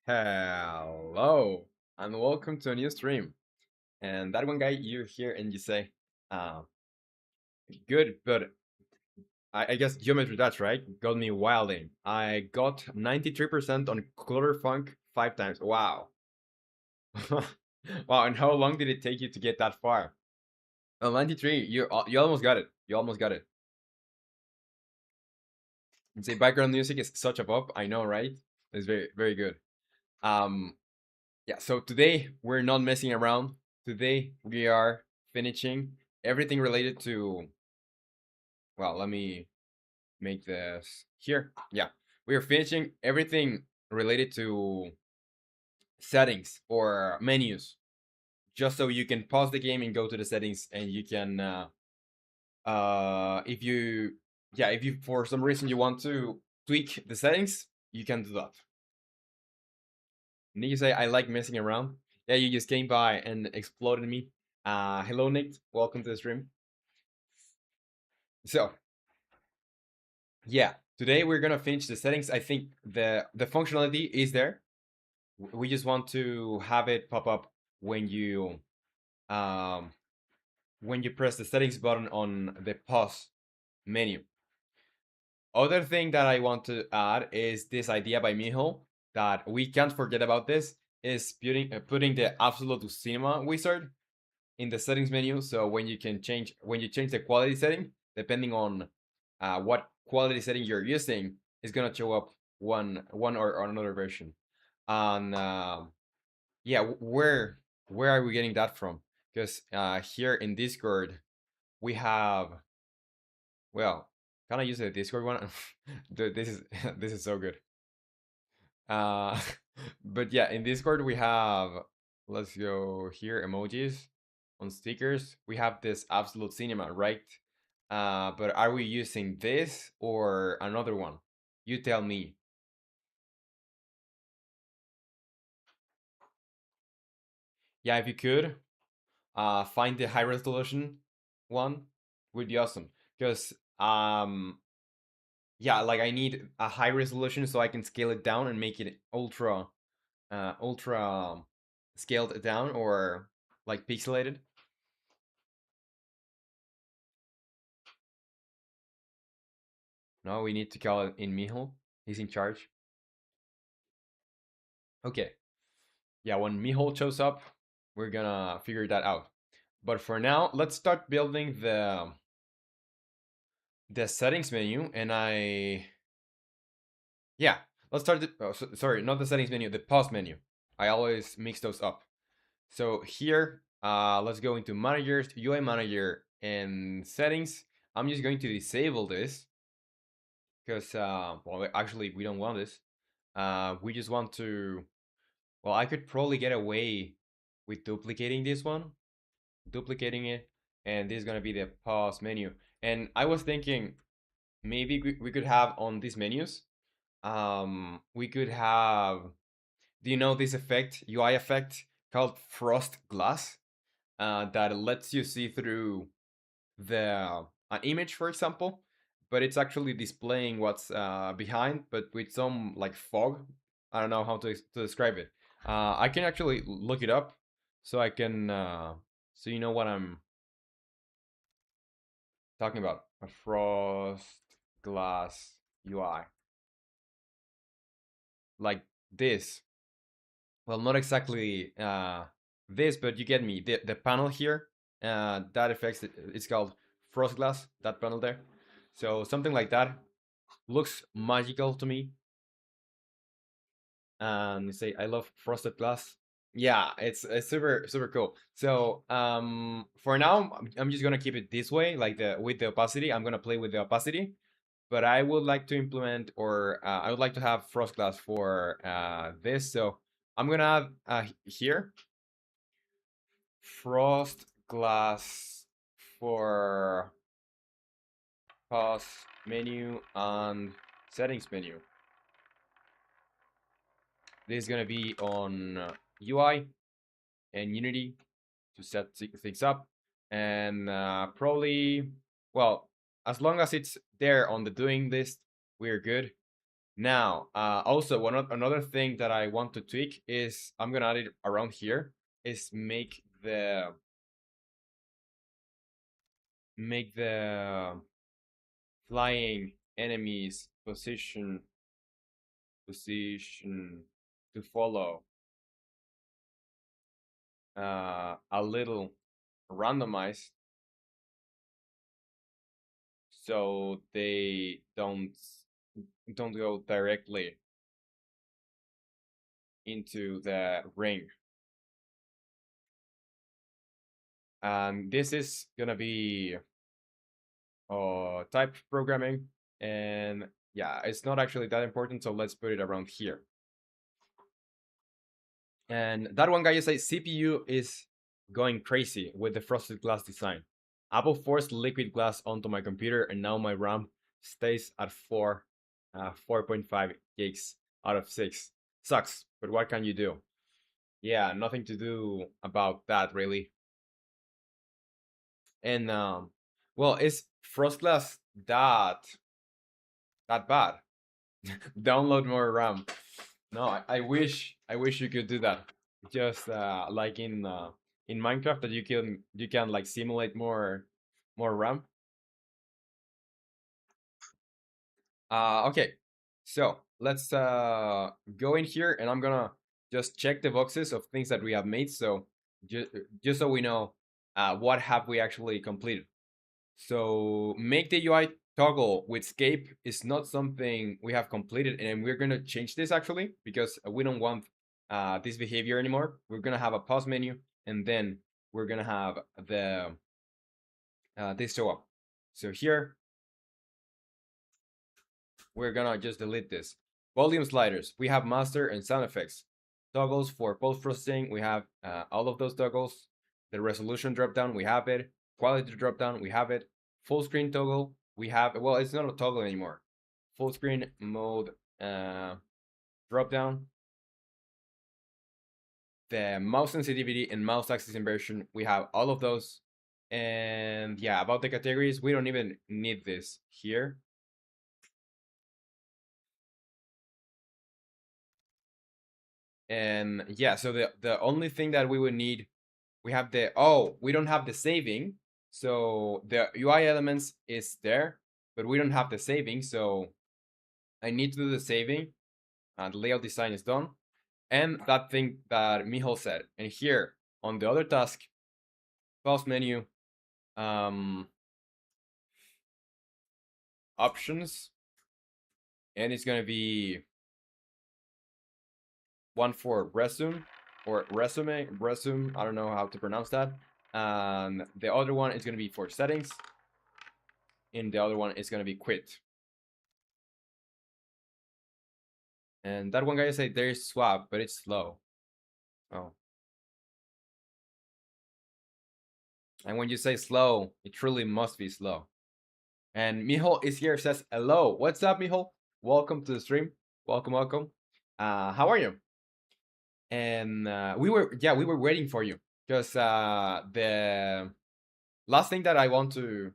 Hello and welcome to a new stream. And that one guy you hear and you say, good, but I guess Geometry Dash, right? Got me wilding. I got 93% on Clutter Funk 5 times. Wow. Wow, and how long did it take you to get that far? 93, you almost got it. You almost got it. And say background music is such a pop. I know, right? It's very, very good. Yeah, so today we're not messing around. Today we are finishing everything related to, well, let me make this here. Yeah, we are finishing everything related to settings or menus, just so you can pause the game and go to the settings and you can, if you, yeah, if you for some reason you want to tweak the settings, you can do that. And you say, I like messing around. Yeah, you just came by and exploded me. Hello, Nate. Welcome to the stream. So, yeah, today we're gonna finish the settings. I think the functionality is there. We just want to have it pop up when you press the settings button on the pause menu. Other thing that I want to add is this idea by Miho that we can't forget about. This is putting the absolute cinema wizard in the settings menu. So when you change the quality setting, depending on what quality setting you're using, is gonna show up one or another version. And yeah, where are we getting that from? Because here in Discord we have, well, can I use the Discord one? This is this is so good. But yeah, in Discord we have, let's go here, emojis on stickers. We have this absolute cinema, right? But are we using this or another one? You tell me. Yeah, if you could find the high resolution one, would be awesome. Because yeah, like I need a high resolution so I can scale it down and make it ultra scaled down or like pixelated. No, we need to call it in Miho. He's in charge. Okay. Yeah, when Miho shows up, we're gonna figure that out. But for now, let's start building the settings menu. And yeah, let's start sorry, not the settings menu, the pause menu. I always mix those up. So here, let's go into managers, UI manager, and settings. I'm just going to disable this because, well, actually, we don't want this. We just want to, well, I could probably get away with duplicating this one, duplicating it, and this is gonna be the pause menu. And I was thinking maybe we could have on these menus, we could have, do you know this effect, UI effect called frost glass, that lets you see through the an image, for example, but it's actually displaying what's behind, but with some like fog. I don't know how to describe it. I can actually look it up, so I can so you know what I'm talking about. A frost glass UI, like this. Well, not exactly this, but you get me. The panel here, that affects it. It's called frost glass. That panel there. So something like that looks magical to me. And you say, I love frosted glass. Yeah, it's super cool. So for now, I'm just gonna keep it this way, like the with the opacity. I'm gonna play with the opacity, but I would like to implement, or I would like to have frost glass for this. So I'm gonna have here frost glass for pause menu and settings menu. This is gonna be on UI and Unity to set things up, and probably, well, as long as it's there on the doing list, we're good. Now, also another thing that I want to tweak is, I'm gonna add it around here, is make the flying enemies position to follow a little randomized, so they don't go directly into the ring. And this is gonna be type programming, and yeah, it's not actually that important, so let's put it around here. And that one guy, you say CPU is going crazy with the frosted glass design. Apple forced liquid glass onto my computer, and now my RAM stays at 4.5 gigs out of 6. Sucks, but what can you do? Yeah, nothing to do about that, really. And well, is frost glass that bad? Download more RAM. No, I wish you could do that. Just like in Minecraft, that you can like simulate more RAM. Okay, so let's go in here, and I'm gonna just check the boxes of things that we have made. So just so we know what have we actually completed. So make the UI toggle with scape is not something we have completed, and we're gonna change this actually, because we don't want this behavior anymore. We're gonna have a pause menu, and then we're gonna have the this show up. So here we're gonna just delete this. Volume sliders. We have master and sound effects. Toggles for post processing. We have all of those toggles. The resolution dropdown, we have it. Quality dropdown, we have it. Full screen toggle, we have, well, it's not a toggle anymore. Full screen mode dropdown. The mouse sensitivity and mouse axis inversion, we have all of those. And yeah, about the categories, we don't even need this here. And yeah, so the only thing that we would need, we have we don't have the saving. So the UI elements is there, but we don't have the saving. So I need to do the saving. The layout design is done. And that thing that Michal said. And here, on the other task, pause menu, um, options, and it's gonna be one for resume or resume. I don't know how to pronounce that. And the other one is gonna be for settings, and the other one is gonna be quit. And that one guy say there's swap, but it's slow. Oh. And when you say slow, it truly must be slow. And Mijo is here, says hello. What's up, Mijo? Welcome to the stream. Welcome, welcome. How are you? And we were waiting for you because the last thing that I want to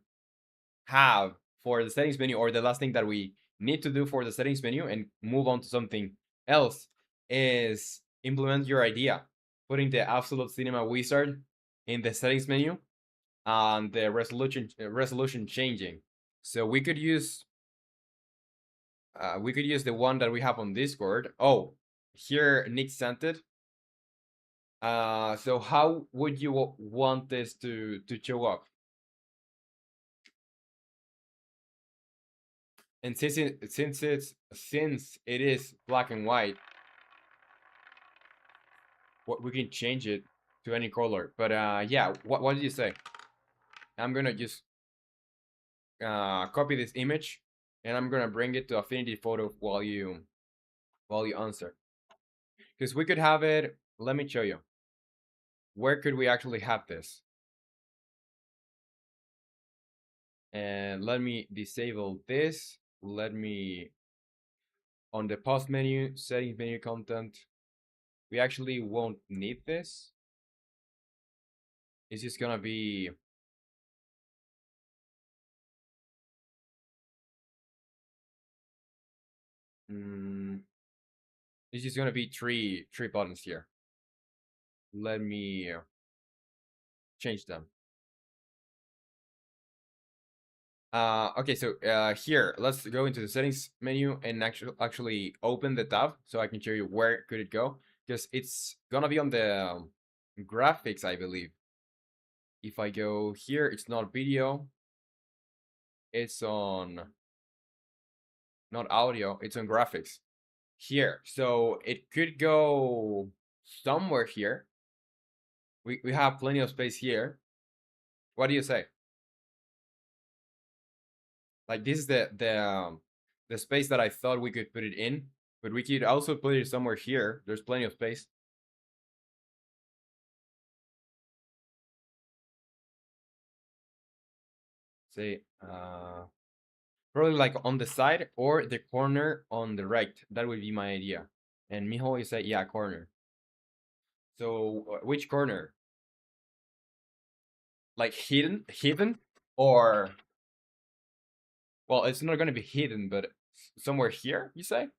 have for the settings menu, or the last thing that we need to do for the settings menu and move on to something else, is implement your idea, putting the absolute cinema wizard in the settings menu and the resolution changing. So we could use the one that we have on Discord. Oh, here Nick sent it. So how would you want this to show up? And since it is black and white, what we can change it to any color. But yeah, what did you say? I'm gonna just copy this image, and I'm gonna bring it to Affinity Photo while you answer. Because we could have it. Let me show you. Where could we actually have this? And let me disable this. Let me, on the post menu, settings menu, content, we actually won't need this. It's just gonna be it's just gonna be three buttons here. Let me change them. Okay, so here, let's go into the settings menu and actually open the tab so I can show you where could it go, because it's gonna be on the graphics, I believe. If I go here, it's not video, it's on not audio, it's on graphics here. So it could go somewhere here. We have plenty of space here. What do you say? Like, this is the space that I thought we could put it in, but we could also put it somewhere here. There's plenty of space. Say probably like on the side or the corner on the right. That would be my idea. And Mijo, you say, yeah, corner. So which corner? Like hidden, or, well, it's not gonna be hidden, but somewhere here, you say?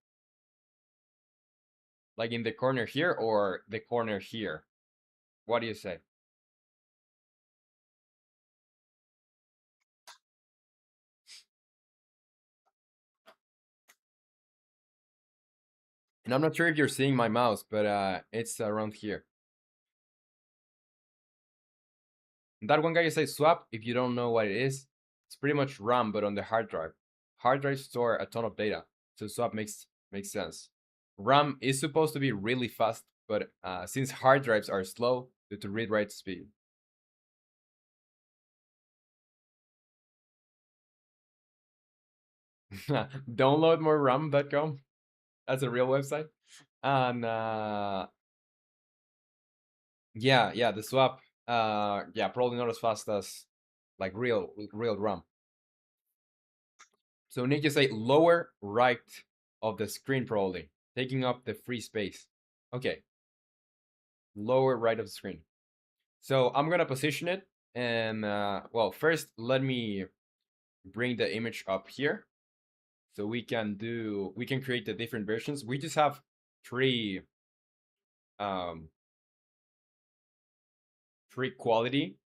Like in the corner here or the corner here? What do you say? And I'm not sure if you're seeing my mouse, but it's around here. That one guy you say swap, if you don't know what it is, it's pretty much RAM, but on the hard drive. Hard drives store a ton of data, so swap makes sense. RAM is supposed to be really fast, but since hard drives are slow due to read-write speed. Downloadmoreram.com. That's a real website. And yeah, the swap, yeah, probably not as fast as like real RAM. So we need to say lower right of the screen, probably taking up the free space. Okay, lower right of the screen. So I'm gonna position it, and well, first let me bring the image up here so we can create the different versions. We just have three um three quality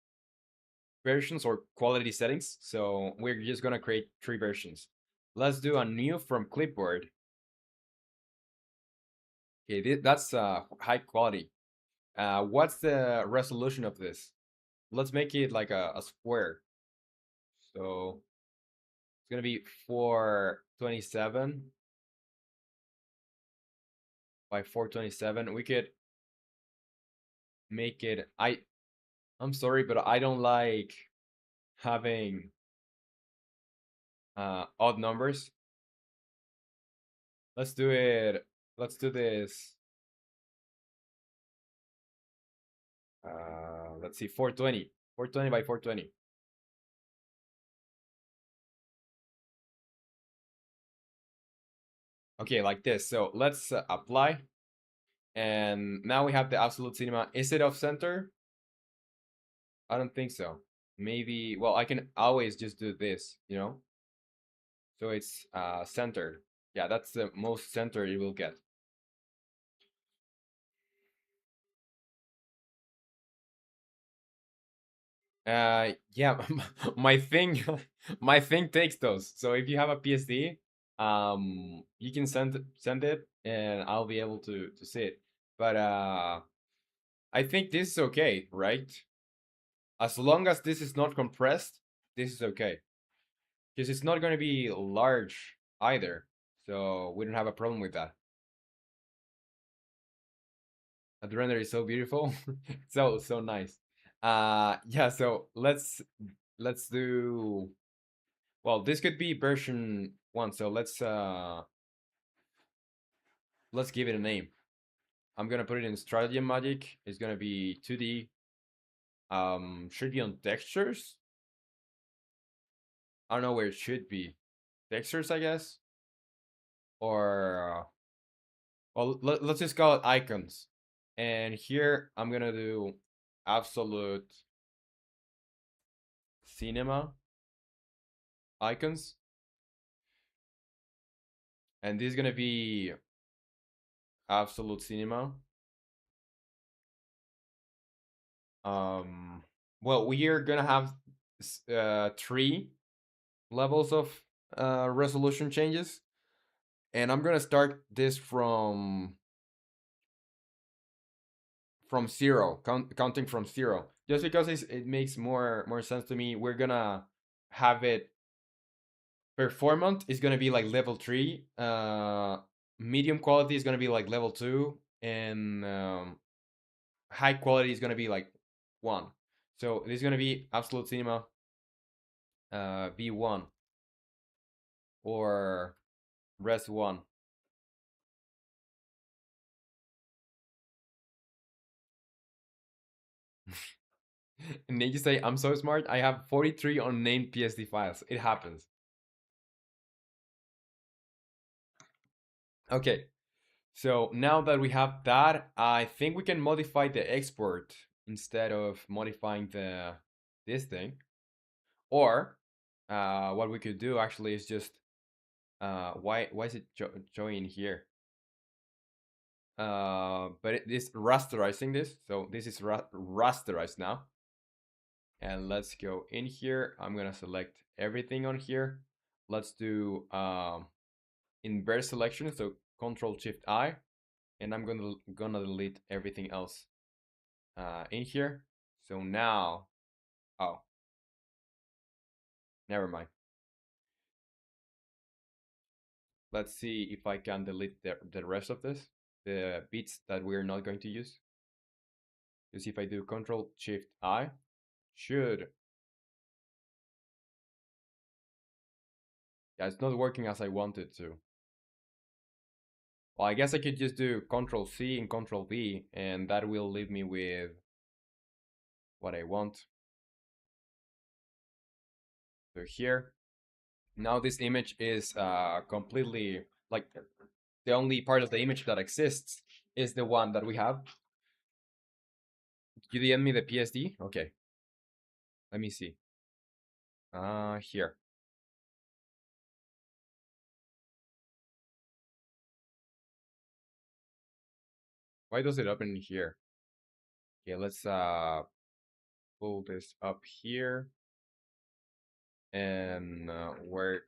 versions or quality settings, so we're just gonna create three versions. Let's do a new from clipboard. Okay, that's high quality. What's the resolution of this? Let's make it like a square. So it's gonna be 427 by 427. We could make it. I'm sorry, but I don't like having odd numbers. Let's do it. Let's do this. Let's see, 420. 420 by 420. Okay, like this. So let's apply. And now we have the absolute cinema. Is it off center? I don't think so. Maybe, well, I can always just do this, you know? So it's centered. Yeah, that's the most center you will get. Yeah, my thing, my thing takes those. So if you have a PSD, you can send it, and I'll be able to see it. But I think this is okay, right? As long as this is not compressed, this is okay. Because it's not going to be large either. So we don't have a problem with that. The render is so beautiful. So nice. Yeah, so let's do, well, this could be version 1. So let's give it a name. I'm going to put it in strategy and magic. It's going to be 2D. Should be on textures. I don't know where it should be. Textures, I guess. Or well, let's just call it icons. And here I'm gonna do absolute cinema icons. And this is gonna be absolute cinema. Um, well, we are gonna have 3 levels of resolution changes. And I'm gonna start this from 0, counting from 0, just because it makes more sense to me. We're gonna have it performant is gonna be like level 3. Medium quality is gonna be like level 2, and high quality is gonna be like 1. So this is gonna be absolute cinema V1 or res 1. And then you say, I'm so smart. I have 43 unnamed PSD files. It happens. Okay. So now that we have that, I think we can modify the export instead of modifying this thing. Or what we could do actually is just why is it showing here? But it is rasterizing this, so this is rasterized now. And let's go in here. I'm gonna select everything on here. Let's do inverse selection, so Control Shift I, and I'm gonna delete everything else in here. So now, oh, never mind. Let's see if I can delete the rest of this, the bits that we're not going to use. Because if I do Control Shift I, should, yeah, it's not working as I wanted to. Well, I guess I could just do Control C and Control V, and that will leave me with what I want. So here, now this image is completely, like, the only part of the image that exists is the one that we have. You DM me the PSD? Okay, let me see. Here. Why does it open here? Okay, let's pull this up here. And where,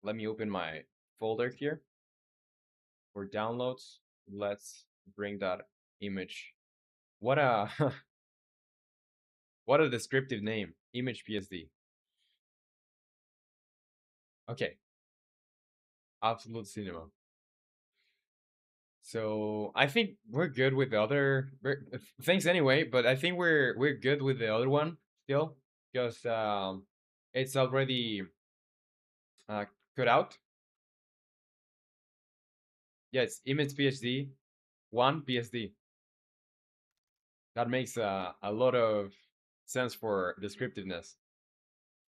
let me open my folder here for downloads. Let's bring that image What a what a descriptive name. Image PSD. Okay, absolute cinema. So I think we're good with the other. Thanks anyway, but I think we're good with the other one still because it's already uh, cut out. Yeah, it's image PSD, one PSD. That makes a lot of sense for descriptiveness.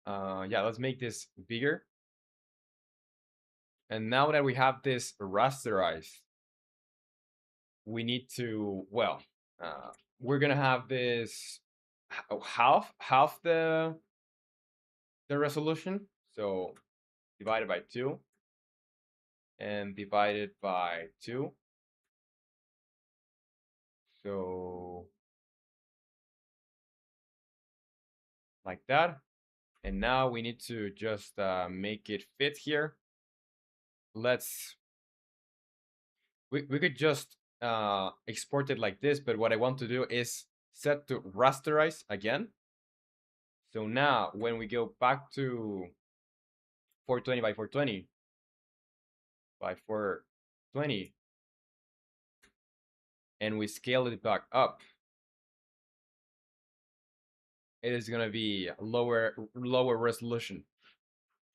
Yeah, let's make this bigger. And now that we have this rasterized, we need to, well, uh, we're gonna have this half the resolution. So divided by 2 and divided by 2. So like that. And now we need to just make it fit here. Let's we could just export it like this, but what I want to do is set to rasterize again. So now when we go back to 420 by 420 by 420 and we scale it back up, it is gonna be lower resolution.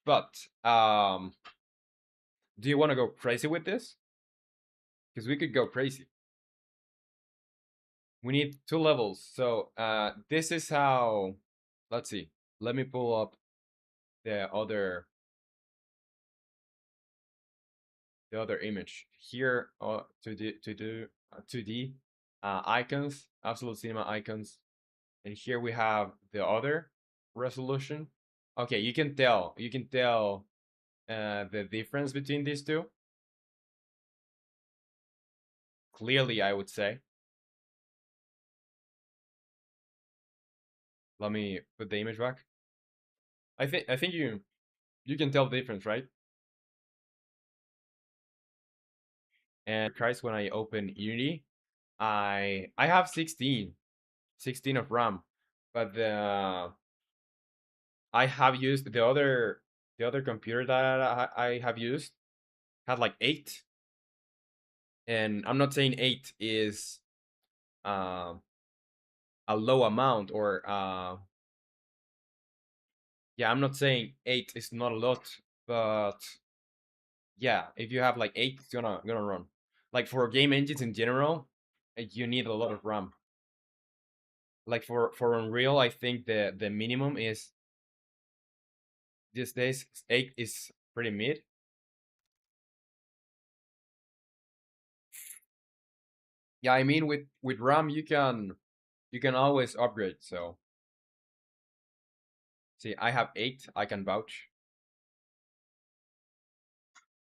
But do you want to go crazy with this? Because we could go crazy. We need 2 levels. So this is how. Let's see. Let me pull up the other image here. To do 2D icons, absolute cinema icons, and here we have the other resolution. Okay, you can tell. You can tell the difference between these two. Clearly, I would say. Let me put the image back. I think you can tell the difference, right? And Christ, when I open Unity, I have 16 of RAM, but I have used the other computer that I have used had like 8, and I'm not saying 8 is um a low amount or yeah, I'm not saying 8 is not a lot, but yeah, if you have like 8, it's gonna run. Like for game engines in general, you need a lot of RAM. Like for Unreal, I think the minimum is these days 8 is pretty mid. Yeah, I mean with RAM you can always upgrade. So see, I have 8. I can vouch.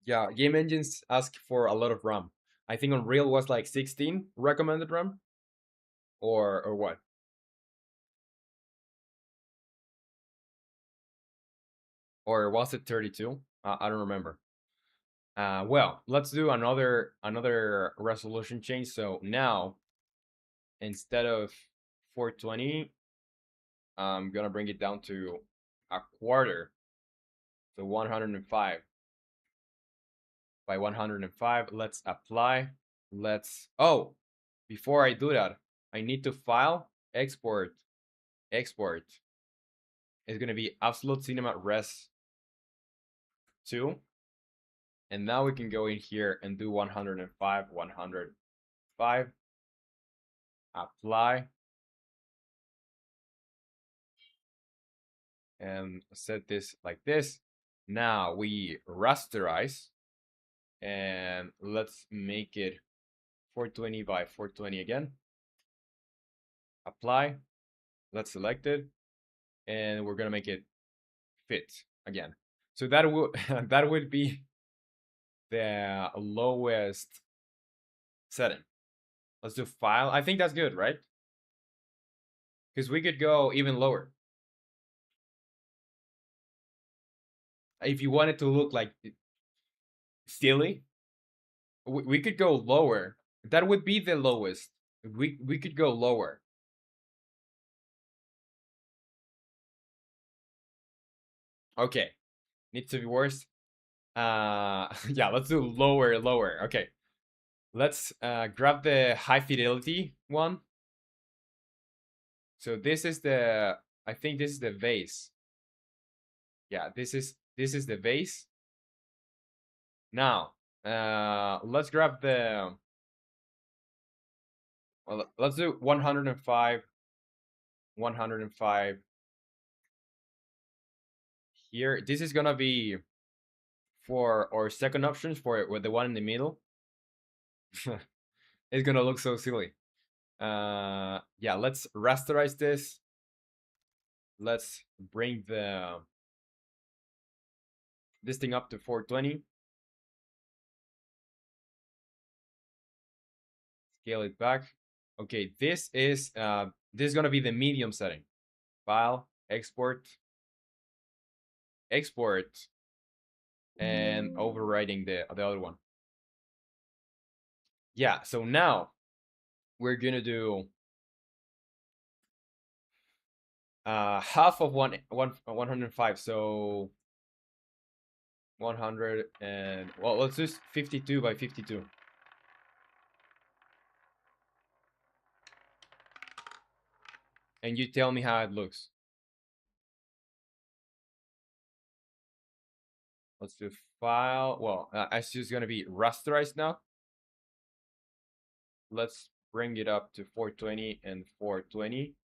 Yeah, game engines ask for a lot of RAM. I think Unreal was like 16 recommended RAM, or what? Or was it 32? I don't remember. Well, let's do another resolution change. So now instead of 420, I'm gonna bring it down to a quarter, so 105 by 105. Let's apply. Oh, before I do that, I need to file, export. It's gonna be Absolute Cinema Res 2. And now we can go in here and do 105, 105, apply, and set this like this. Now we rasterize, and let's make it 420 by 420 again. Apply, let's select it, and we're gonna make it fit again. So that will that would be the lowest setting. Let's do file. I think that's good, right? Because we could go even lower. If you want it to look like silly, we could go lower. That would be the lowest. we could go lower. Okay, needs to be worse. Yeah, let's do lower, lower. Okay, let's grab the high fidelity one. So this is the, I think this is the vase. Yeah, this is the vase. Now, let's grab the, well, let's do 105, 105 here. This is gonna be for our second options for with the one in the middle. It's gonna look so silly. Yeah, let's rasterize this. Let's bring the this thing up to 420. Scale it back. Okay, this is gonna be the medium setting. File, export, export, and overriding the other one. Yeah, so now we're gonna do half of 105. So 100 and, well, let's just 52 by 52. And you tell me how it looks. Let's do file. Well, it's just gonna be rasterized now. Let's bring it up to 420 and 420.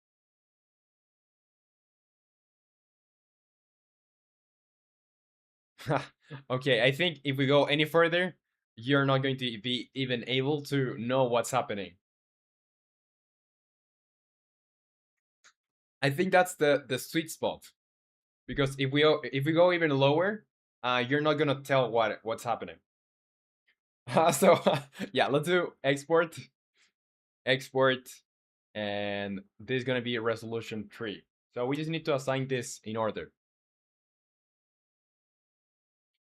Okay, I think if we go any further, you're not going to be even able to know what's happening. I think that's the sweet spot, because if we go even lower, you're not gonna tell what's happening. So yeah, let's do export, export, and this is gonna be resolution 3. So we just need to assign this in order.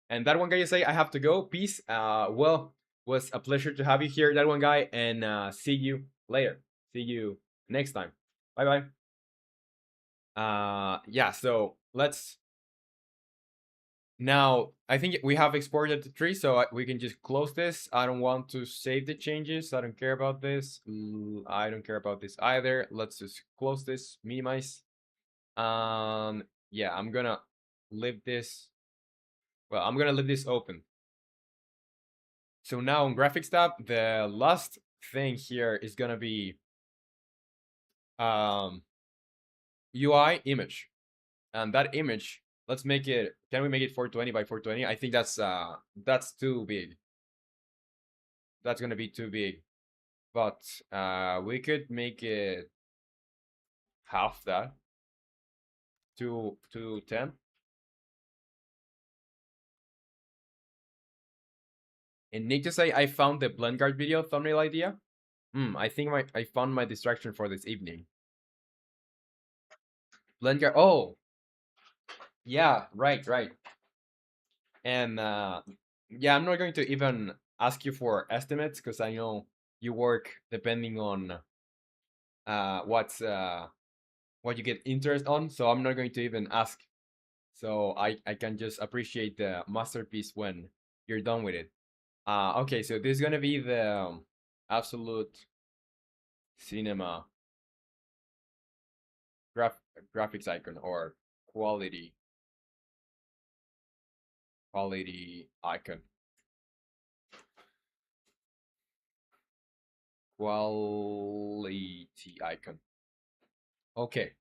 And that one guy, you say I have to go. Peace. Well, was a pleasure to have you here, that one guy, and see you later. See you next time. Bye bye. Yeah. So let's now. I think we have exported the tree, so we can just close this. I don't want to save the changes. I don't care about this. I don't care about this either. Let's just close this. Minimize. Yeah, I'm gonna leave this. Well, I'm gonna leave this open. So now on graphics tab, the last thing here is gonna be UI image, and that image, let's make it. Can we make it 420 by 420? I think that's too big. That's gonna be too big, but we could make it half that, to 10. And need to say I found the blend guard video thumbnail idea. I think I found my distraction for this evening. Blend guard. Oh, yeah, right, right. And yeah, I'm not going to even ask you for estimates, because I know you work depending on what you get interest on. So I'm not going to even ask. So I can just appreciate the masterpiece when you're done with it. Okay, so this is gonna be the absolute cinema graph graphics icon, or quality quality icon. Quality icon. Okay,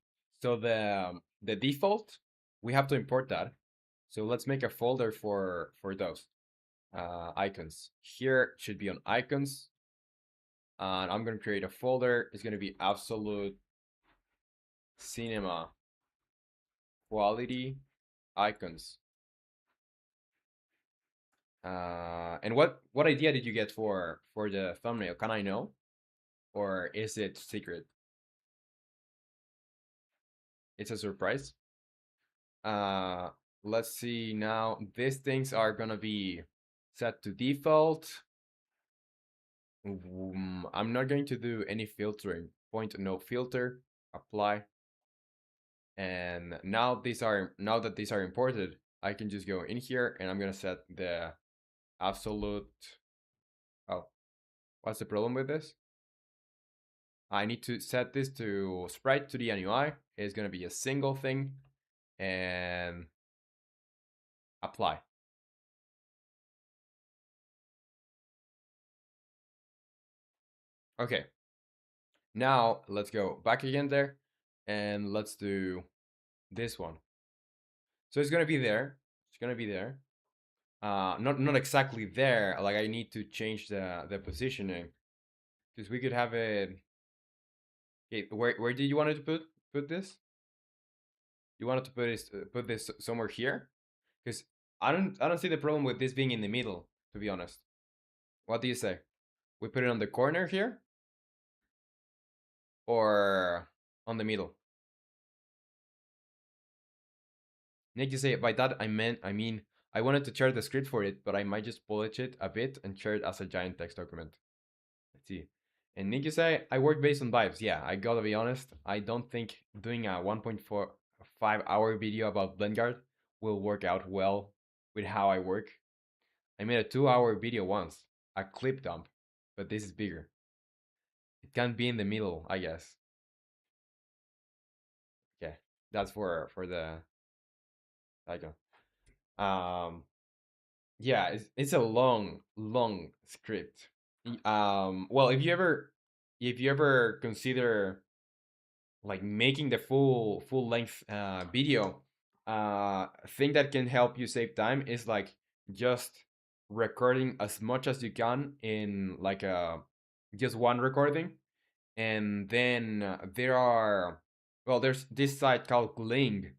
so the default, we have to import that. So let's make a folder for those icons. Here should be on icons, and I'm gonna create a folder. It's gonna be absolute cinema quality icons. And what idea did you get for the thumbnail? Can I know, or is it secret? It's a surprise. Uh, let's see now. These things are gonna be set to default. I'm not going to do any filtering. Point no filter, apply, and now that these are imported, I can just go in here and I'm gonna set the absolute. Oh, what's the problem with this? I need to set this to sprite to the NUI. It's gonna be a single thing, and apply. Okay, now let's go back again there, and let's do this one. So it's gonna be there. It's gonna be there. Not exactly there. Like I need to change the positioning because we could have it. Okay, where did you want it to put this? You wanted to put this somewhere here because I don't see the problem with this being in the middle. To be honest, what do you say? We put it on the corner here or on the middle? Nick, you say by that I mean I wanted to share the script for it, but I might just polish it a bit and share it as a giant text document. Let's see. And Nick, you say I work based on vibes. Yeah, I gotta be honest. I don't think doing a 1.45-hour video about Blendguard will work out well with how I work. I made a 2-hour video once, a clip dump, but this is bigger. It can be in the middle, I guess. Okay, that's for the icon. Yeah, it's a long script. Well, if you ever consider like making the full length video, thing that can help you save time is like just recording as much as you can in like a just one recording, and then there's this site called Gling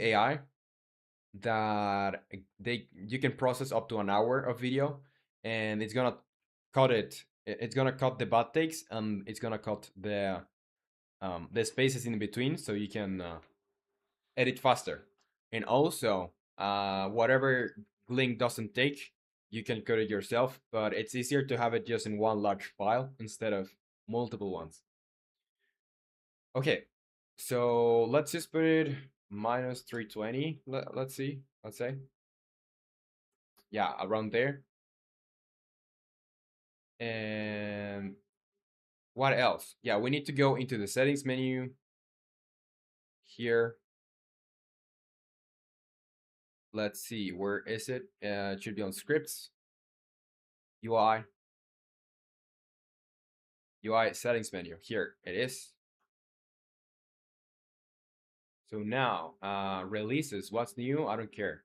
AI that you can process up to an hour of video, and it's gonna cut it. It's gonna cut the bad takes, and it's gonna cut the spaces in between, so you can edit faster. And also, whatever link doesn't take, you can cut it yourself. But it's easier to have it just in one large file instead of multiple ones. Okay, so let's just put it minus 320. Let's see. Let's say, yeah, around there. And what else? Yeah, we need to go into the settings menu here. Let's see, where is it? It should be on scripts, UI, UI settings menu. Here it is. So now, releases, what's new? I don't care.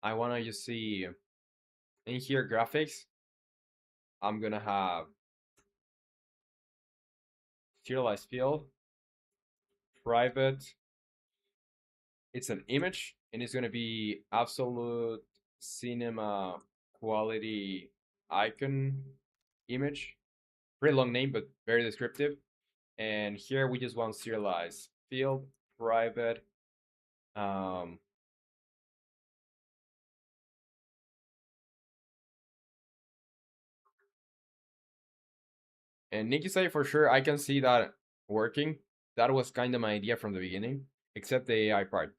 I want to just see in here graphics. I'm gonna have serialized field, private. It's an image, and it's gonna be absolute cinema quality icon image. Pretty long name, but very descriptive. And here we just want serialized field, private. Um, and Nikki say for sure I can see that working. That was kind of my idea from the beginning, except the AI part.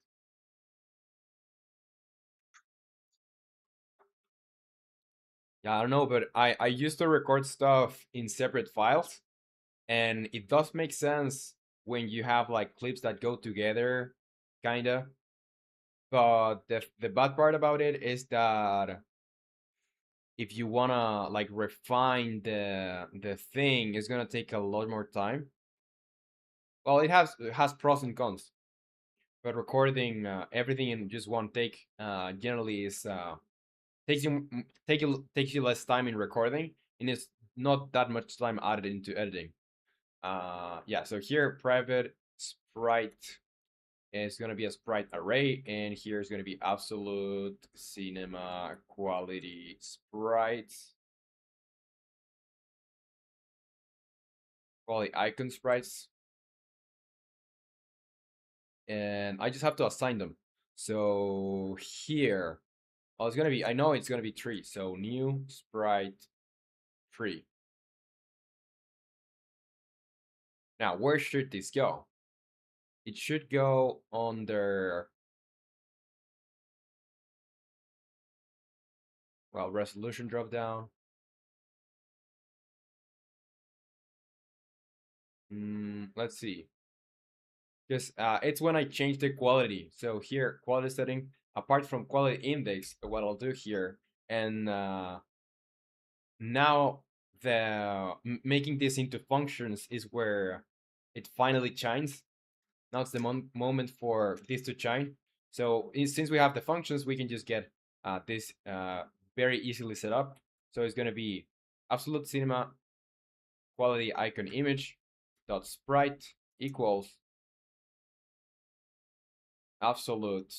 Yeah, I don't know, but I used to record stuff in separate files, and it does make sense when you have like clips that go together, kinda. But the bad part about it is that if you wanna like refine the thing, it's gonna take a lot more time. Well, it has pros and cons, but recording everything in just one take generally is takes you less time in recording, and it's not that much time added into editing. Yeah, so here private sprite is gonna be a sprite array, and here is gonna be absolute cinema quality sprite, quality icon sprites, and I just have to assign them. So here, oh, it's gonna be, I know it's gonna be 3, so new sprite 3. Now, where should this go? It should go under, well, resolution drop down. Let's see. Because it's when I change the quality. So here, quality setting, apart from quality index, what I'll do here, and now making this into functions is where it finally shines. Now it's the moment for this to shine. So since we have the functions, we can just get this very easily set up. So it's going to be absolute cinema quality icon image dot sprite equals absolute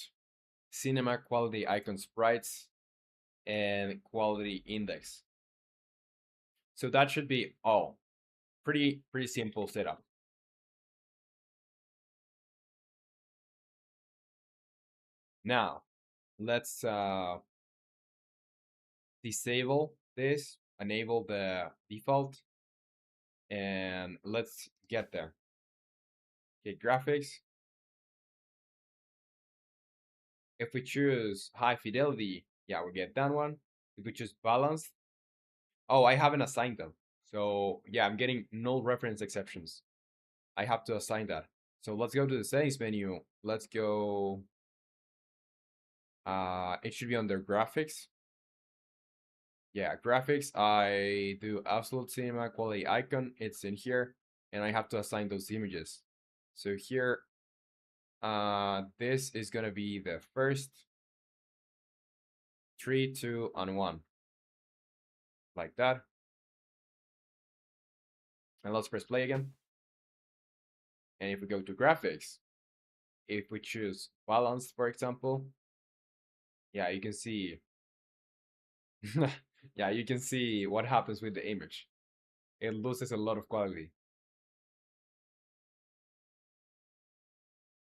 cinema quality icon sprites and quality index. So that should be all. Pretty simple setup. Now let's disable this, enable the default, and let's get there. Okay, graphics. If we choose high fidelity, yeah, we get that one. If we choose balanced, oh, I haven't assigned them. So yeah, I'm getting null reference exceptions. I have to assign that. So let's go to the settings menu. Let's go. It should be under graphics. Yeah, graphics. I do absolute cinema quality icon. It's in here, and I have to assign those images. So here, this is gonna be the first 3, 2, and 1, like that. And let's press play again. And if we go to graphics, if we choose balanced, for example, yeah, you can see, yeah, you can see what happens with the image. It loses a lot of quality.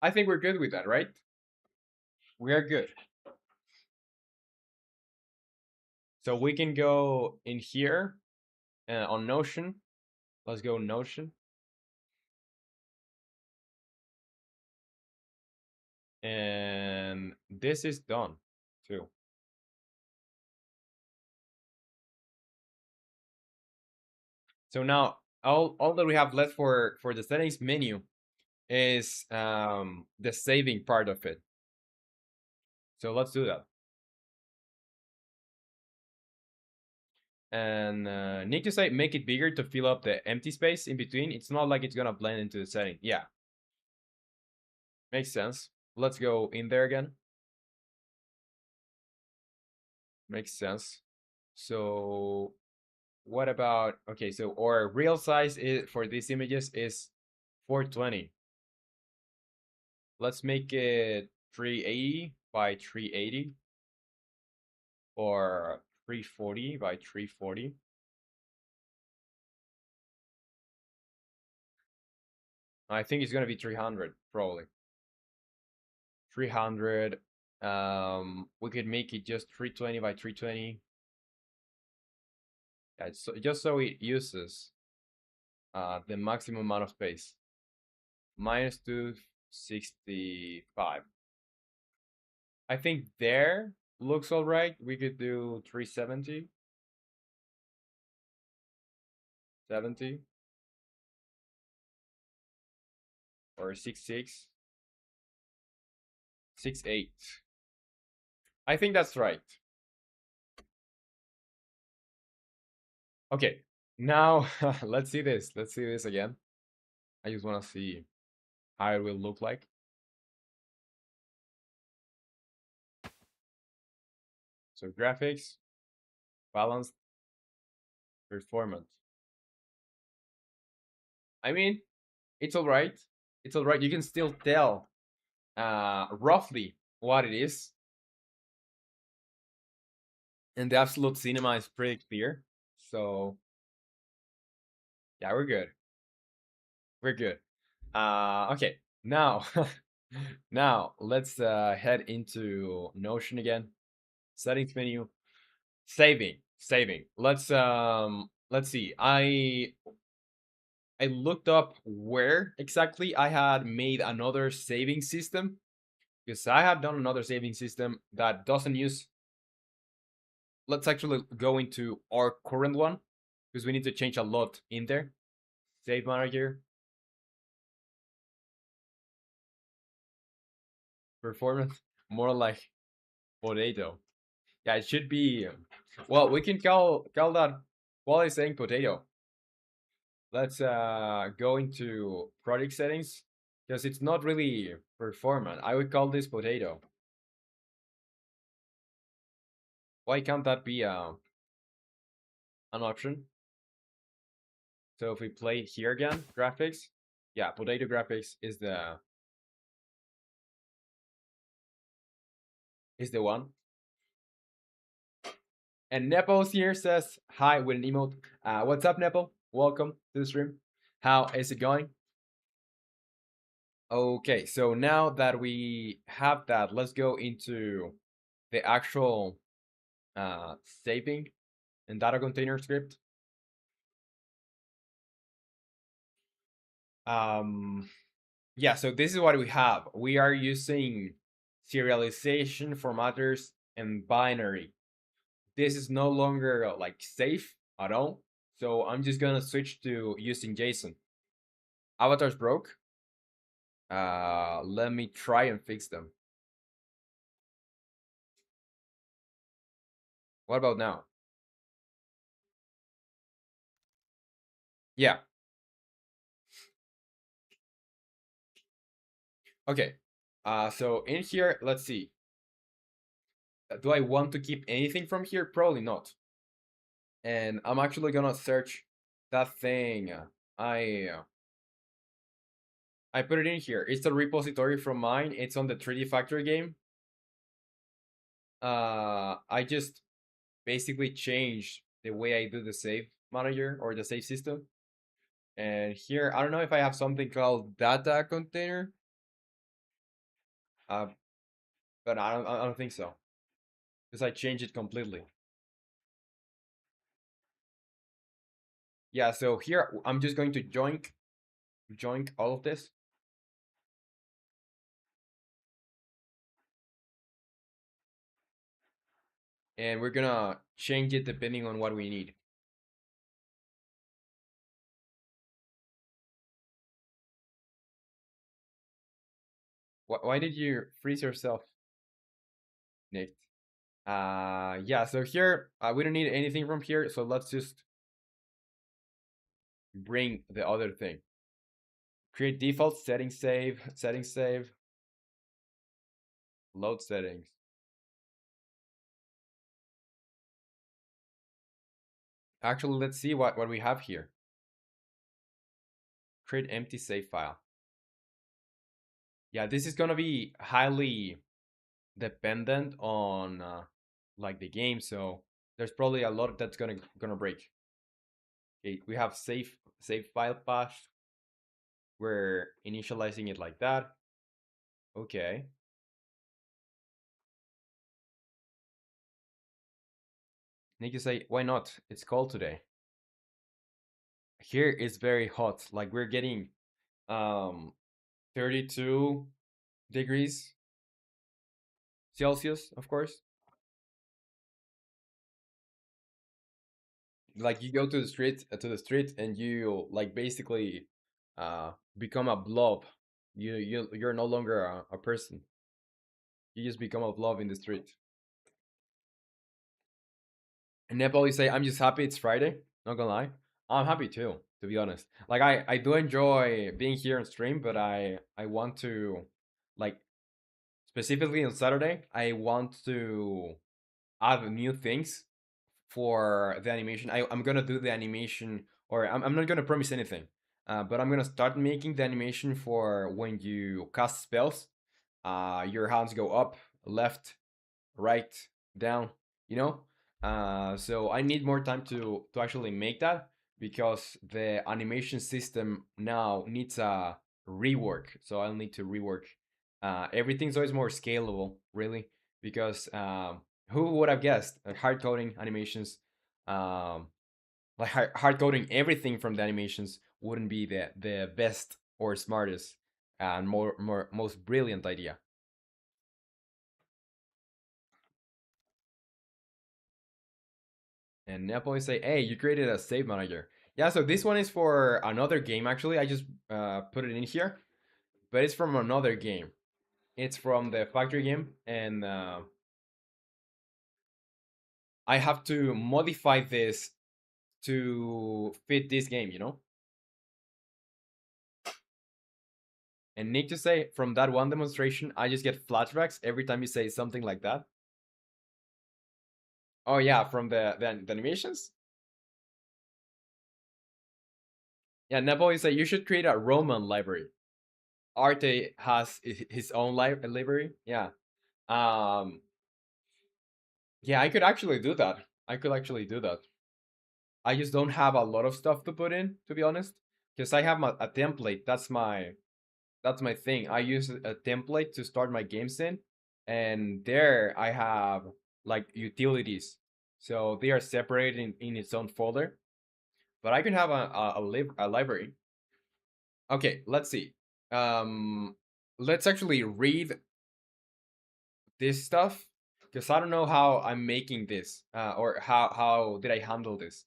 I think we're good with that, right? We are good. So we can go in here on Notion. Let's go Notion. And this is done too. So now all that we have left for the settings menu is the saving part of it. So let's do that. And need to say make it bigger to fill up the empty space in between. It's not like it's gonna blend into the setting. Yeah, makes sense. Let's go in there again. Makes sense. So what about, okay, so our real size is for these images is 420. Let's make it 380 by 380 or 340 by 340. I think it's gonna be 300 probably. 300. We could make it just 320 by 320. Yeah, just so it uses the maximum amount of space. Minus 265. I think there looks all right. We could do 370. 70 or 66. 68. I think that's right. Okay, now let's see this. Let's see this again. I just want to see how it will look like. So graphics, balanced, performance. I mean, it's all right. It's all right. You can still tell roughly what it is. And the absolute cinema is pretty clear. So yeah, we're good. We're good. Okay, now now let's head into Notion again. Settings menu. Saving. Let's see. I looked up where exactly I had made another saving system because I have done another saving system that doesn't use. Let's actually go into our current one because we need to change a lot in there. Save manager, performance, more like potato. Yeah, it should be. Well, we can call that quality saying potato. Let's go into project settings because it's not really performant. I would call this potato. Why can't that be an option? So if we play here again, graphics, yeah, potato graphics is the one. And Nepos here says hi with an emote. What's up, Nepo? Welcome to the stream. How is it going? Okay, so now that we have that, let's go into the actual saving and data container script. Um, yeah, so this is what we have. We are using serialization formatters and binary. This is no longer like safe at all. So I'm just gonna switch to using JSON. Avatars broke. Let me try and fix them. What about now? Yeah. Okay. So in here, let's see. Do I want to keep anything from here? Probably not. And I'm actually gonna search that thing. I I put it in here. It's a repository from mine. It's on the 3D Factory game. I just basically changed the way I do the save manager or the save system. And here, I don't know if I have something called data container, uh, but I don't think so because I changed it completely. Yeah, so here I'm just going to join all of this. And we're gonna change it depending on what we need. Why did you freeze yourself, Nick? Yeah, so here we don't need anything from here, so let's just bring the other thing. Create default, settings save, load settings. Actually, let's see what we have here. Create empty save file. Yeah, this is gonna be highly dependent on like the game, so there's probably a lot that's gonna break. Okay, we have save file path. We're initializing it like that. Okay. Nick, you say, why not? It's cold today. Here it's very hot. Like we're getting 32 degrees Celsius, of course. Like you go to the street and you like basically become a blob. You're no longer a person. You just become a blob in the street. In Nepal, you say, I'm just happy it's Friday. Not gonna lie. I'm happy too, to be honest. Like I do enjoy being here on stream, but I want to like specifically on Saturday, I want to add new things for the animation. I'm gonna do the animation, or I'm not gonna promise anything, but I'm gonna start making the animation for when you cast spells. Your hands go up, left, right, down, you know. So I need more time to actually make that because the animation system now needs a rework. So I'll need to rework everything so it's more scalable, really, because who would have guessed hard coding animations, like hard coding everything from the animations wouldn't be the best or smartest and most brilliant idea. And Nepo is say, "Hey, you created a save manager." Yeah, so this one is for another game. Actually, I just put it in here, but it's from another game. It's from the factory game, and I have to modify this to fit this game. And need to say, from that one demonstration, I just get flashbacks every time you say something like that. Oh yeah, from the animations. Yeah, Nepo is say you should create a Roman library. Arte has his own library. Yeah. Um. Yeah, I could actually do that. I could actually do that. I just don't have a lot of stuff to put in, to be honest, because I have a template. That's my thing. I use a template to start my games in, and there I have like utilities, so they are separated in its own folder. But I can have a library. Okay, let's see. Um, let's actually read this stuff because I don't know how I'm making this, or how did I handle this.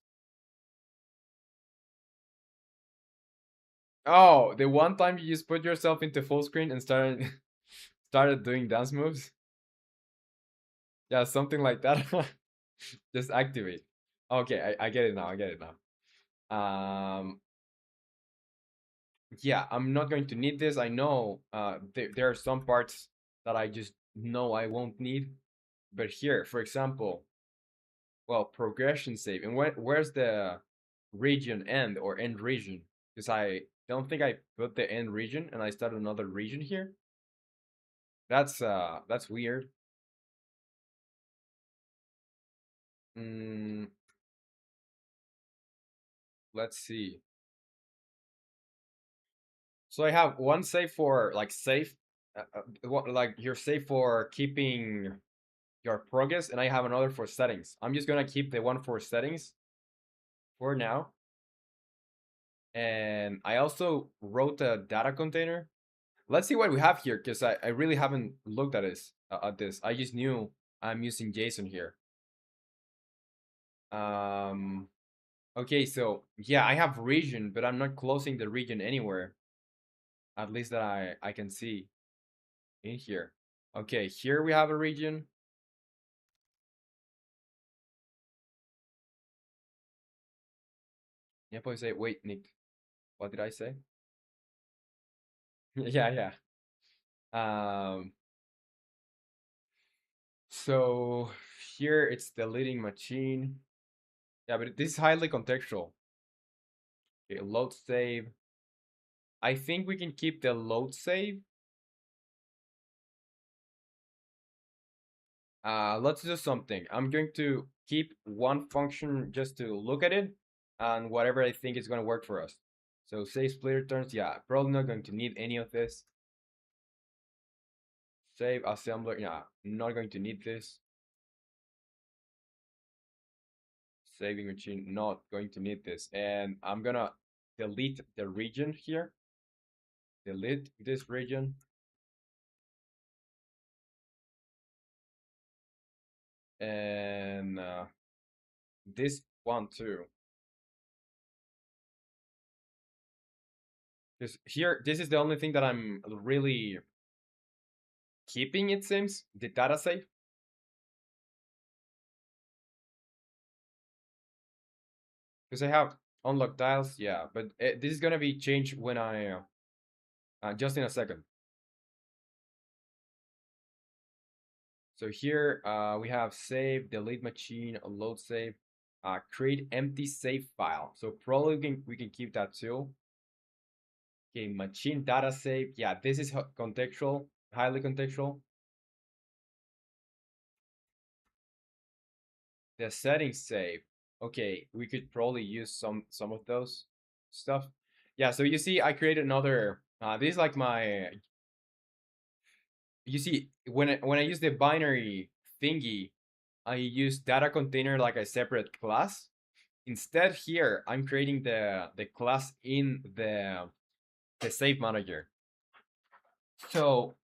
Oh, the one time you just put yourself into full screen and started doing dance moves. Yeah, something like that. Just activate. Okay, I get it now. I get it now. Yeah, I'm not going to need this. I know there are some parts that I just know I won't need. But here, for example, well, progression save. And where's the region end or end region? Because I don't think I put the end region and I started another region here. That's weird. Mm, let's see. So I have one save for like save, like your save for keeping your progress, and I have another for settings. I'm just gonna keep the one for settings for now. And I also wrote a data container. Let's see what we have here, because I really haven't looked at this. I just knew I'm using JSON here. Um, okay, so yeah, I have region, but I'm not closing the region anywhere. At least that I can see in here. Okay, here we have a region. Yeah, probably say, wait, Nick, what did I say? Yeah, yeah. So here it's the leading machine. Yeah, but this is highly contextual. Okay, load save. I think we can keep the load save. Let's do something. I'm going to keep one function just to look at it, and whatever I think is going to work for us. So save split returns. Yeah, probably not going to need any of this. Save assembler. Yeah, not going to need this. Saving machine, not going to need this. And I'm gonna delete the region here. Delete this region. And this one too. Because here, this is the only thing that I'm really keeping, it seems, the data save. Because I have unlocked tiles, yeah, but this is gonna be changed when just in a second. So here we have save, delete machine, load save, create empty save file. So probably we can keep that too. Okay, machine data save. Yeah, this is contextual, highly contextual. The settings save. Okay, we could probably use some of those stuff. Yeah, so you see, I created another. This is like my. You see, when I use the binary thingy, I use data container like a separate class. Instead, here I'm creating the class in the save manager. So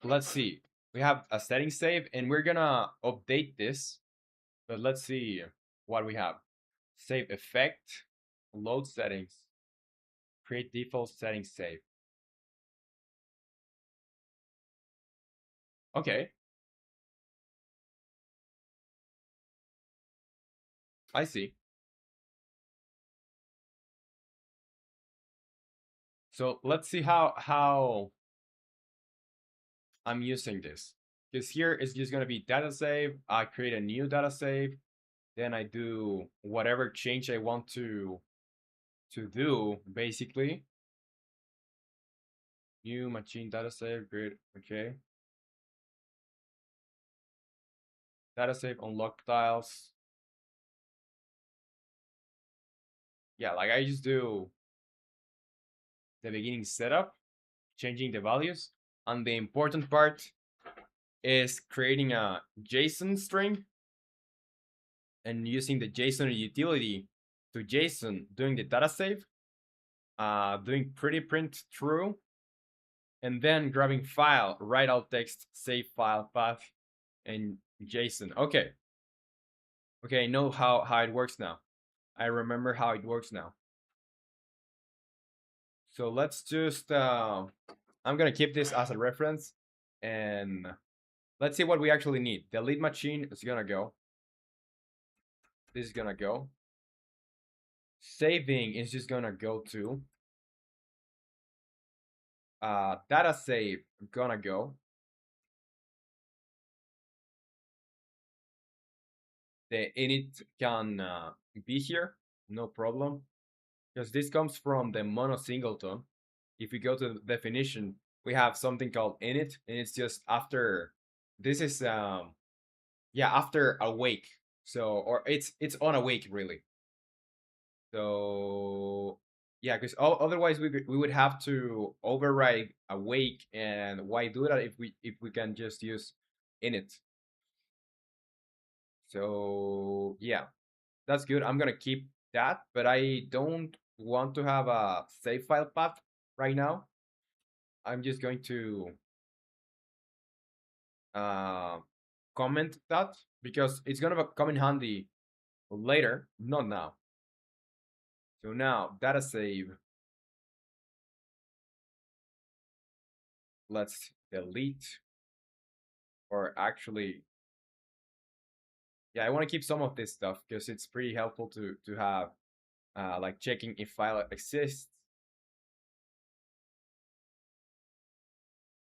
let's see. We have a setting save, and we're gonna update this. But let's see what we have. Save effect, load settings, create default settings save. Okay, I see. So let's see how I'm using this. Because here it's just gonna be data save. I create a new data save, then I do whatever change I want to do, basically. New machine data save, great, okay. Data save unlock tiles. Yeah, like I just do the beginning setup, changing the values, and the important part is creating a JSON string and using the JSON utility to JSON, doing the data save, doing pretty print true, and then grabbing file, write alt text, save file path, and JSON. Okay. Okay, I know how it works now. I remember how it works now. So let's just, I'm gonna keep this as a reference, and let's see what we actually need. The lead machine is gonna go. This is gonna go. Saving is just gonna go to. Data save gonna go. The init can be here, no problem, because this comes from the mono singleton. If we go to the definition, we have something called init, and it's just after. This is yeah, after awake. So, or it's on awake really. So yeah, because otherwise we would have to override awake, and why do that if we can just use init? So yeah, that's good. I'm gonna keep that, but I don't want to have a save file path right now. I'm just going to uh, comment that because it's gonna come in handy later, not now. So now data save. Let's delete, or actually, yeah, I want to keep some of this stuff because it's pretty helpful to have, like checking if file exists.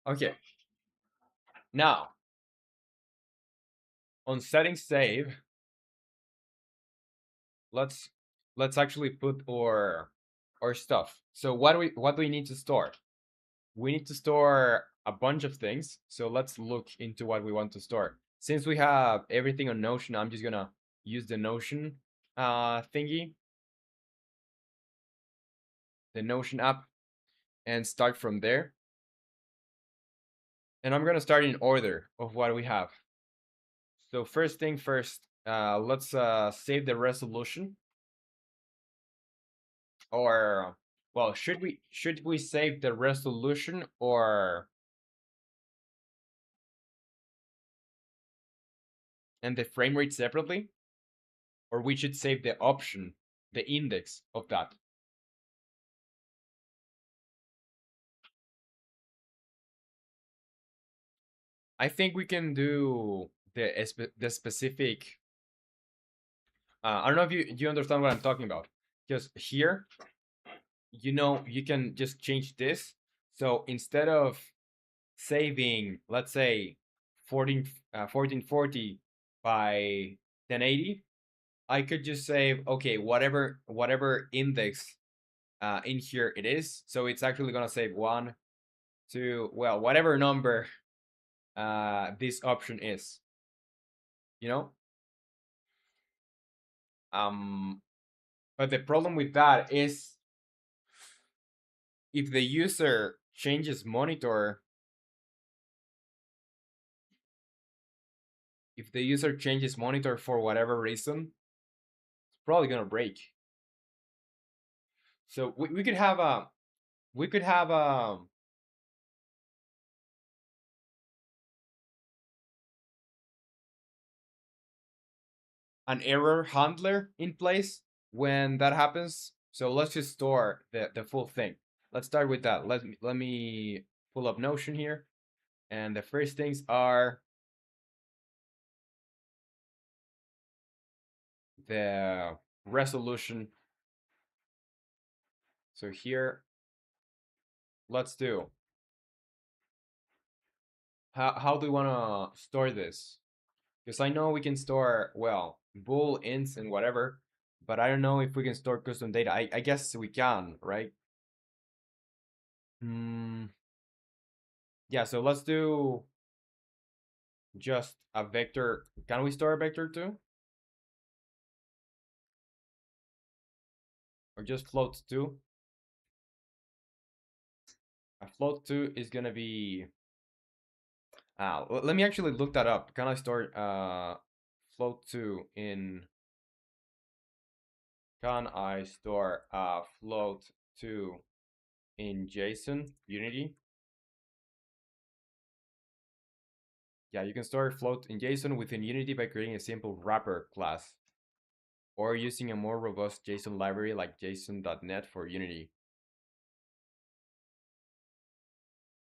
Okay, now on setting save, let's let's actually put our stuff. So what do we need to store? We need to store a bunch of things. So let's look into what we want to store. Since we have everything on Notion, I'm just gonna use the Notion thingy, the Notion app, and start from there. And I'm gonna start in order of what we have. So first thing first, let's save the resolution. Or well, should we save the resolution or and the frame rate separately, or we should save the option, the index of that? I think we can do the specific. I don't know if you understand what I'm talking about. Because here, you can just change this. So instead of saving, let's say, 1440 by 1080, I could just save, okay, whatever index in here it is. So it's actually gonna save one, two, well, whatever number this option is. You know. Um, but the problem with that is if the user changes monitor, if the user changes monitor for whatever reason, it's probably gonna break. So we could have a we could have an error handler in place when that happens. So let's just store the full thing. Let's start with that. Let me pull up Notion here, and the first things are the resolution. So here, let's do. How do we want to store this? Because I know we can store, well, bool, ints, and whatever, but I don't know if we can store custom data. I guess we can, right? Hmm. Yeah, so let's do just a vector. Can we store a vector too? Or just float two? A float two is gonna be. Let me actually look that up. Can I store float two in? Can I store float two in JSON Unity? Yeah, you can store float in JSON within Unity by creating a simple wrapper class, or using a more robust JSON library like JSON.NET for Unity.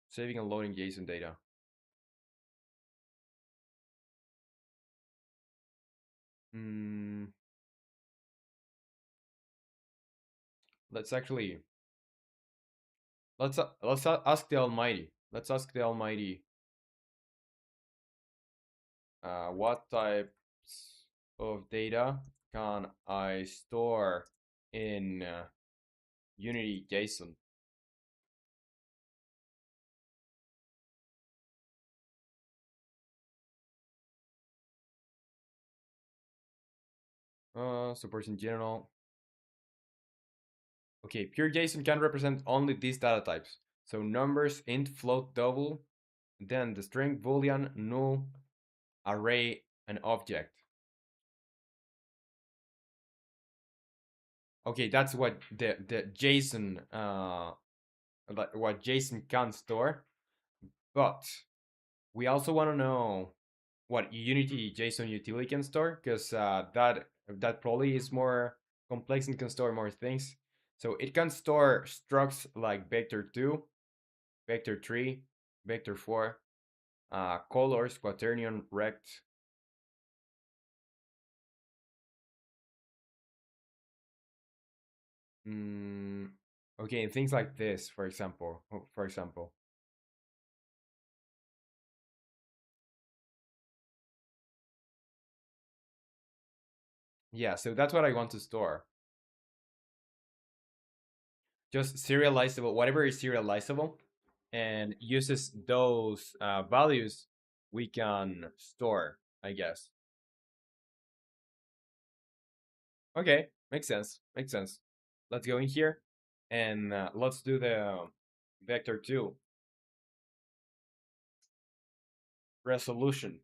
Saving and loading JSON data. Hmm. Let's actually let's ask the Almighty. Let's ask the Almighty. What types of data can I store in Unity JSON? Supports in general. Okay, pure JSON can represent only these data types. So numbers, int, float, double, then the string, boolean, null, array, and object. Okay, that's what the JSON what JSON can store. But we also want to know what Unity JSON utility can store, because that probably is more complex and can store more things. So it can store structs like vector2, vector3, vector4, colors, quaternion, rect. Mm, okay, things like this, for example. For example. Yeah, so that's what I want to store. Just serializable, whatever is serializable, and uses those values we can store, I guess. Okay, makes sense. Makes sense. Let's go in here and let's do the vector2 resolution.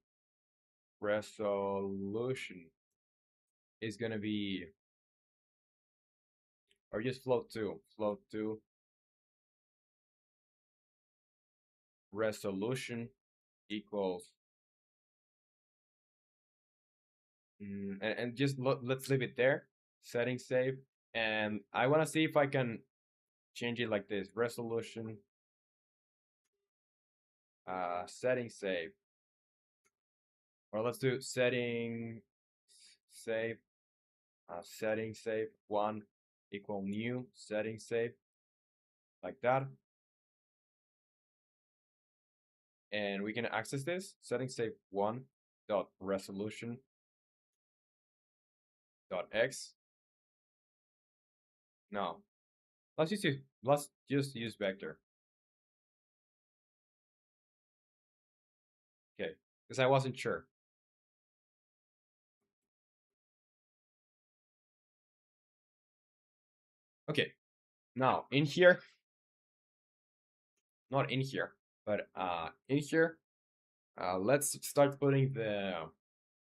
Resolution is gonna be, or just float2 resolution equals, and just let's leave it there. Settings save, and I want to see if I can change it like this: resolution, settings save, or let's do setting save, setting save one equal new setting save, like that, and we can access this setting save one dot resolution dot x. No, let's just use vector. Okay, because I wasn't sure. Okay, now in here, not in here, but in here, let's start putting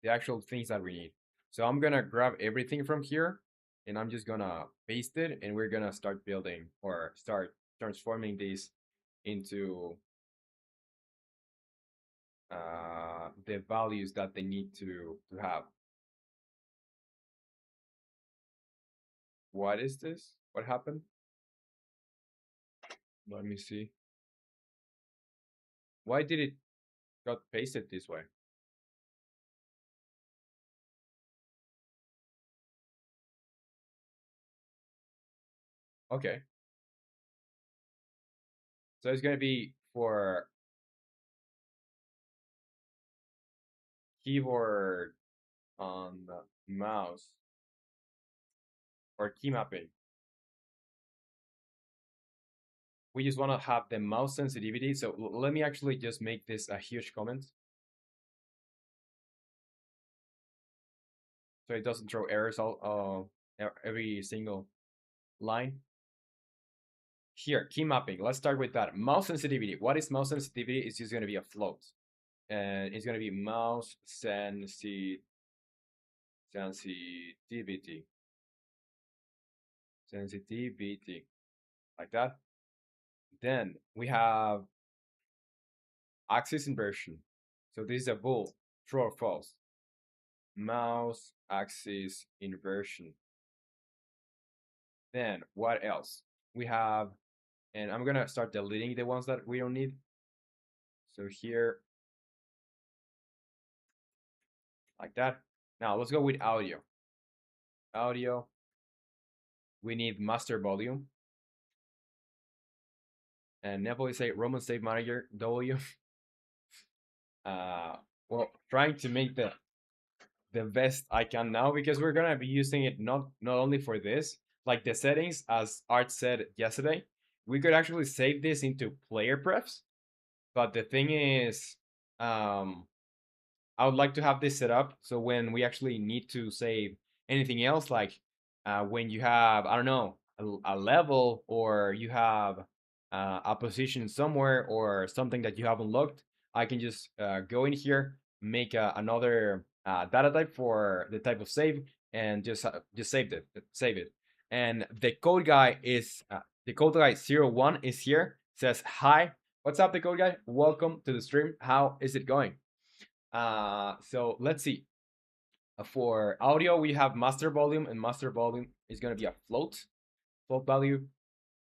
the actual things that we need. So I'm gonna grab everything from here and I'm just gonna paste it and we're gonna start building or start transforming these into the values that they need to have. What is this? What happened? Let me see. Why did it got pasted this way? Okay. So it's gonna be for keyboard on the mouse or key mapping. We just want to have the mouse sensitivity. So let me actually just make this a huge comment so it doesn't throw errors all every single line. Here, key mapping. Let's start with that. Mouse sensitivity. What is mouse sensitivity? It's just going to be a float. And it's going to be mouse sensitivity. Sensitivity. Like that. Then we have axis inversion. So this is a bool, true or false. Mouse axis inversion. Then what else? We have, and I'm gonna start deleting the ones that we don't need. So here, like that. Now let's go with audio. Audio, we need master volume. And Nepal is a Roman State Manager W. Well, trying to make the best I can now because we're gonna be using it not only for this, like the settings, as Art said yesterday, we could actually save this into player prefs. But the thing is, I would like to have this set up so when we actually need to save anything else, like when you have, I don't know, a level or you have a position somewhere or something that you have unlocked, I can just go in here, make another data type for the type of save, and just save it. And the code guy is the code guy 01 is here. Says hi, what's up, the code guy? Welcome to the stream. How is it going? So let's see. For audio, we have master volume, and master volume is going to be a float value.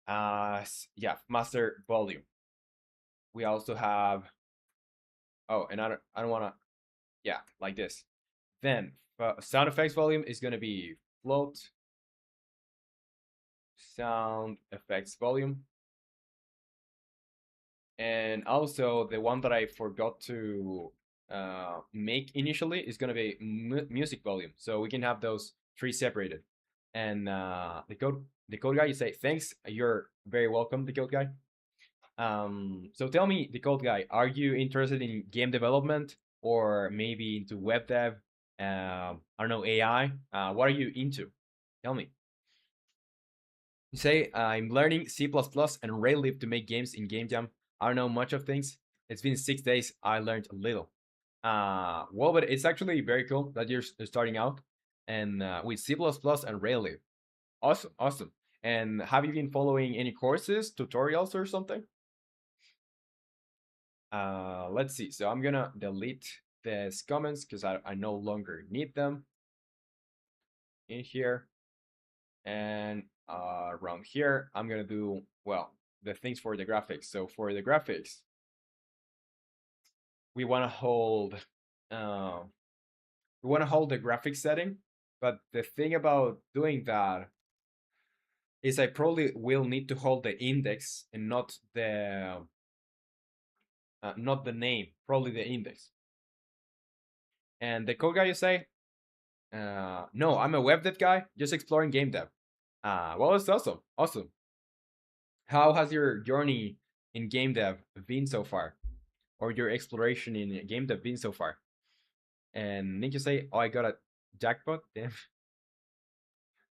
Yeah, master volume. We also have. Oh, and I don't want to. Yeah, like this. Then sound effects volume is going to be float. Sound effects volume. And also the one that I forgot to make initially is going to be music volume. So we can have those three separated. And the code guy, you say thanks. You're very welcome, the code guy. So tell me, the code guy, are you interested in game development or maybe into web dev? I don't know, AI. What are you into? Tell me. You say I'm learning C++ and Railib to make games in Game Jam. I don't know much of things. It's been 6 days. I learned a little. Well, but it's actually very cool that you're starting out and with C++ and Railib. Awesome, awesome. And have you been following any courses, tutorials, or something? Let's see. So I'm gonna delete these comments because I no longer need them in here. And around here, I'm gonna do, well, the things for the graphics. So for the graphics, we want to hold uh, the graphics setting. But the thing about doing that is I probably will need to hold the index and not the name, probably the index. And the code guy, you say, no, I'm a web dev guy, just exploring game dev. Well, it's awesome, awesome. How has your journey in game dev been so far, or your exploration in game dev been so far? And Ninja say, "Oh, I got a jackpot." Damn,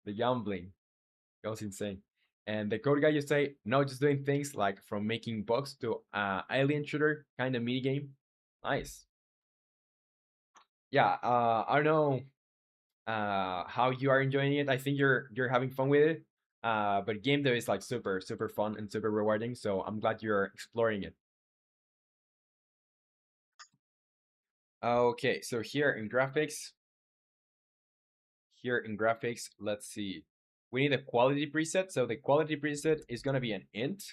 the gambling goes insane. And the code guy, you say, "No, just doing things like from making bugs to alien shooter kind of mini game." Nice. Yeah, I don't know how you are enjoying it. I think you're having fun with it. But game dev is like super fun and super rewarding. So I'm glad you're exploring it. Okay, so here in graphics, let's see. We need a quality preset. So the quality preset is gonna be an int.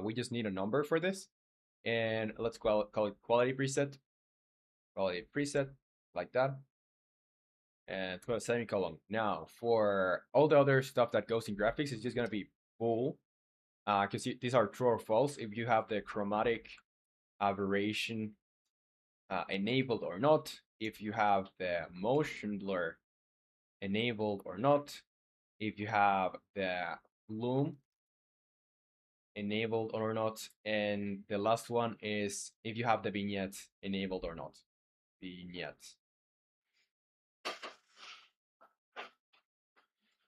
We just need a number for this, and let's call it quality preset, like that, and put a semicolon. Now for all the other stuff that goes in graphics, it's just gonna be bool, because these are true or false. If you have the chromatic aberration enabled or not, if you have the motion blur enabled or not, if you have the loom enabled or not, and the last one is if you have the vignette enabled or not. Vignette.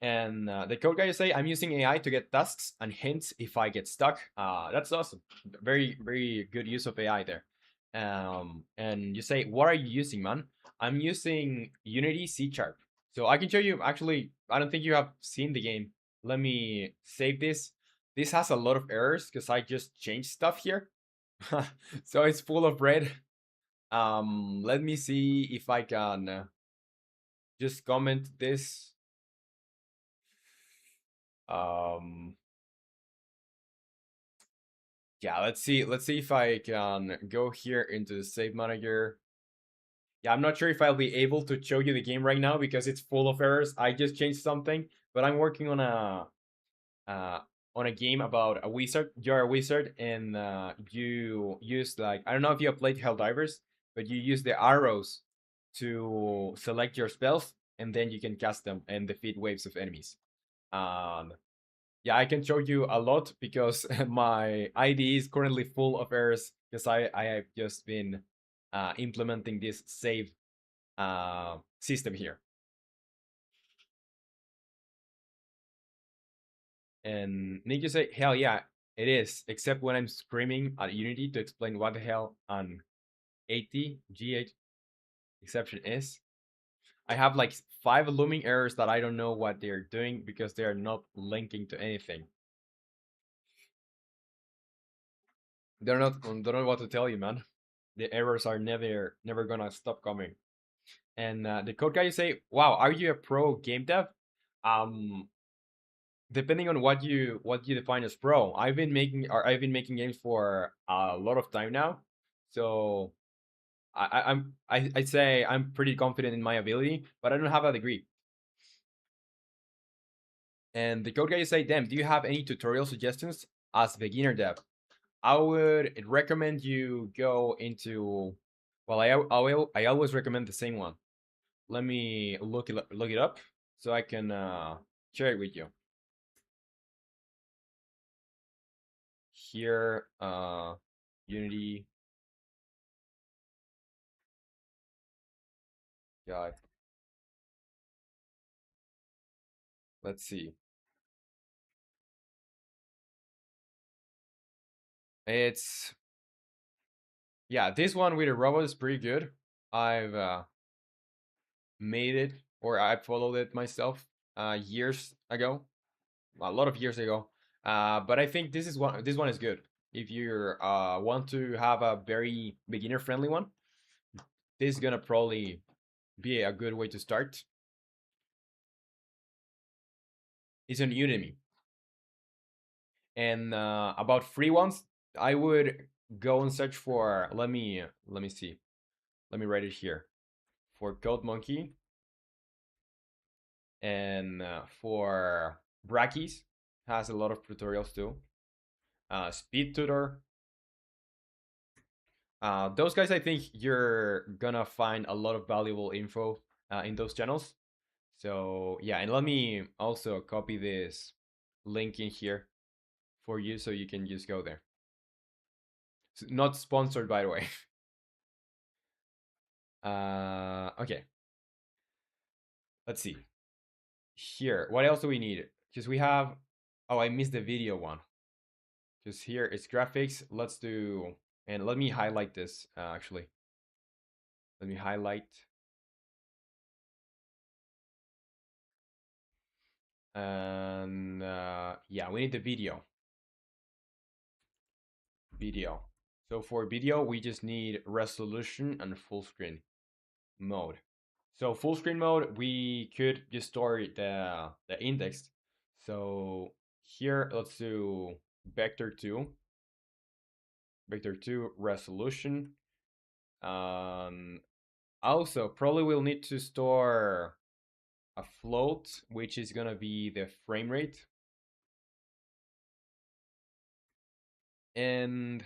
And the code guy you say, I'm using AI to get tasks and hints if I get stuck. That's awesome. Very good use of AI there. And you say, what are you using, man? I'm using Unity C Sharp. So I can show you, actually, I don't think you have seen the game. Let me save this. This has a lot of errors because I just changed stuff here. So it's full of red. Let me see if I can just comment this. Um, yeah, let's see if I can go here into the save manager. Yeah, I'm not sure if I'll be able to show you the game right now because it's full of errors. I just changed something, but I'm working uh on a game about a wizard. You're a wizard and you use, like, I don't know if you have played Helldivers, but you use the arrows to select your spells and then you can cast them and defeat waves of enemies. Um yeah, I can show you a lot because my ID is currently full of errors because I have just been implementing this save system here. And Nick, you say, hell yeah, it is, except when I'm screaming at Unity to explain what the hell an 80 GH exception is. I have like 5 looming errors that I don't know what they're doing because they're not linking to anything. Don't know what to tell you, man. The errors are never gonna stop coming. And the code guy, you say, wow, are you a pro game dev? Um, depending on what you define as pro. I've been making games for a lot of time now, so I'd say I'm pretty confident in my ability, but I don't have a degree. And the code guy, you say, damn, do you have any tutorial suggestions as beginner dev? I would recommend you go into, well, I always recommend the same one. Let me look it up so I can share it with you. Here, Unity guide. Let's see. It's, yeah, this one with a robot is pretty good. I've made it, or I followed it myself years ago, a lot of years ago. But I think this one is good. If you want to have a very beginner friendly one, this is gonna probably be a good way to start. It's on Udemy. And about free ones, I would go and search for. Let me see. Let me write it here. For Code Monkey and for Brackeys has a lot of tutorials too. Speed Tutor. Those guys, I think you're gonna find a lot of valuable info in those channels. So yeah, and let me also copy this link in here for you so you can just go there. Not sponsored, by the way. Okay. Let's see. Here, what else do we need? Because we have. Oh, I missed the video one. Because here it's graphics. Let's do. And let me highlight this, actually. Let me highlight. And yeah, we need the video. So for video, we just need resolution and full screen mode. So full screen mode, we could just store the index. So here, let's do vector 2 resolution. Also, probably we'll need to store a float, which is gonna be the frame rate. And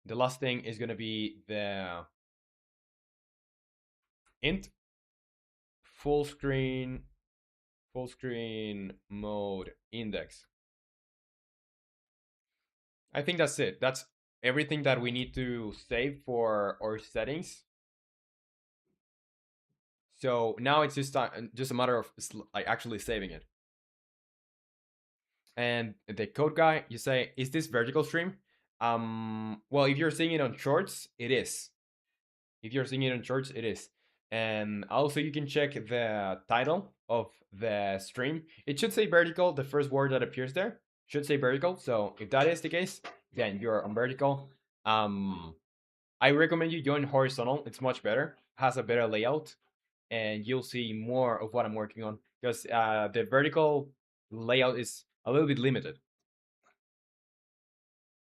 the last thing is gonna be the int full screen mode index. I think that's it. That's everything that we need to save for our settings. So now it's just a matter of like actually saving it. And the code guy, you say, is this vertical stream? Well, if you're seeing it on shorts, it is. If you're seeing it on shorts, it is. And also you can check the title of the stream. It should say vertical. The first word that appears there should say vertical. So if that is the case, then you're on vertical. I recommend you join horizontal. It's much better. Has a better layout, and you'll see more of what I'm working on because the vertical layout is a little bit limited.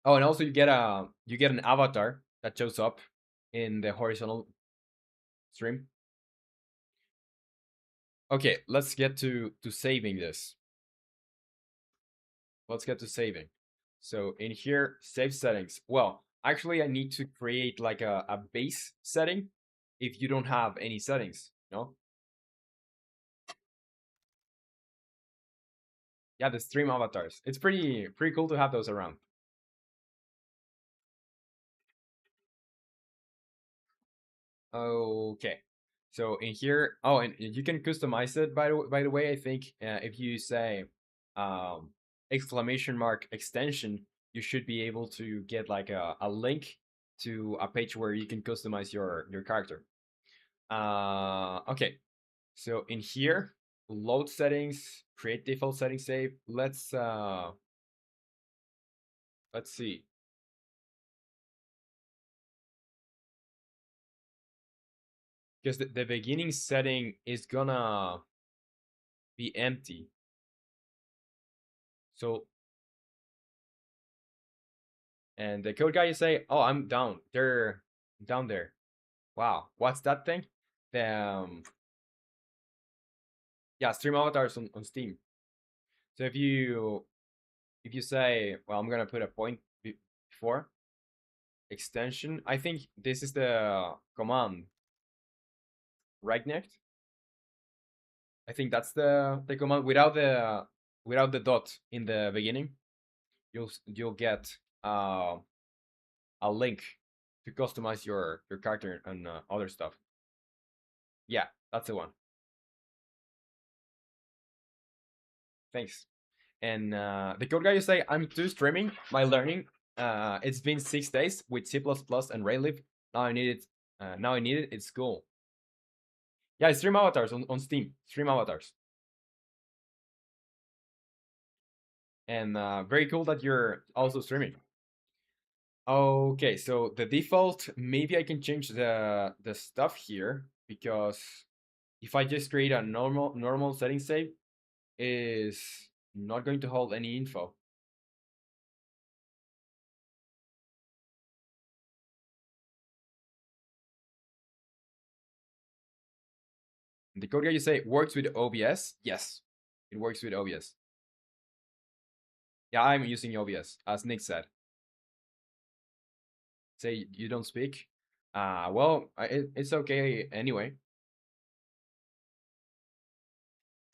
Oh, and also you get an avatar that shows up in the horizontal stream. Okay, let's get to saving this. Let's get to saving. So in here, save settings. Well, actually, I need to create like a base setting if you don't have any settings, no? Yeah, the stream avatars. It's pretty cool to have those around. Okay. So in here, oh, and you can customize it by the way. I think if you say um, exclamation mark extension, you should be able to get like a link to a page where you can customize your character. Okay. So in here, load settings, create default settings save. Let's see. Because the beginning setting is gonna be empty. So and the code guy you say, "Oh, I'm down. They're down there." Wow, what's that thing? The yeah, stream avatars on Steam. So if you say, well, I'm gonna put a point before extension. I think this is the command right next. I think that's the command without the dot in the beginning. You'll get a link to customize your character and other stuff. Yeah, that's the one. Thanks. And the code guy you say, I'm too streaming my learning. It's been 6 days with C++ and Raylib. Now I need it. Now I need it. It's cool. Yeah, stream avatars on Steam. Stream avatars. And very cool that you're also streaming. Okay, so the default, maybe I can change the stuff here because if I just create a normal setting save, is not going to hold any info. The code guy you say works with OBS? Yes, it works with OBS. Yeah, I'm using OBS, as Nick said. Say you don't speak? Well, it's okay anyway.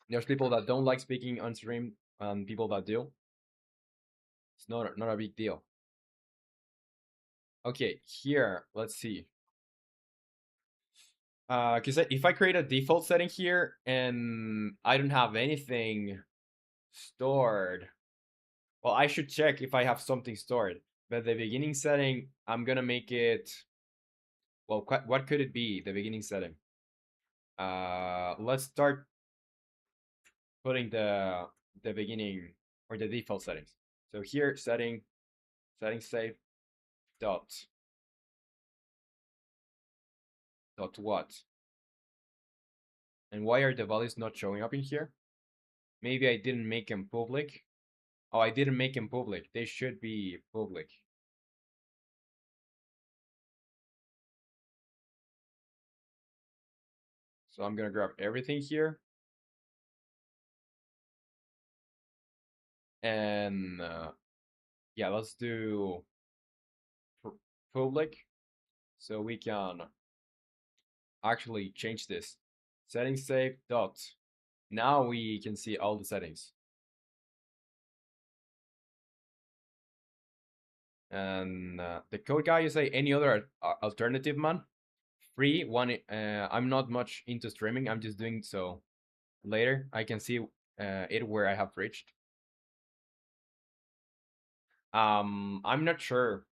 There's people that don't like speaking on stream and people that do. It's not a big deal. Okay, here, let's see. Because if I create a default setting here and I don't have anything stored, well, I should check if I have something stored. But the beginning setting, I'm gonna make it. Well, what could it be? The beginning setting. Let's start. putting the beginning or the default settings. So here setting save dot what? And why are the values not showing up in here? Maybe I didn't make them public. Oh, I didn't make them public. They should be public. So I'm gonna grab everything here. And yeah, let's do public so we can actually change this. Settings save dot. Now we can see all the settings. And the code guy, you say any other alternative, man? Free one. I'm not much into streaming. I'm just doing so later. I can see it where I have reached. I'm not sure.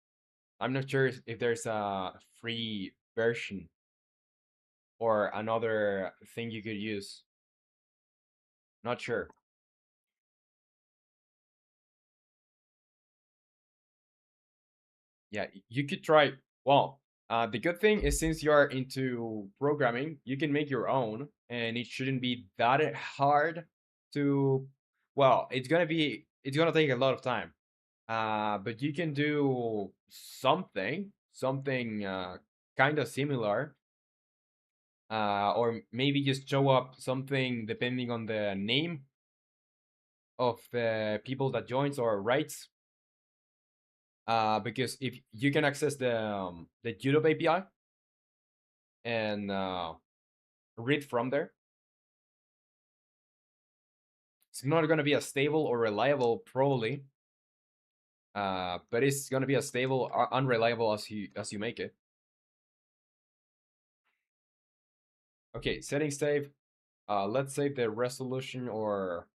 I'm not sure if there's a free version or another thing you could use. Not sure. Yeah, you could try. Well, the good thing is since you are into programming, you can make your own, and it shouldn't be that hard to. Well, it's gonna take a lot of time. But you can do something kind of similar, or maybe just show up something depending on the name of the people that joins or writes. Because if you can access the YouTube API and read from there, it's not going to be as stable or reliable probably, but it's going to be as stable or unreliable as you make it. Okay, settings save. Let's save the resolution or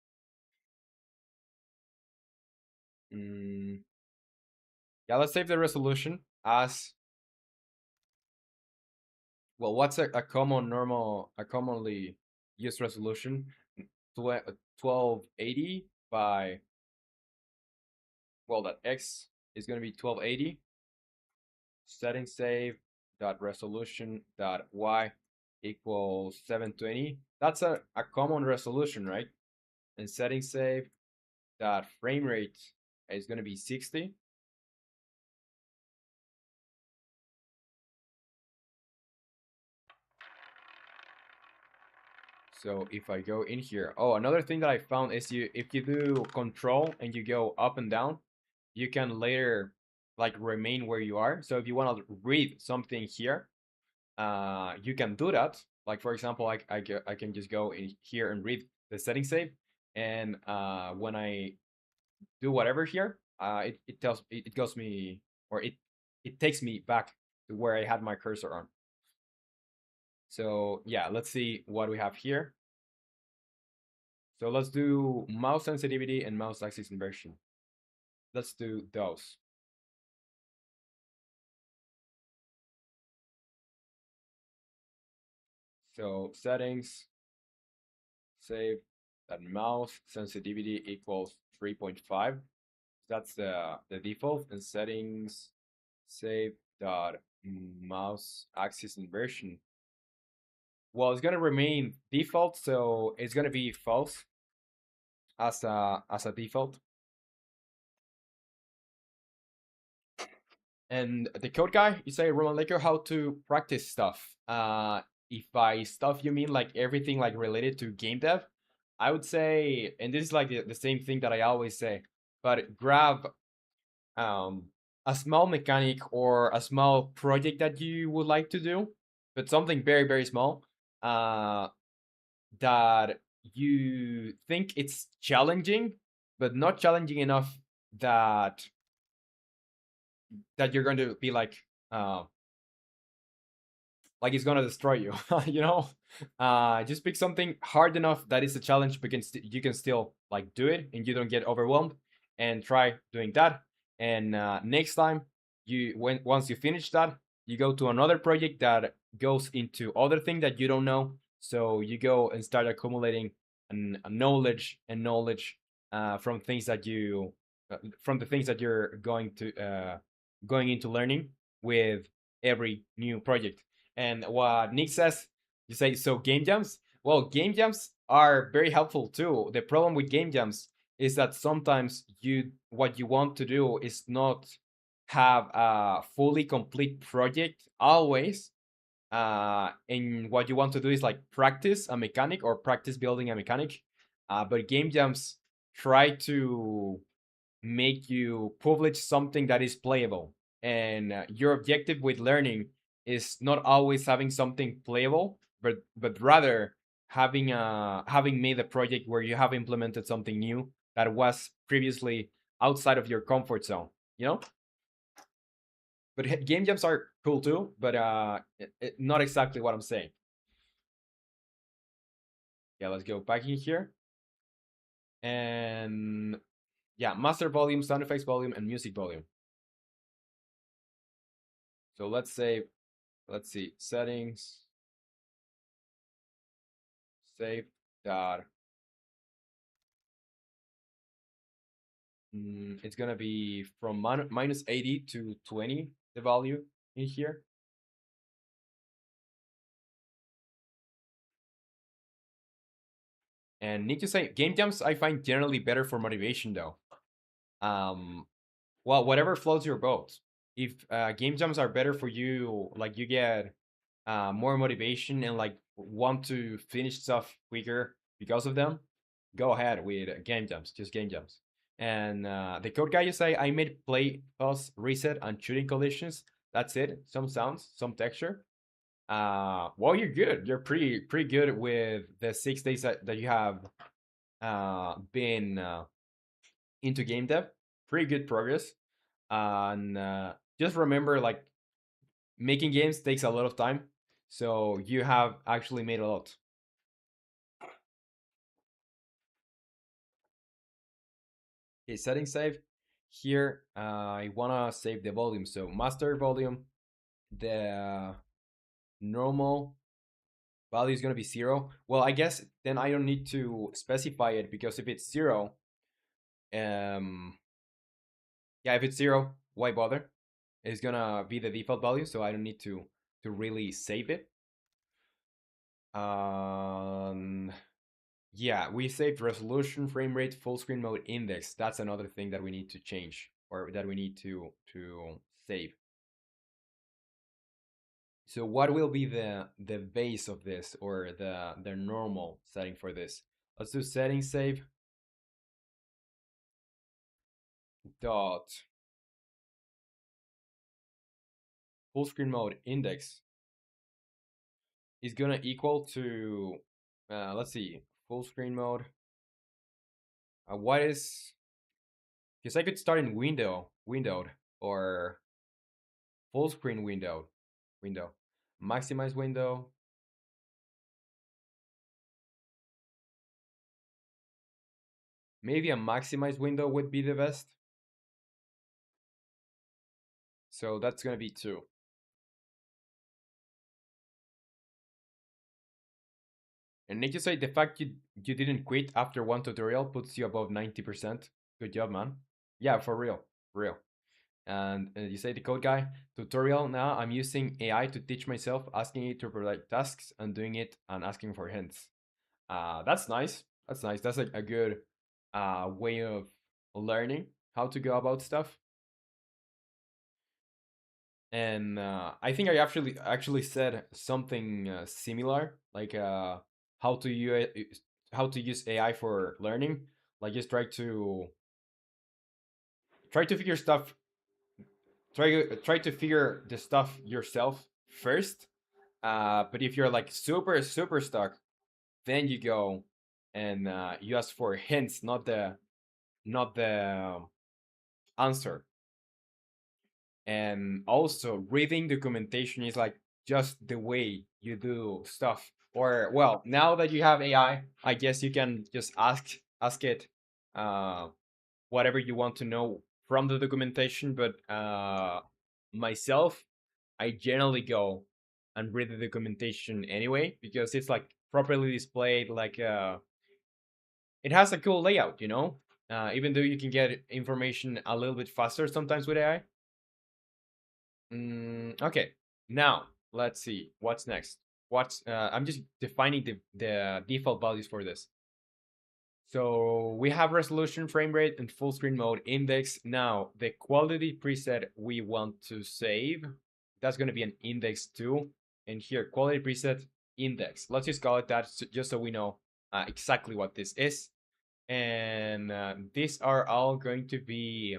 yeah, let's save the resolution as well. What's a commonly used resolution? 1280 by, well, that X is going to be 1280. Setting save dot resolution dot Y equals 720. That's a common resolution, right? And setting save dot frame rate is going to be 60. So if I go in here, oh, another thing that I found is if you do control and you go up and down, you can later like remain where you are. So if you want to read something here, you can do that. Like for example, I can just go in here and read the setting save, and when I do whatever here, it goes me, or it takes me back to where I had my cursor on. So yeah, let's see what we have here. So let's do mouse sensitivity and mouse axis inversion. Let's do those. So settings, save that mouse sensitivity equals 3.5. That's the default. And settings, save dot mouse axis inversion. Well, it's gonna remain default, so it's gonna be false as a default. And the code guy, you say romanleco how to practice stuff. If by stuff you mean like everything like related to game dev, I would say, and this is like the same thing that I always say, but grab a small mechanic or a small project that you would like to do, but something very, very small, that you think it's challenging, but not challenging enough that you're going to be like it's gonna destroy you. You know, just pick something hard enough that is a challenge, but you can still like do it and you don't get overwhelmed, and try doing that. And next time once you finish that, you go to another project that goes into other thing that you don't know. So you go and start accumulating a knowledge and knowledge from things that you from the things that you're going into learning with every new project. And what Nick says, you say, so game jams. Well, game jams are very helpful too. The problem with game jams is that sometimes you what you want to do is not have a fully complete project always, and what you want to do is like practice a mechanic or practice building a mechanic. But game jams try to make you publish something that is playable, and your objective with learning is not always having something playable, but rather having made a project where you have implemented something new that was previously outside of your comfort zone. You know. But game jams are cool too, but not exactly what I'm saying. Yeah, let's go back in here. And yeah, master volume, sound effects volume, and music volume. So let's say, let's see, settings, save that. It's gonna be from minus 80 to 20, the value in here. And need to say, game jams I find generally better for motivation though. Um, well, whatever floats your boat. If game jams are better for you, like you get more motivation and like want to finish stuff quicker because of them, go ahead with game jams, just game jams. And the code guy, you say, I made play, pause, reset, and shooting collisions. That's it. Some sounds, some texture. Well, you're good. You're pretty good with the 6 days that you have been into game dev. Pretty good progress. And just remember, like, making games takes a lot of time, so you have actually made a lot. Okay, setting save. Here, I wanna save the volume. So master volume, the normal value is gonna be 0. Well, I guess then I don't need to specify it, because if it's 0, um, yeah, if it's 0, why bother? It's gonna be the default value, so I don't need to really save it. Um, Yeah, we saved resolution, frame rate, full screen mode, index. That's another thing that we need to change, or that we need to save. So what will be the base of this, or the normal setting for this? Let's do setting save dot full screen mode index is gonna equal to let's see, full screen mode. What is, because I could start in windowed, or full screen window, maximize window. Maybe a maximized window would be the best. So that's gonna be 2. And need to say, the fact you didn't quit after one tutorial puts you above 90%. Good job, man. Yeah, for real, for real. And you say, the code guy tutorial. Now I'm using AI to teach myself, asking it to provide tasks and doing it and asking for hints. That's nice. That's nice. That's a good way of learning how to go about stuff. And I think I actually said something similar, like how to use AI for learning. Like, just try to figure stuff, try to figure the stuff yourself first. But if you're like super stuck, then you go and you ask for hints, not the answer. And also, reading documentation is like just the way you do stuff. Or, well, now that you have AI, I guess you can just ask it uh whatever you want to know from the documentation. But myself, I generally go and read the documentation anyway, because it's like properly displayed, like it has a cool layout, even though you can get information a little bit faster sometimes with AI. Okay, now let's see what's next. I'm just defining the default values for this. So we have resolution, frame rate, and full screen mode index. Now the quality preset we want to save, that's going to be an index 2. And here, quality preset index. Let's just call it that just so we know exactly what this is. And these are all going to be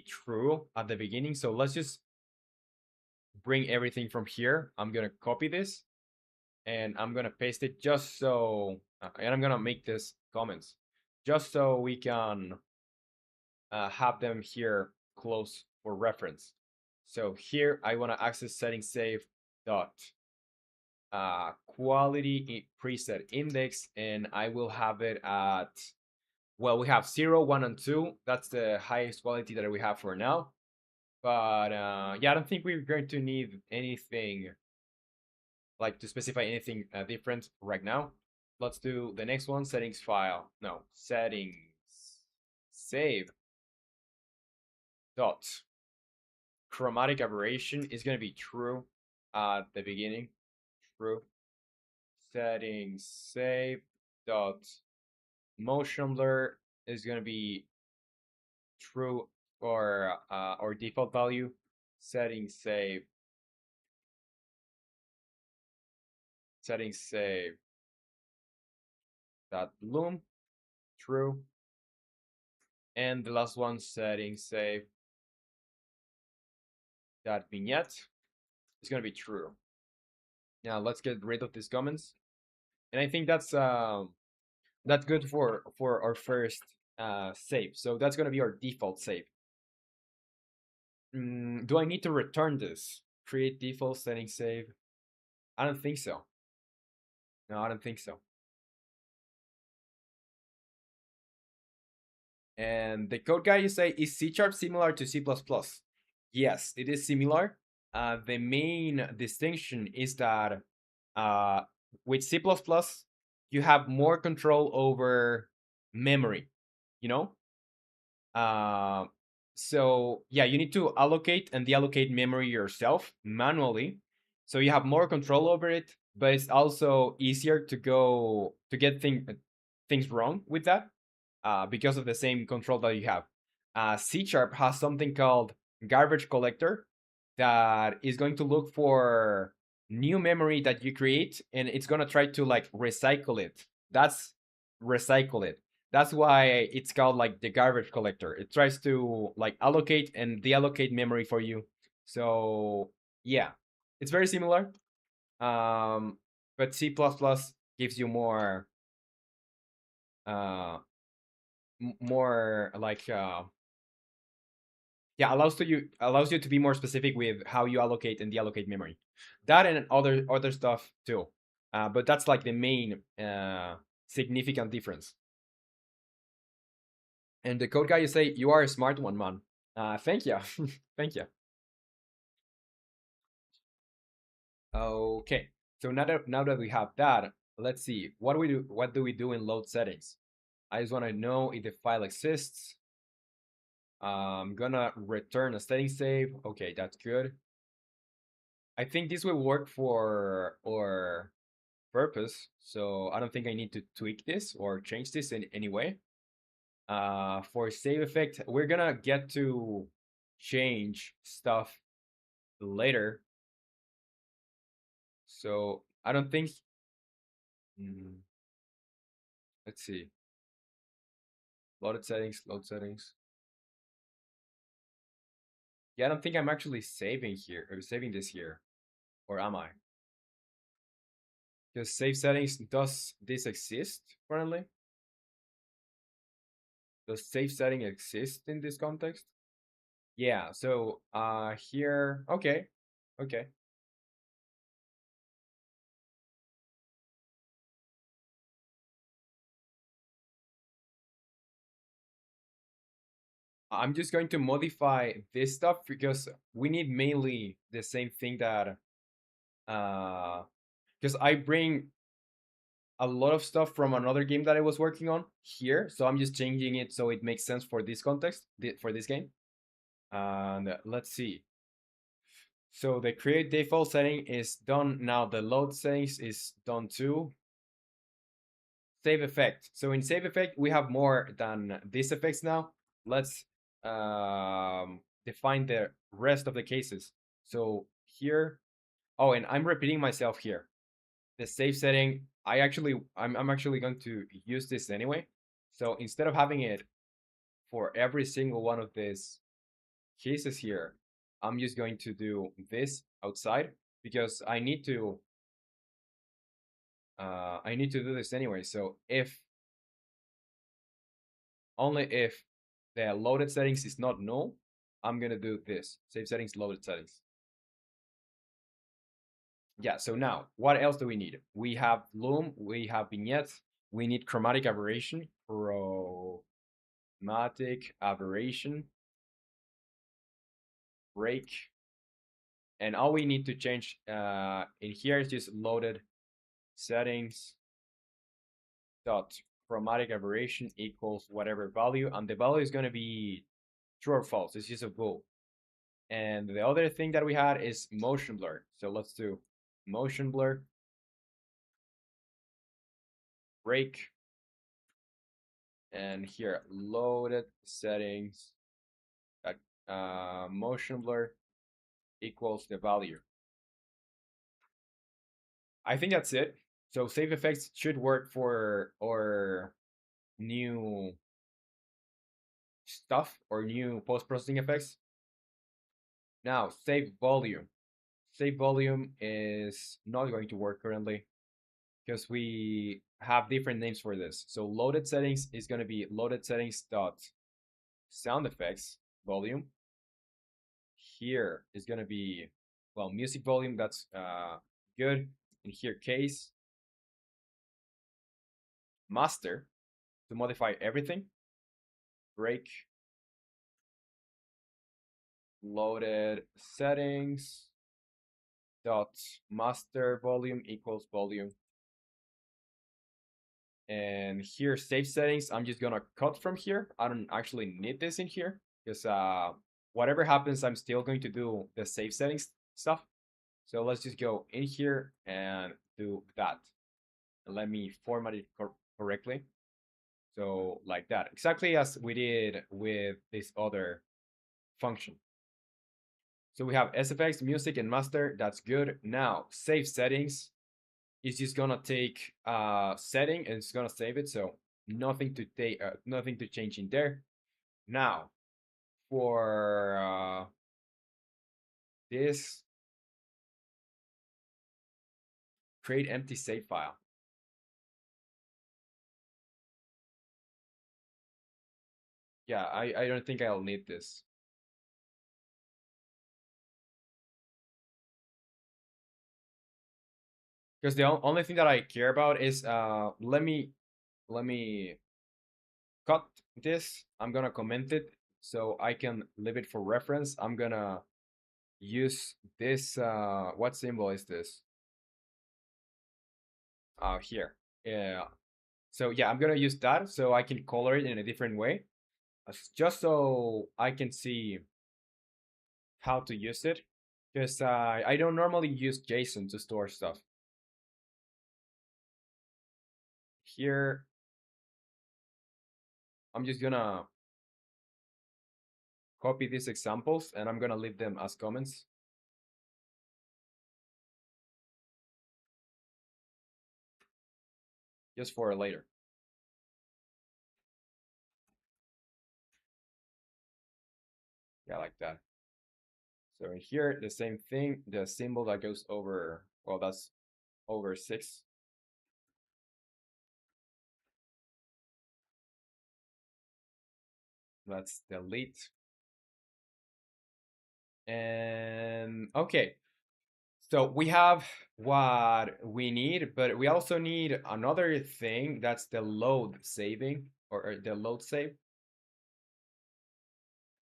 true at the beginning. So let's just bring everything from here. I'm going to copy this and I'm gonna paste it just so, and I'm gonna make this comments just so we can have them here close for reference. So here I want to access settings save dot quality preset index, and I will have it at, well, we have 0, 1, and 2. That's the highest quality that we have for now. But yeah, I don't think we're going to need anything like to specify anything different right now. Let's do the next one, settings file. No, settings save dot chromatic aberration is going to be true at the beginning. True. Settings save dot motion blur is going to be true or default value. Settings save dot bloom true. And the last one, settings save dot vignette is going to be true. Now let's get rid of these comments, and I think that's good for our first save. So that's gonna be our default save. Do I need to return this? Create default setting save? I don't think so. No, I don't think so. And the code guy, you say, is C# similar to C++? Yes, it is similar. The main distinction is that with C++, you have more control over memory, you know? Uh, so yeah, you need to allocate and deallocate memory yourself manually. So you have more control over it, but it's also easier to get things wrong with that because of the same control that you have. C# has something called garbage collector that is going to look for new memory that you create, and it's gonna try to like recycle it. Recycle it. That's why it's called like the garbage collector. It tries to like allocate and deallocate memory for you. So yeah, it's very similar. But C++ gives you uh more like yeah, allows you to be more specific with how you allocate and deallocate memory. That and other stuff too. But that's like the main significant difference. And the code guy, you say you are a smart one, man. Thank you, thank you. Okay, so now that we have that, let's see what do we do. What do we do in load settings? I just want to know if the file exists. I'm gonna return a setting save. Okay, that's good. I think this will work for our purpose, so I don't think I need to tweak this or change this in any way. For save effect, we're gonna get to change stuff later. So I don't think. mm, let's see. Loaded settings, load settings. Yeah, I don't think I'm actually saving here or saving this here, or am I? Because save settings, does this exist currently? Does save setting exist in this context? Yeah, so here, okay, okay. I'm just going to modify this stuff because we need mainly the same thing that because I bring a lot of stuff from another game that I was working on here. So I'm just changing it so it makes sense for this context, for this game. And let's see. So the create default setting is done now. The load settings is done too. Save effect. So in save effect, we have more than these effects now. Let's define the rest of the cases. So here, oh, and I'm repeating myself here. The save setting, I'm actually going to use this anyway. So instead of having it for every single one of these cases here, I'm just going to do this outside because I need to do this anyway. So if only if the loaded settings is not null, I'm gonna do this. Save settings, loaded settings. Yeah, so now what else do we need? We have loom, we have vignettes, we need chromatic aberration, break, and all we need to change in here is just loaded settings dot chromatic aberration equals whatever value, and the value is going to be true or false. It's just a bool. And the other thing that we had is motion blur. So let's do motion blur, break, and here loaded settings motion blur equals the value. I think that's it. So save effects should work for our new stuff or new post-processing effects. Now save volume. Save volume is not going to work currently because we have different names for this. So loaded settings is going to be loaded settings dot sound effects volume. Here is going to be, well, music volume. That's good. And here case master to modify everything. Break loaded settings dot master volume equals volume. And here save settings, I'm just gonna cut from here. I don't actually need this in here because whatever happens, I'm still going to do the save settings stuff. So let's just go in here and do that. And let me format it correctly. So like that, exactly as we did with this other function. So we have SFX, music, and master. That's good. Now save settings is just gonna take setting and it's gonna save it. So nothing to take, nothing to change in there. Now for this, create empty save file. Yeah, I don't think I'll need this. Because the only thing that I care about is let me cut this. I'm gonna comment it so I can leave it for reference. I'm gonna use this what symbol is this? Here. Yeah. So yeah, I'm gonna use that so I can color it in a different way. Just so I can see how to use it. Because I don't normally use JSON to store stuff. Here, I'm just gonna copy these examples and I'm gonna leave them as comments. Just for later. Yeah, like that. So in here, the same thing, the symbol that goes over, well, that's over 6. Let's delete. And okay, so we have what we need, but we also need another thing. That's the load saving or the load save.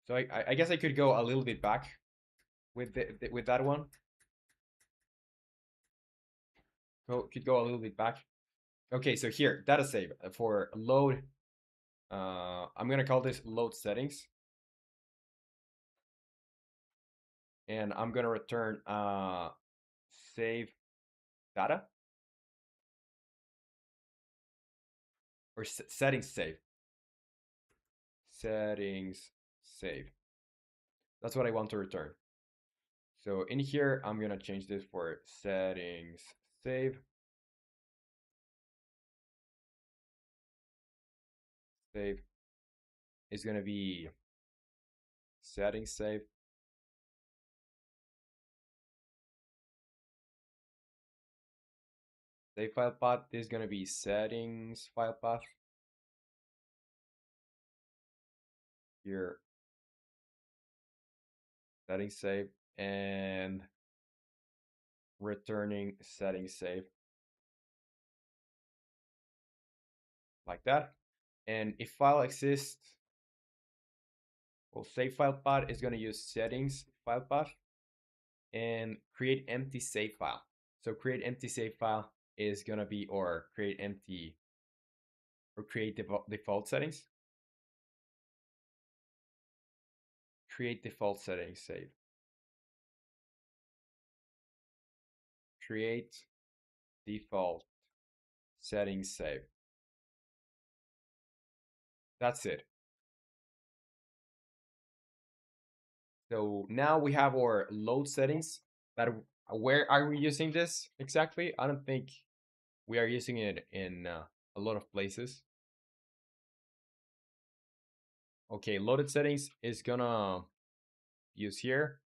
So I guess I could go a little bit back with with that one. Could go a little bit back. Okay, so here, data save for load. I'm gonna call this load settings, and I'm gonna return save data or settings save. Settings save. That's what I want to return. So in here, I'm gonna change this for settings save. Save is gonna be settings save. Save file path is gonna be settings file path. Here, settings save, and returning settings save like that. And if file exists, well, save file path is gonna use settings file path and create empty save file. So create empty save file is gonna be, or create empty, or create default settings. Create default settings save. Create default settings save. That's it. So now we have our load settings. That where are we using this exactly? I don't think we are using it in a lot of places. Okay, loaded settings is gonna use here.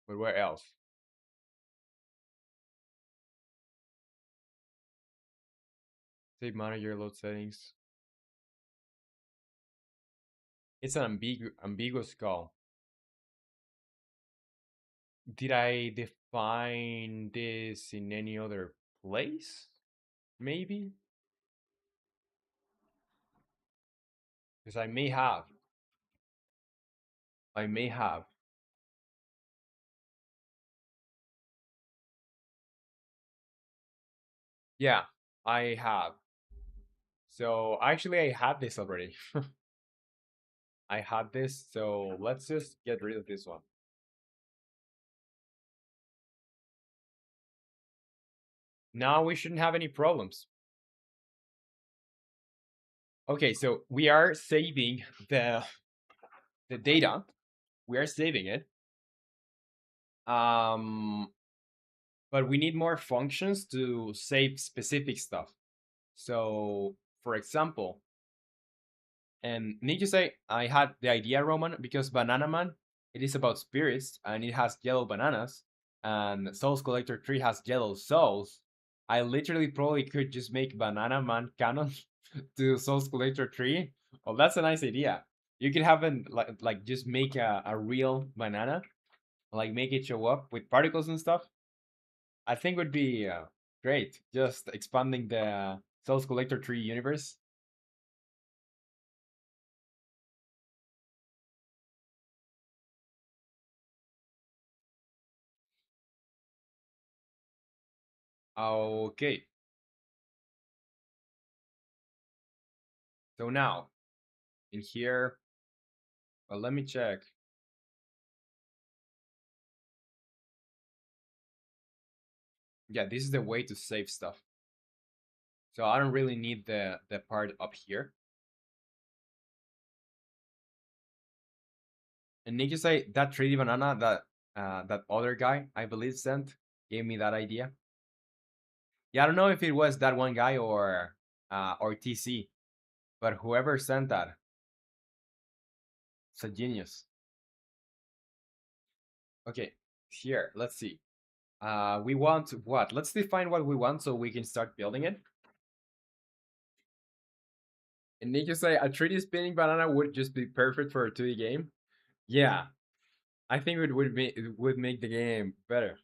But where else? Save manager load settings. It's an ambiguous call. Did I define this in any other place? Maybe? Because I may have. I may have. Yeah, I have. So actually I had this already. I had this, so let's just get rid of this one. Now we shouldn't have any problems. Okay, so we are saving the data. We are saving it. But we need more functions to save specific stuff. So, for example, and need to say I had the idea, Roman, because Banana Man, it is about spirits and it has yellow bananas, and Souls Collector 3 has yellow souls. I literally probably could just make Banana Man canon to Souls Collector 3. Well, that's a nice idea. You could have an like just make a real banana, like make it show up with particles and stuff. I think would be great. Just expanding the Souls Collector 3 universe. Okay. So now in here, well, let me check. Yeah, this is the way to save stuff. So I don't really need the part up here. And need to say that 3D banana that that other guy I believe sent gave me that idea. Yeah, I don't know if it was that one guy or TC, but whoever sent that, it's a genius. Okay, here, let's see. We want what? Let's define what we want so we can start building it. And Nick, you say a 3D spinning banana would just be perfect for a 2D game. Yeah, I think it would make the game better.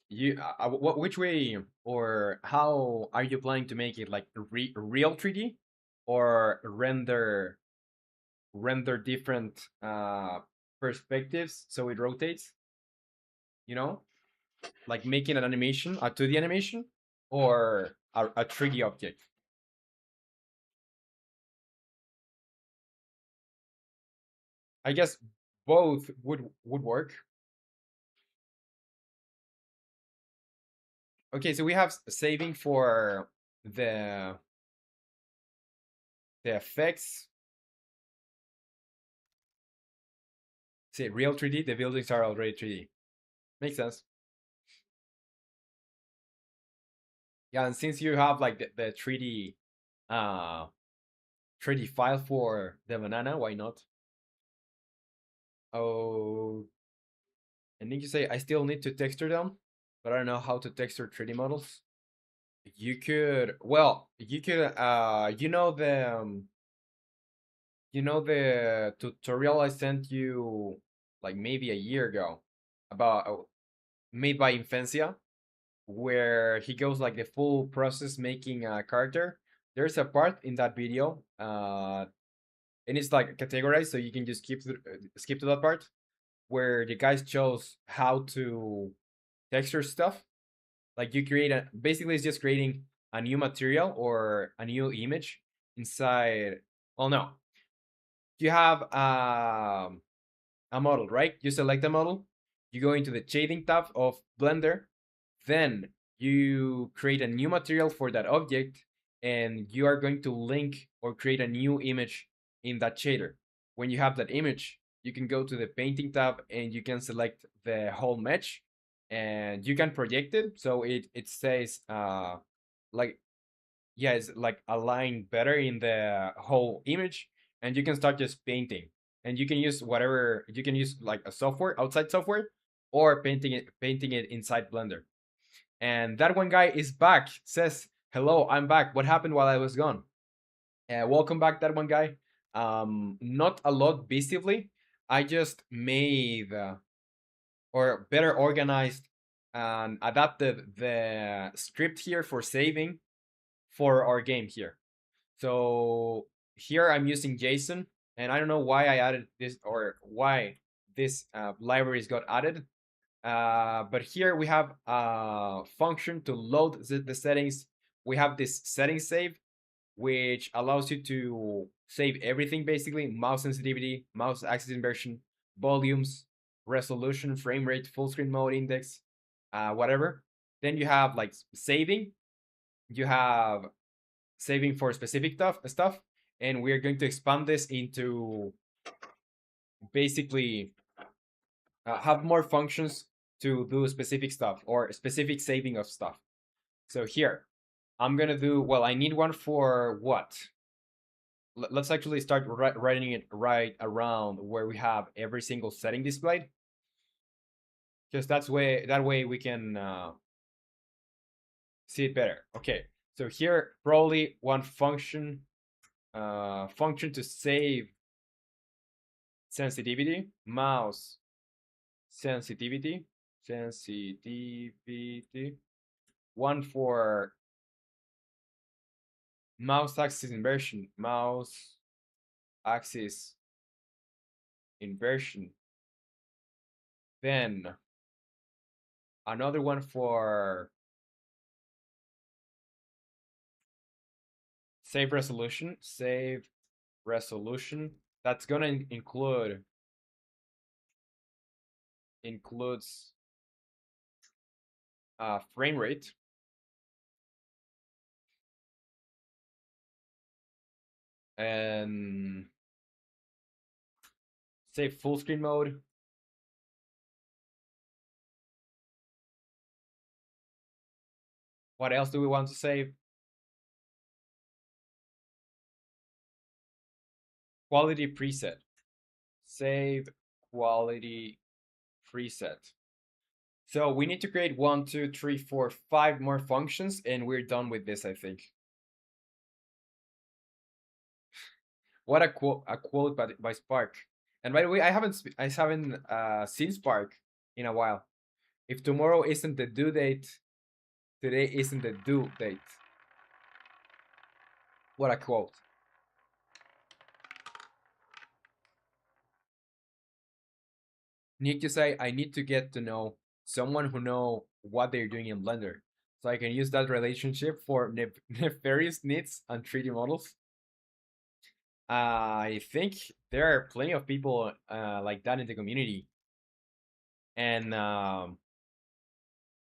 You what which way or how are you planning to make it, like real 3D or render different perspectives so it rotates? you know, like making an animation, a 2D animation, or a 3D object. I guess both would work. Okay, so we have saving for the the effects. See, real 3D. The buildings are already 3D. Makes sense. Yeah, and since you have like the 3D 3D file for the banana, why not? Oh, and then you say I still need to texture them, but I don't know how to texture 3D models. You could, well, you could, you know the tutorial I sent you like maybe a year ago about made by Infancia, where he goes like the full process making a character. There's a part in that video, and it's like categorized, so you can just skip to that part where the guys shows how to texture stuff. Like you create a basically it's just creating a new material or a new image inside. Oh no, you have a model, right? You select a model, you go into the shading tab of Blender, then you create a new material for that object, and you are going to link or create a new image in that shader. When you have that image, you can go to the painting tab and you can select the whole mesh, and you can project it so it stays like yeah, it's like aligned better in the whole image, and you can start just painting. And you can use whatever you can use like a software, outside software, or painting it inside Blender. And that one guy is back. Says, "Hello, I'm back. What happened while I was gone?" Welcome back, that one guy. Not a lot visibly. I just made or better organized and adapted the script here for saving for our game here. So here I'm using JSON, and I don't know why I added this or why this libraries got added. But here we have a function to load the settings. We have this setting save, which allows you to save everything basically: mouse sensitivity, mouse axis inversion, volumes, resolution, frame rate, full screen mode, index, whatever. Then you have like saving. You have saving for specific stuff, and we are going to expand this into basically have more functions to do specific stuff or specific saving of stuff. So here, I'm gonna do, well, I need one for what? Let's actually start writing it right around where we have every single setting displayed, because that way we can see it better. Okay, so here probably one function to save sensitivity, mouse sensitivity, sensitivity, one for mouse axis inversion, mouse axis inversion. Then another one for save resolution, That's gonna includes frame rate, and save full screen mode. What else do we want to save? Quality preset. Save quality preset. So we need to create 1, 2, 3, 4, 5 more functions, and we're done with this, I think. What a quote by Spark. And by the way, I haven't seen Spark in a while. If tomorrow isn't the due date, today isn't the due date. What a quote. Need to say, I need to get to know someone who know what they're doing in Blender. So I can use that relationship for nefarious needs and 3D models. I think there are plenty of people like that in the community. And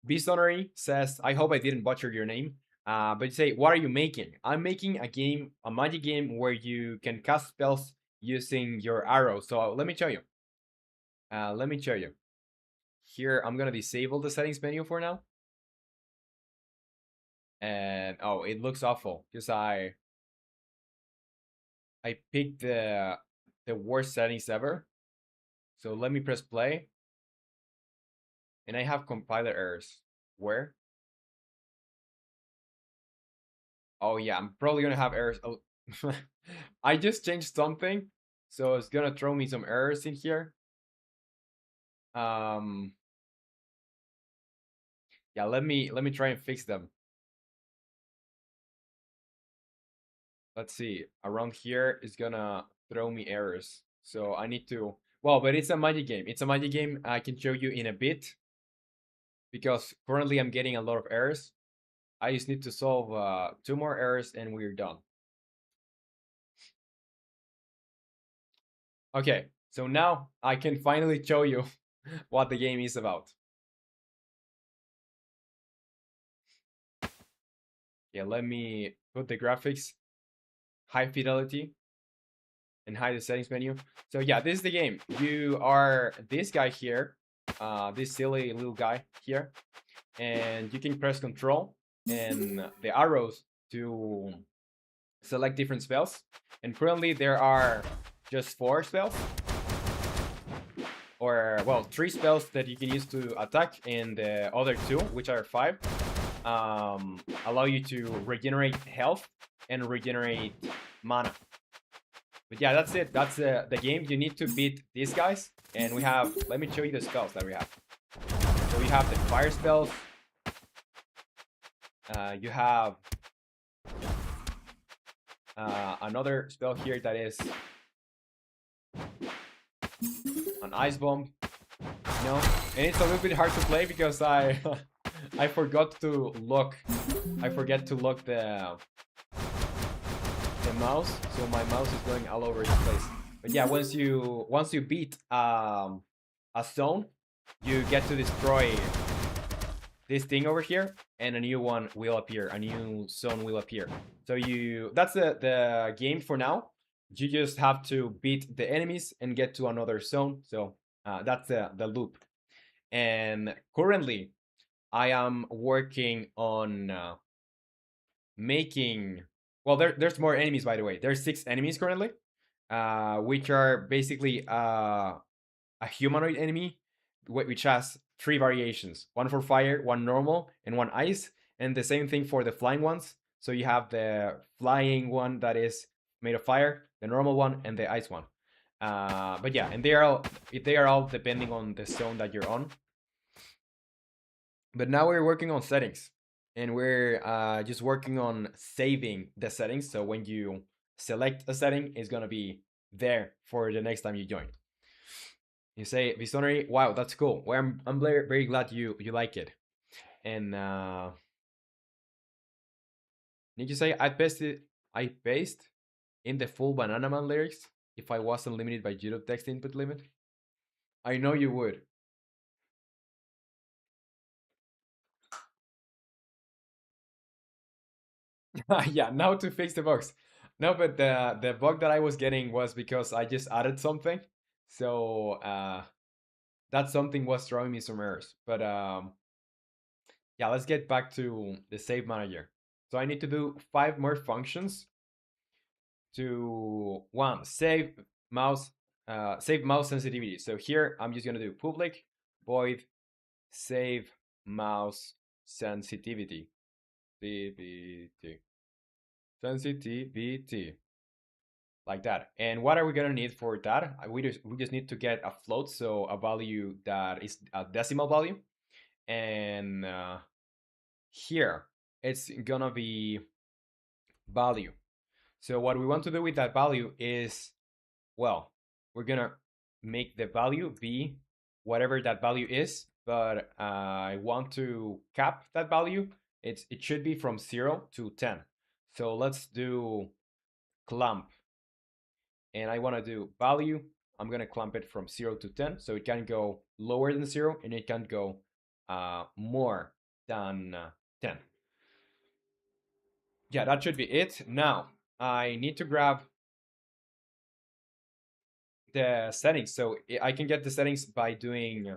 Bisonary says, I hope I didn't butcher your name. But you say, what are you making? I'm making a game, a magic game where you can cast spells using your arrow. So let me show you. Let me show you. Here, I'm gonna disable the settings menu for now. And oh, it looks awful because I picked the worst settings ever. So let me press play. And I have compiler errors. Where? Oh yeah, I'm probably gonna have errors. Oh, I just changed something, so it's gonna throw me some errors in here. Um, yeah, let me try and fix them. Let's see. Around here is gonna throw me errors, so I need to. Well, but it's a magic game. It's a magic game. I can show you in a bit because currently I'm getting a lot of errors. I just need to solve 2 more errors and we're done. Okay, so now I can finally show you what the game is about. Yeah, let me put the graphics high fidelity and hide the settings menu. So yeah, this is the game. You are this guy here, this silly little guy here, and you can press control and the arrows to select different spells. And currently there are just 4 spells, or well, 3 spells that you can use to attack, and the other 2, which are 5, allow you to regenerate health and regenerate mana. But yeah, that's it. That's the game. You need to beat these guys. And we have, let me show you the spells that we have. So we have the fire spells. You have another spell here that is an ice bomb. You know, and it's a little bit hard to play because I I forgot to lock. I forget to lock the mouse, so my mouse is going all over the place. But yeah, once you beat a zone, you get to destroy this thing over here, and a new one will appear. A new zone will appear. So that's the game for now. You just have to beat the enemies and get to another zone. So that's the loop. And currently, I am working on making. Well, there's more enemies, by the way. There's 6 enemies currently, which are basically a humanoid enemy, which has 3 variations: one for fire, one normal, and one ice. And the same thing for the flying ones. So you have the flying one that is made of fire, the normal one, and the ice one. But yeah, and they are all depending on the zone that you're on. But now we're working on settings, and we're just working on saving the settings. So when you select a setting, it's gonna be there for the next time you join. You say, Visionary, wow, that's cool. Well, I'm very, very glad you like it. And need you say, I paste in the full Banana Man lyrics if I wasn't limited by YouTube text input limit? I know you would. Yeah, now to fix the bugs. No, but the bug that I was getting was because I just added something. So that something was throwing me some errors. But yeah, let's get back to the save manager. So I need to do 5 more functions to one save mouse sensitivity. So here I'm just gonna do public void save mouse sensitivity. Sensitivity, like that. And what are we gonna need for that? We just need to get a float, so a value that is a decimal value. And here it's gonna be value. So what we want to do with that value is, well, we're gonna make the value be whatever that value is, but I want to cap that value. It should be from 0 to 10. So let's do clamp, and I want to do value. I'm going to clamp it from 0 to 10, so it can go lower than 0, and it can go more than 10. Yeah, that should be it. Now, I need to grab the settings. So I can get the settings by doing,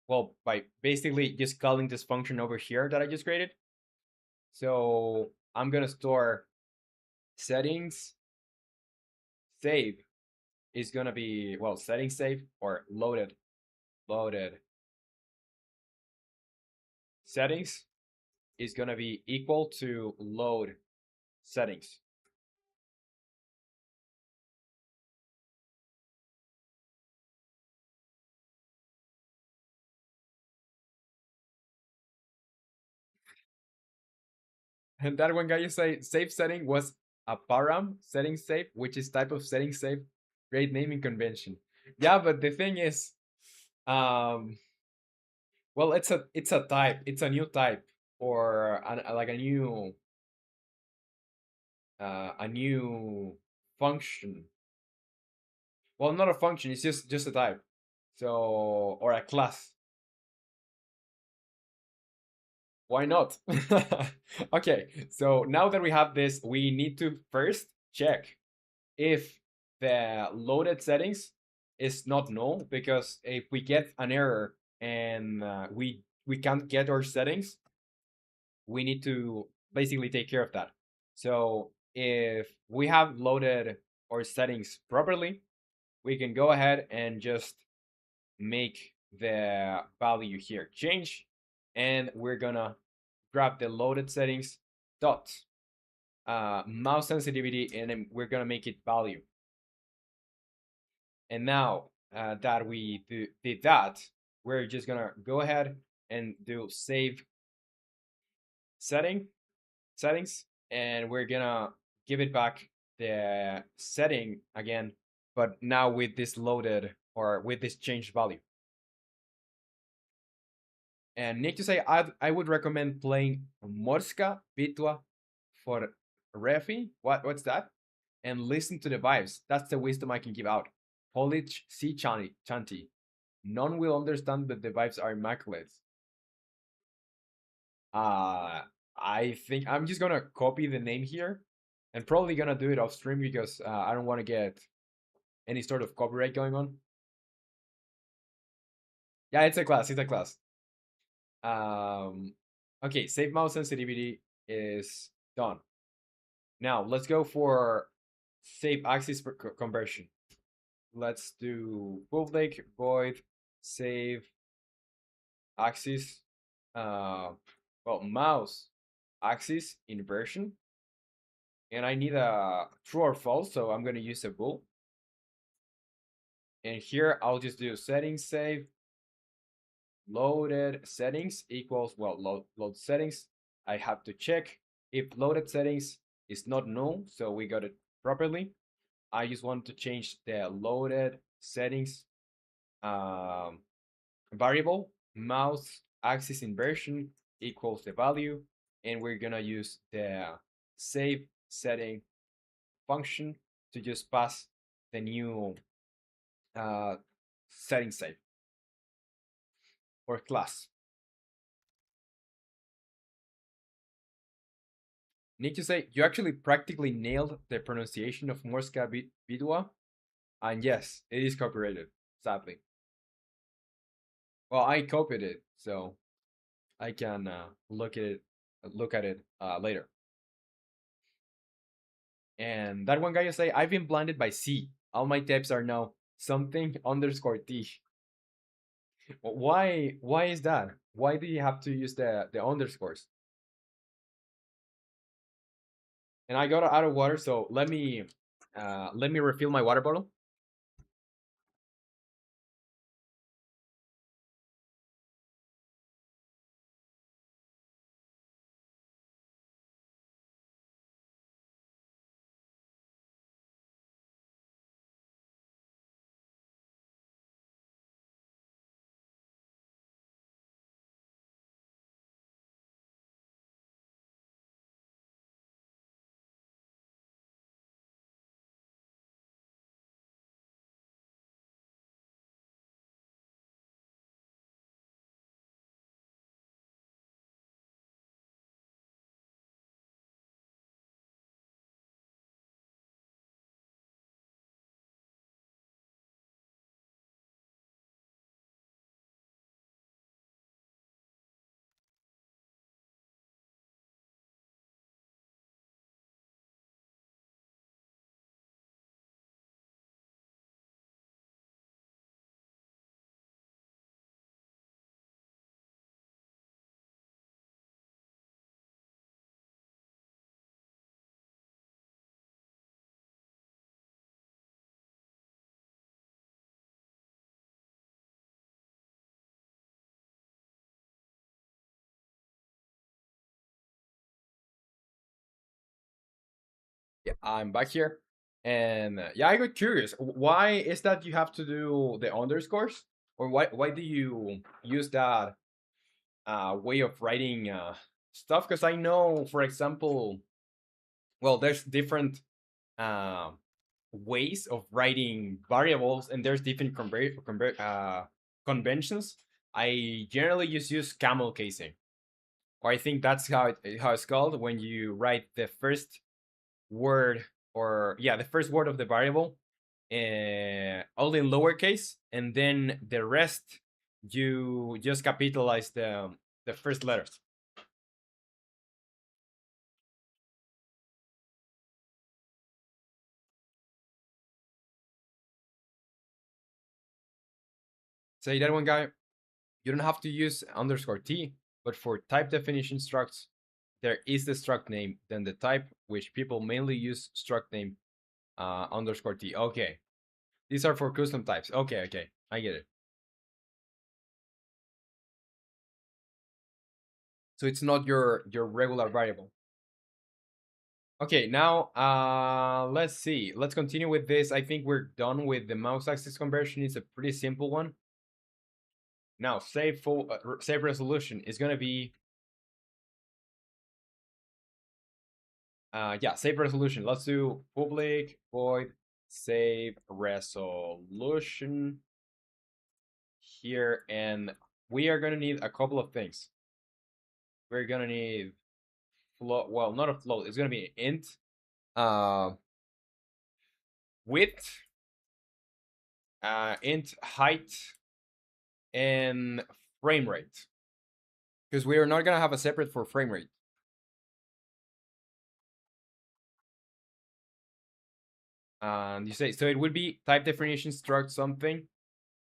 well, by basically just calling this function over here that I just created. So I'm going to store settings save is going to be, well, settings save or loaded settings is going to be equal to load settings. And that one guy you say save setting was a param setting save, which is type of setting save. Great naming convention. Yeah, but the thing is, um, well, it's a type. It's a new type or like a new function. Well, not a function. It's just a type. So or a class. Why not? Okay, so now that we have this, we need to first check if the loaded settings is not null, because if we get an error and we can't get our settings, we need to basically take care of that. So if we have loaded our settings properly, we can go ahead and just make the value here change, and we're gonna grab the loaded settings dot mouse sensitivity, and then we're gonna make it value. And now that we did that, we're just gonna go ahead and do save settings, and we're gonna give it back the setting again, but now with this loaded or with this changed value. And need to say, I would recommend playing Morska Bitwa for Refi. What's that? And listen to the vibes. That's the wisdom I can give out. Polish sea chanty. None will understand, but the vibes are immaculate. Uh, I think I'm just gonna copy the name here, and probably gonna do it off stream because I don't want to get any sort of copyright going on. Yeah, it's a class. It's a class. Um, okay, save mouse sensitivity is done. Now let's go for save axis conversion. Let's do public void save axis. Well, mouse axis inversion, and I need a true or false, so I'm gonna use a bool. And here I'll just do settings save loaded settings equals, well, load settings. I have to check if loaded settings is not null, so we got it properly. I just want to change the loaded settings variable mouse axis inversion equals the value, and we're gonna use the save setting function to just pass the new uh, setting save or class. Need to say, you actually practically nailed the pronunciation of Morska Bidua, and yes, it is copyrighted, sadly. Well, I copied it, so I can look at it later. And that one guy you say, I've been blinded by C. All my types are now something underscore T. Why is that? Why do you have to use the underscores? And I got out of water, so let me refill my water bottle. Yeah, I'm back here, and yeah, I got curious. Why is that you have to do the underscores, or why do you use that way of writing stuff? Because I know, for example, well, there's different uh, ways of writing variables, and there's different conventions. I generally just use camel casing, or I think that's how it's called when you write the first word, or yeah, the first word of the variable all in lowercase, and then the rest you just capitalize the first letters. Say that one, guy. You don't have to use underscore t, but for type definition structs, there is the struct name, then the type, which people mainly use struct name underscore t. Okay, these are for custom types. Okay, okay, I get it. So it's not your regular variable. Okay, now let's see. Let's continue with this. I think we're done with the mouse axis conversion. It's a pretty simple one. Now, save resolution is gonna be yeah, save resolution. Let's do public void save resolution here, and we are gonna need a couple of things. We're gonna need float. Well, not a float. It's gonna be an int uh width, int height, and frame rate, because we are not gonna have a separate for frame rate. And you say so it would be type definition struct something,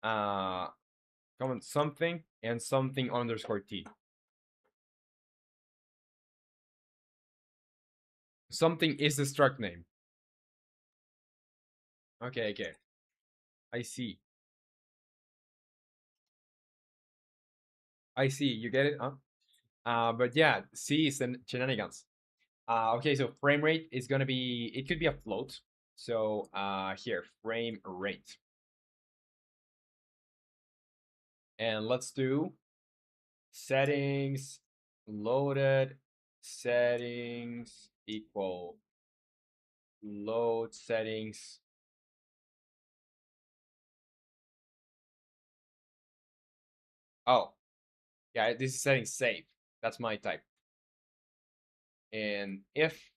uh, comment something, and something underscore t. Something is the struct name. Okay, okay, I see. I see. You get it, huh? But yeah, C is the shenanigans. Okay, so frame rate is gonna be. It could be a float. So here, frame rate, and let's do settings loaded settings equal load settings. Oh, yeah, this is setting save. That's my type. And if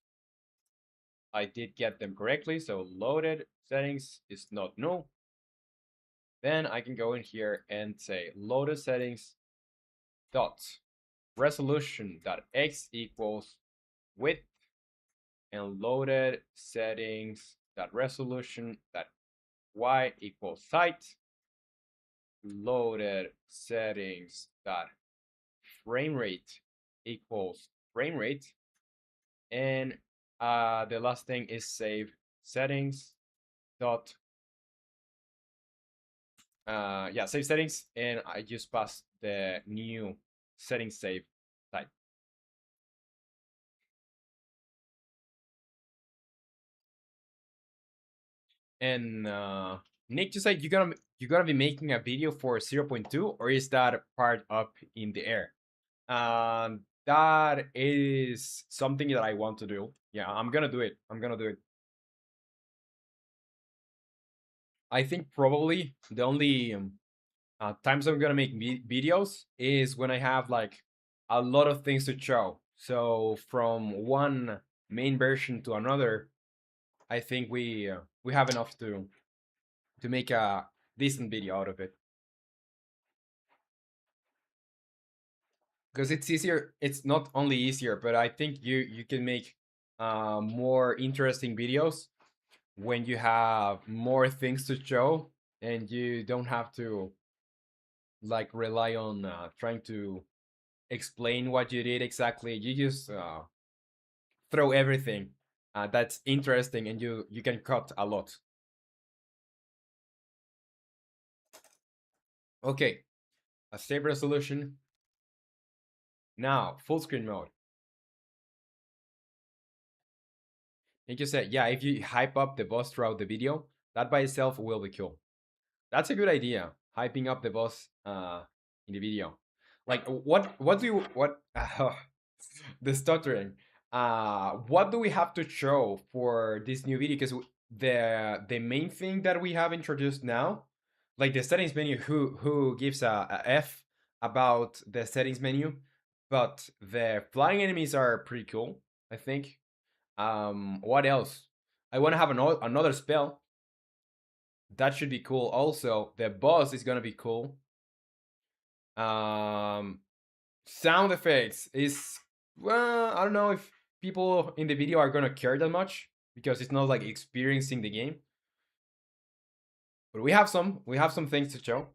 I did get them correctly, so loaded settings is not null, then I can go in here and say loaded settings dot resolution dot x equals width, and loaded settings dot resolution dot y equals height, loaded settings dot frame rate equals frame rate, and the last thing is save settings dot yeah, save settings, and I just passed the new settings save type. And Nick, just like you gonna be making a video for 0.2, or is that part up in the air? That is something that I want to do. Yeah, I'm gonna do it. I'm gonna do it. I think probably the only times I'm gonna make videos is when I have like a lot of things to show. So from one main version to another, I think we have enough to make a decent video out of it. Because it's easier. It's not only easier, but I think you can make more interesting videos when you have more things to show, and you don't have to like rely on trying to explain what you did exactly. You just throw everything that's interesting, and you can cut a lot. Okay, a save resolution. Now full screen mode. Like you said, yeah, if you hype up the boss throughout the video, that by itself will be cool. That's a good idea. Hyping up the boss in the video. Like what do you what the stuttering. What do we have to show for this new video? Because the main thing that we have introduced now, like the settings menu, who gives a F about the settings menu, but the flying enemies are pretty cool, I think. What else? I want to have another spell. That should be cool. Also, the boss is gonna be cool. Um, Sound effects is, well, I don't know if people in the video are gonna care that much because it's not like experiencing the game. But we have some things to show.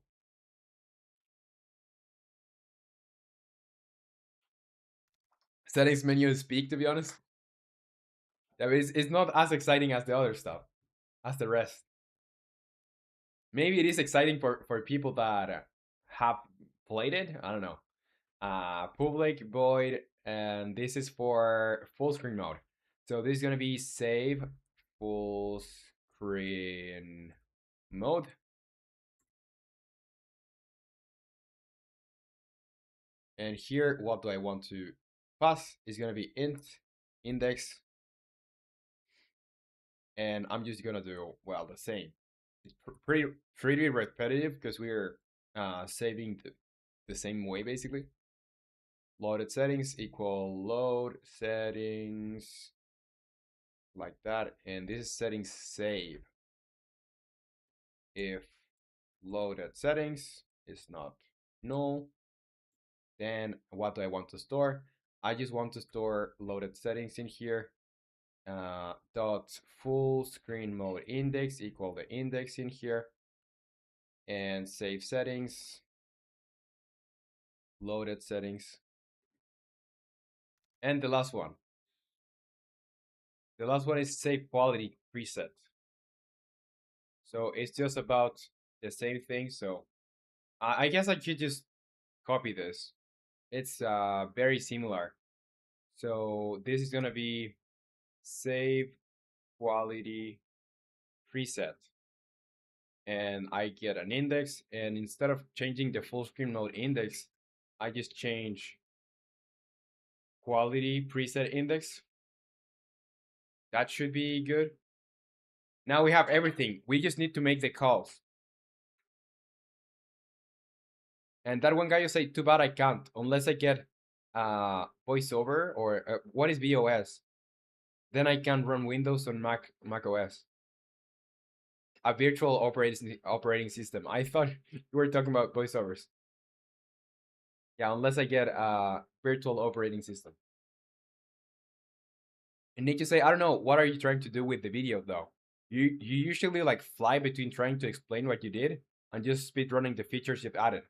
Settings menu speak, to be honest. Yeah, it's not as exciting as the other stuff, as the rest. Maybe it is exciting for people that have played it. I don't know. Public void, and this is for full screen mode. So this is gonna be save full screen mode. And here, what do I want to pass? Is gonna be int index, and I'm just gonna do, well, the same. It's pretty repetitive because we're saving the same way basically. Loaded settings equal load settings, like that, and this is settings save. If loaded settings is not null, then what do I want to store? I just want to store loaded settings in here. Dot full screen mode index equal the index in here, and save settings, loaded settings, and the last one is save quality preset. So it's just about the same thing. So I guess I could just copy this. It's very similar. So this is gonna be save quality preset, and I get an index, and instead of changing the full screen mode index, I just change quality preset index. That should be good. Now we have everything. We just need to make the calls. And that one guy you say, too bad I can't, unless I get voiceover, or what is VOS? Then I can run Windows on Mac OS. A virtual operating system. I thought you were talking about voiceovers. Yeah, unless I get a virtual operating system. And Nick, you say, I don't know, what are you trying to do with the video though? You usually like fly between trying to explain what you did and just speed running the features you've added.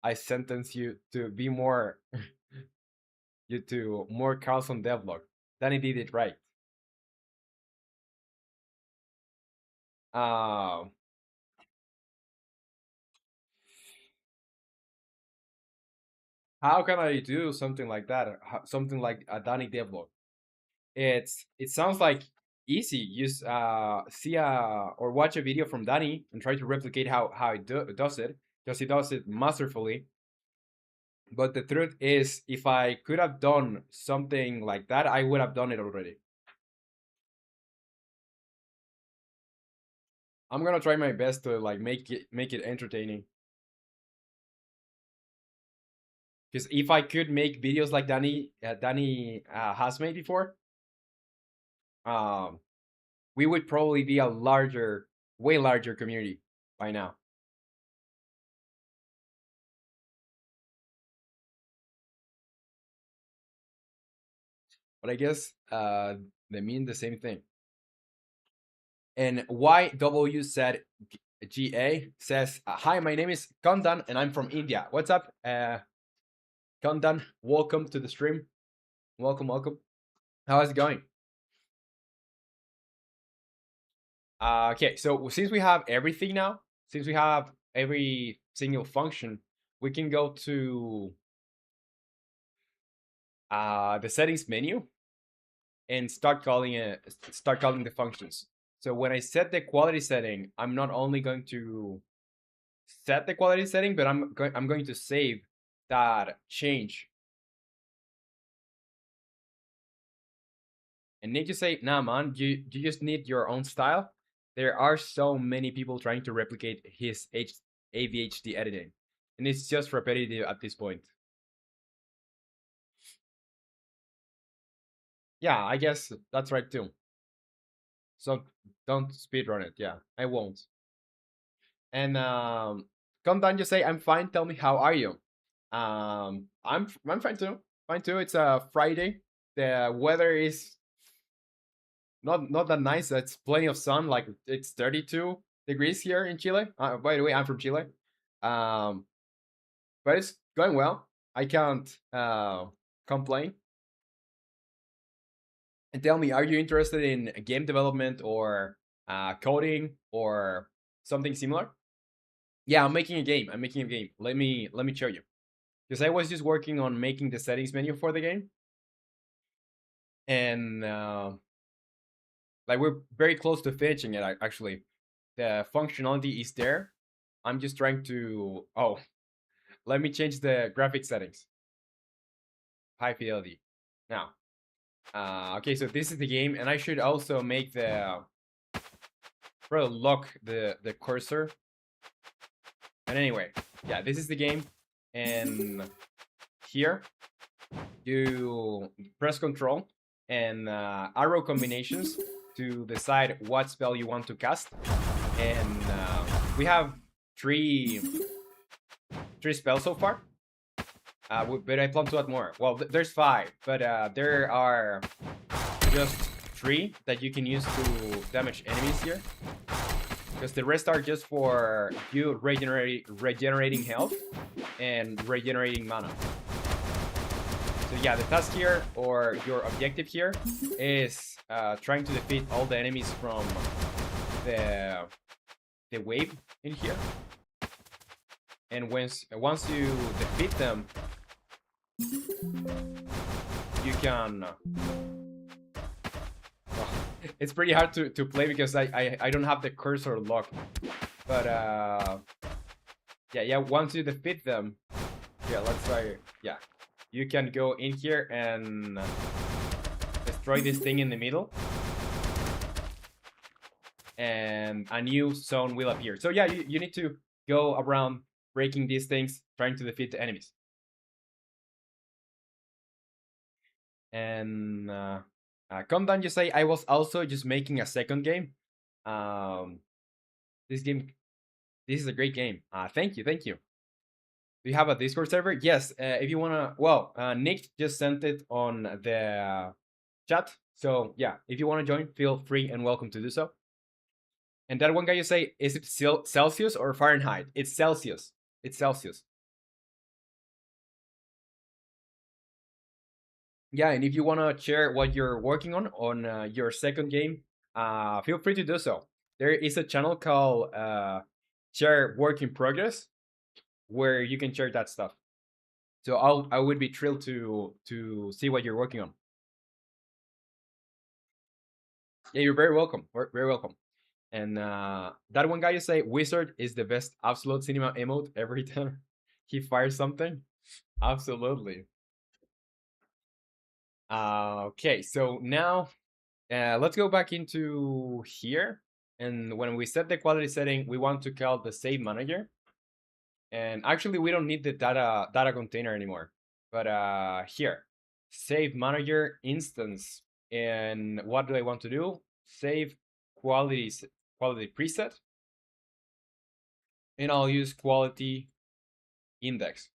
I sentence you to be more you to more Carlson devlog. Danny did it right. Uh, how can I do something like that? Something like a Danny devlog. It sounds like easy. Just see or watch a video from Danny and try to replicate how it does it, because he does it masterfully. But the truth is, if I could have done something like that, I would have done it already. I'm gonna try my best to like make it entertaining. Because if I could make videos like Danny has made before, um, we would probably be a way larger community by now. But I guess they mean the same thing. And YW said GA says, "Hi, my name is Kandan and I'm from India. What's up, Kandan? Welcome to the stream. Welcome, welcome. How is it going?" Okay, so since we have everything now, since we have every single function, we can go to the settings menu, and start calling the functions. So when I set the quality setting, I'm not only going to set the quality setting, but I'm going to save that change. And Nick, you say, nah, man, you just need your own style. There are so many people trying to replicate his AVHD editing, and it's just repetitive at this point. Yeah, I guess that's right too. So don't speedrun it. Yeah, I won't. And come down, just say, I'm fine. Tell me, how are you? I'm fine too. Fine too. It's a Friday. The weather is not that nice. It's plenty of sun. Like it's 32 degrees here in Chile. By the way, I'm from Chile. Um, but it's going well. I can't complain. And tell me, are you interested in game development or coding or something similar? Yeah, I'm making a game. I'm making a game. Let me show you. Because I was just working on making the settings menu for the game, and like we're very close to finishing it. Actually, the functionality is there. I'm just trying to. Oh, let me change the graphic settings. High fidelity. Now, okay, so this is the game, and I should also make the probably lock the cursor. And anyway, yeah, this is the game, and here you press Control and arrow combinations to decide what spell you want to cast. And we have three spells so far. But I plan to add more. Well, there's 5, but there are just 3 that you can use to damage enemies here. Because the rest are just for you regenerating health and regenerating mana. So yeah, the task here, or your objective here, is trying to defeat all the enemies from the wave in here. And once you defeat them, you can. It's pretty hard to play because I don't have the cursor locked. But yeah. Once you defeat them, yeah, let's try. Yeah, you can go in here and destroy this thing in the middle, and a new zone will appear. So yeah, you need to go around breaking these things, trying to defeat the enemies. And come down, you say, I was also just making a second game. This is a great game. Thank you. Do you have a Discord server? Yes. If you wanna, well, Nick just sent it on the chat. So yeah, if you wanna join, feel free and welcome to do so. And that one guy, you say, is it Celsius or Fahrenheit? It's Celsius. It's Celsius. Yeah, and if you want to share what you're working on your second game, feel free to do so. There is a channel called Share Work in Progress where you can share that stuff. So I would be thrilled to see what you're working on. Yeah, you're very welcome. Very welcome. And that one guy, you say, Wizard is the best absolute cinema emote every time he fires something. Absolutely. Okay, so now let's go back into here. And when we set the quality setting, we want to call the save manager. And actually, we don't need the data container anymore. But here, save manager instance. And what do I want to do? Save quality preset. And I'll use quality index,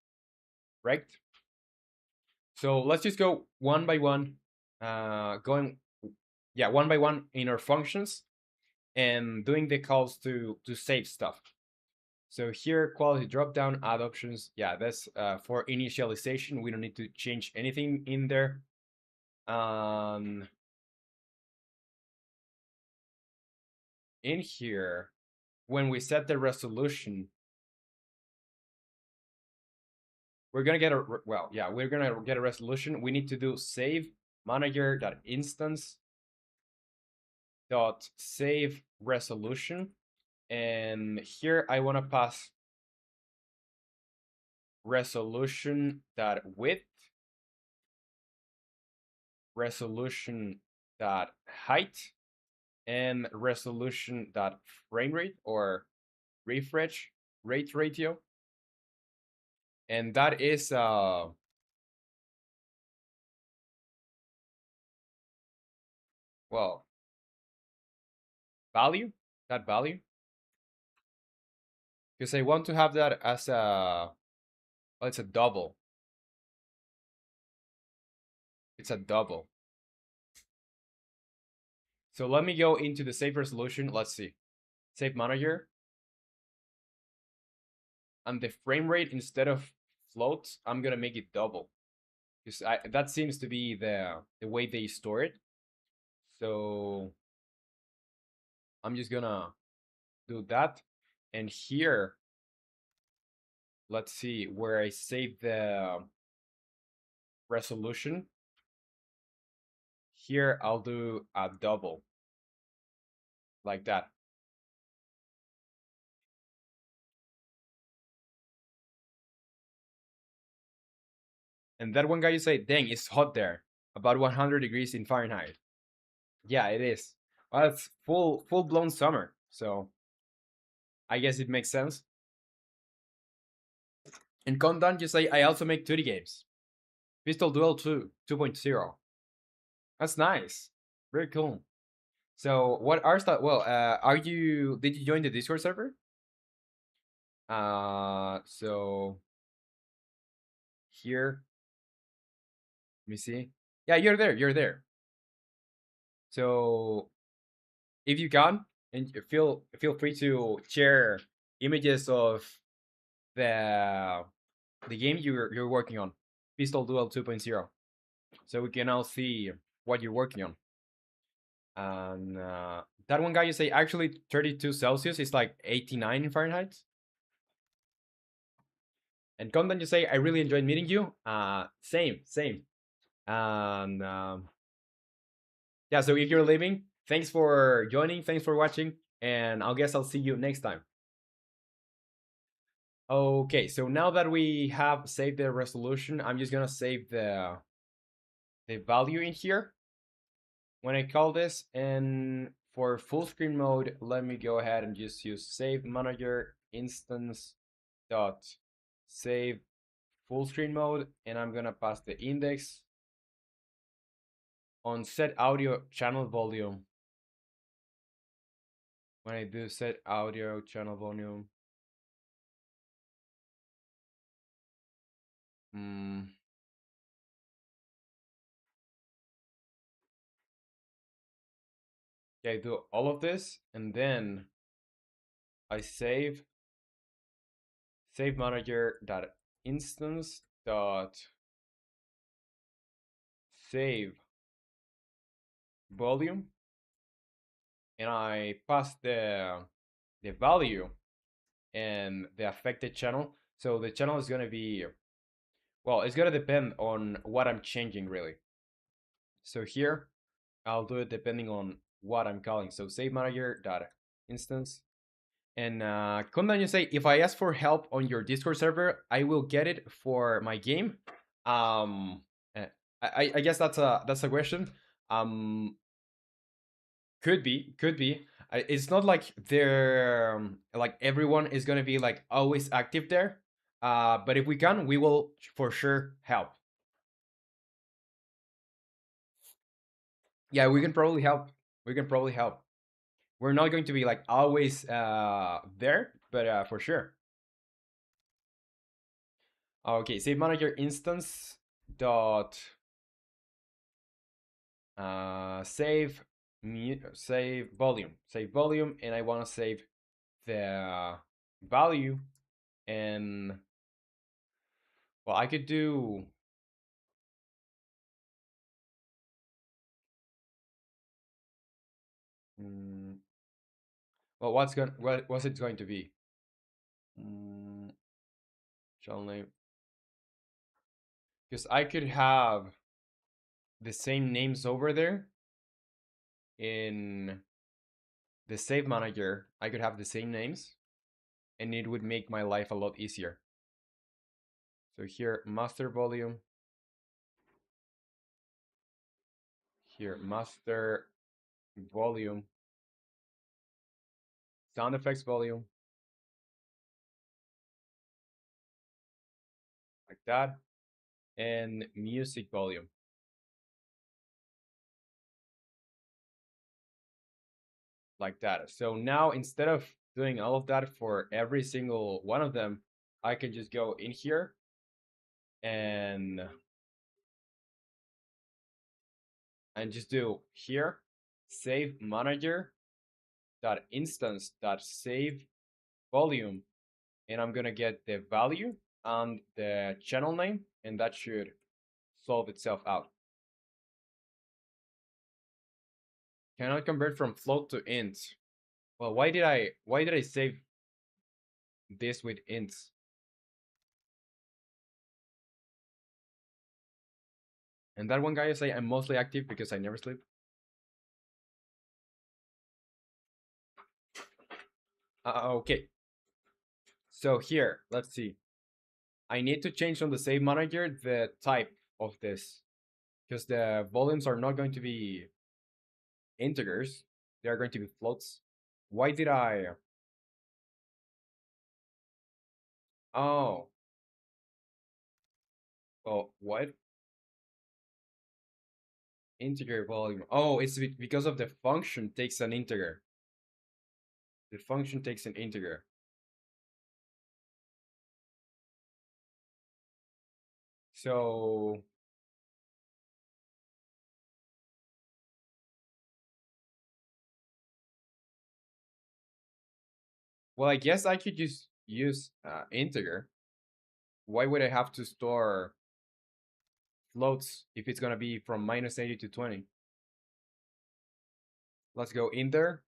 right? So let's just go one by one, one by one in our functions and doing the calls to save stuff. So here, quality dropdown, add options. Yeah, that's for initialization. We don't need to change anything in there. In here, when we set the resolution, we're gonna get a resolution. We need to do save manager.instance dot save resolution, and here I want to pass resolution dot width, resolution dot height, and resolution dot frame rate or refresh rate ratio, and that is well, value, that value, because I want to have that as a, well, it's a double. It's a double. So let me go into the save resolution. Let's see. Save manager. And the frame rate, instead of float, I'm gonna make it double. Because that seems to be the way they store it. So I'm just gonna do that. And here, let's see, where I save the resolution. Here I'll do a double. Like that. And that one guy, you say, dang, it's hot there. About 100 degrees in Fahrenheit. Yeah, it is. Well, it's full blown summer. So I guess it makes sense. And Condan, you say, I also make 2D games. Pistol Duel 2, 2.0. That's nice. Very cool. So what are stuff? Well, did you join the Discord server? So here, let me see. Yeah, you're there. You're there. So if you can, and feel free to share images of the the game you're working on, Pistol Duel 2.0, so we can all see what you're working on. And that one guy, you say, actually 32 Celsius is like 89 in Fahrenheit. And Content, you say, I really enjoyed meeting you. Same. And yeah, so if you're leaving, thanks for joining, thanks for watching, and I guess I'll see you next time. Okay, so now that we have saved the resolution, I'm just gonna save the value in here when I call this. And for full screen mode, let me go ahead and just use save manager instance dot save full screen mode, and I'm gonna pass the index on set audio channel volume. When I do set audio channel volume, yeah, I do all of this, and then I save manager dot instance dot save volume, and I pass the value and the affected channel. So the channel is gonna be, well, it's gonna depend on what I'm changing really. So here I'll do it depending on what I'm calling. So save manager dot instance. And Kundan, you say, if I ask for help on your Discord server, I will get it for my game. Um, uh, I guess that's a question. Um, could be, could be. It's not like they're like everyone is gonna be like always active there. But if we can, we will for sure help. Yeah, we can probably help. We can probably help. We're not going to be like always there, but for sure. Okay, save manager instance dot save save volume, and I want to save the value. And well, I could do, well, what's it going to be? mm, Channel name, because I could have the same names over there in the save manager. I could have the same names and it would make my life a lot easier. So here, master volume. Here, master volume. Sound effects volume. Like that. And music volume. Like that. So now instead of doing all of that for every single one of them, I can just go in here and just do here save manager dot instance dot save volume, and I'm gonna get the value and the channel name, and that should solve itself out. Cannot convert from float to int. Well, why did I save this with ints? And that one guy I say I'm mostly active because I never sleep. Okay. So here, let's see. I need to change on the save manager the type of this because the volumes are not going to be integers. They are going to be floats. Why did I? Oh, oh, what? Integer volume. Oh, it's because of the function takes an integer. The function takes an integer. So well, I guess I could just use integer. Why would I have to store floats if it's gonna be from -80 to 20? Let's go in there,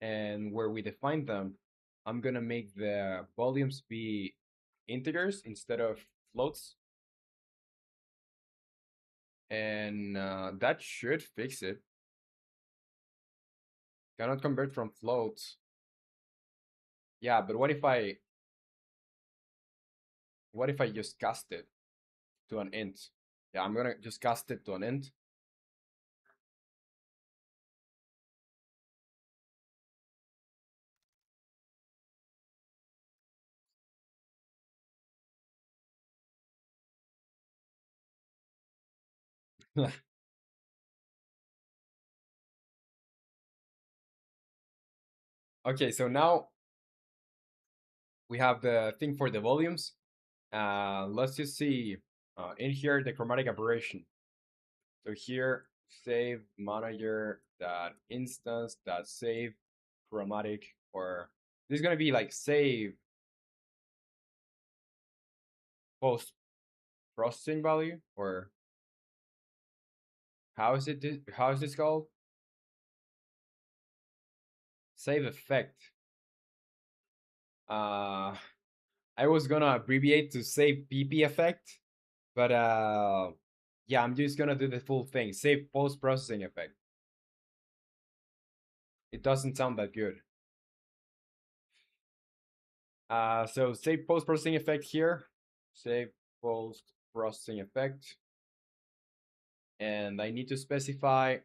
and where we define them, I'm gonna make the volumes be integers instead of floats, and that should fix it. Cannot convert from floats. Yeah, but what if I just cast it to an int? Yeah, I'm gonna just cast it to an int. Okay, so now we have the thing for the volumes. Let's just see in here the chromatic aberration. So here, save manager that instance that save chromatic, or this is gonna be like save post processing value, or how is it? How is this called? Save effect. Uh, I was gonna abbreviate to save PP effect, but yeah, I'm just gonna do the full thing. Save post processing effect. It doesn't sound that good. So save post processing effect here. Save post processing effect. And I need to specify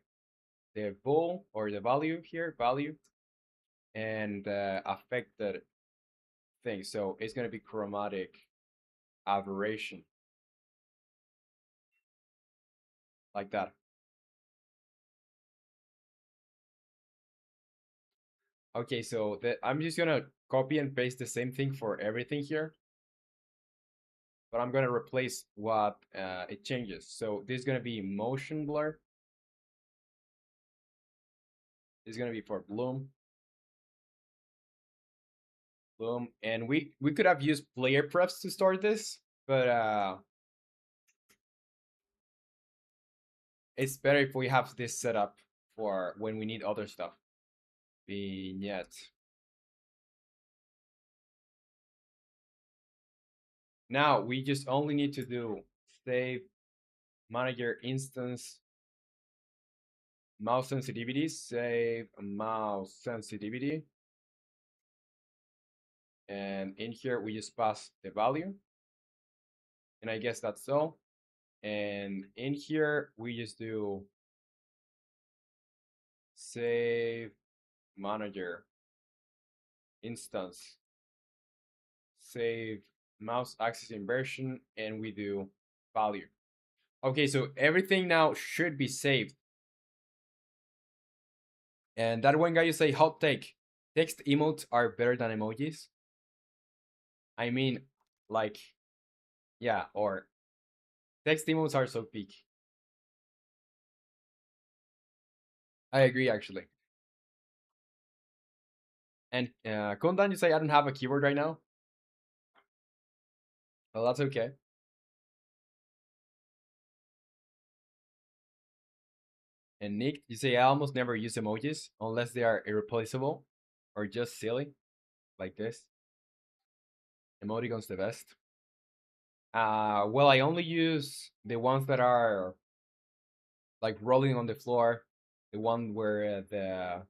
the bool or the value here, value, and the affected thing. So it's gonna be chromatic aberration. Like that. Okay, so I'm just gonna copy and paste the same thing for everything here, but I'm gonna replace what it changes. So this is gonna be motion blur. This is gonna be for bloom. Bloom, and we could have used player prefs to start this, but it's better if we have this set up for when we need other stuff. Vignette. Now we just only need to do save manager instance Mouse sensitivity, save mouse sensitivity. And in here, we just pass the value. And I guess that's all. And in here, we just do save manager instance, save mouse axis inversion, and we do value. Okay, so everything now should be saved. And that one guy you say hot take. Text emotes are better than emojis. I mean, like, yeah, or text emotes are so peak. I agree actually. And Kundan, you say I don't have a keyboard right now. Well, that's okay. And Nick, you say I almost never use emojis unless they are irreplaceable or just silly, like this. Emoticons the best. Well, I only use the ones that are like rolling on the floor, the one where the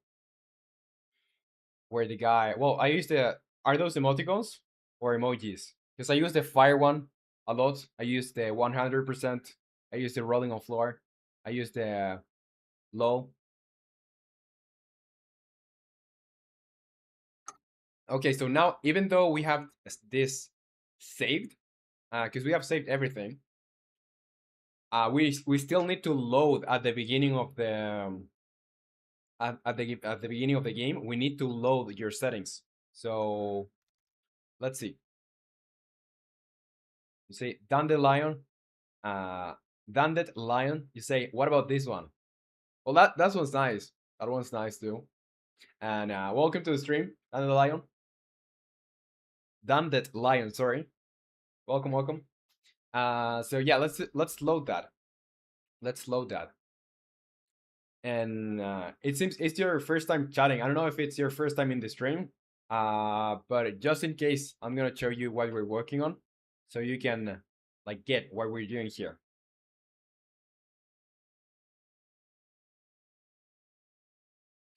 guy. Well, I use the. Are those emoticons or emojis? Because I use the fire one a lot. I use the 100%. I use the rolling on floor. I use the low. Okay, so now even though we have this saved, because we have saved everything, we still need to load at the beginning of the at the beginning of the game. We need to load your settings. So let's see. You say dandelion, uh, dandelion. You say what about this one? Well, that one's nice. That one's nice too. And welcome to the stream, dandelion. Dandelion. Sorry. Welcome, welcome. So yeah, let's load that. Let's load that. And it seems it's your first time chatting. I don't know if it's your first time in the stream, but just in case, I'm gonna show you what we're working on, so you can like get what we're doing here.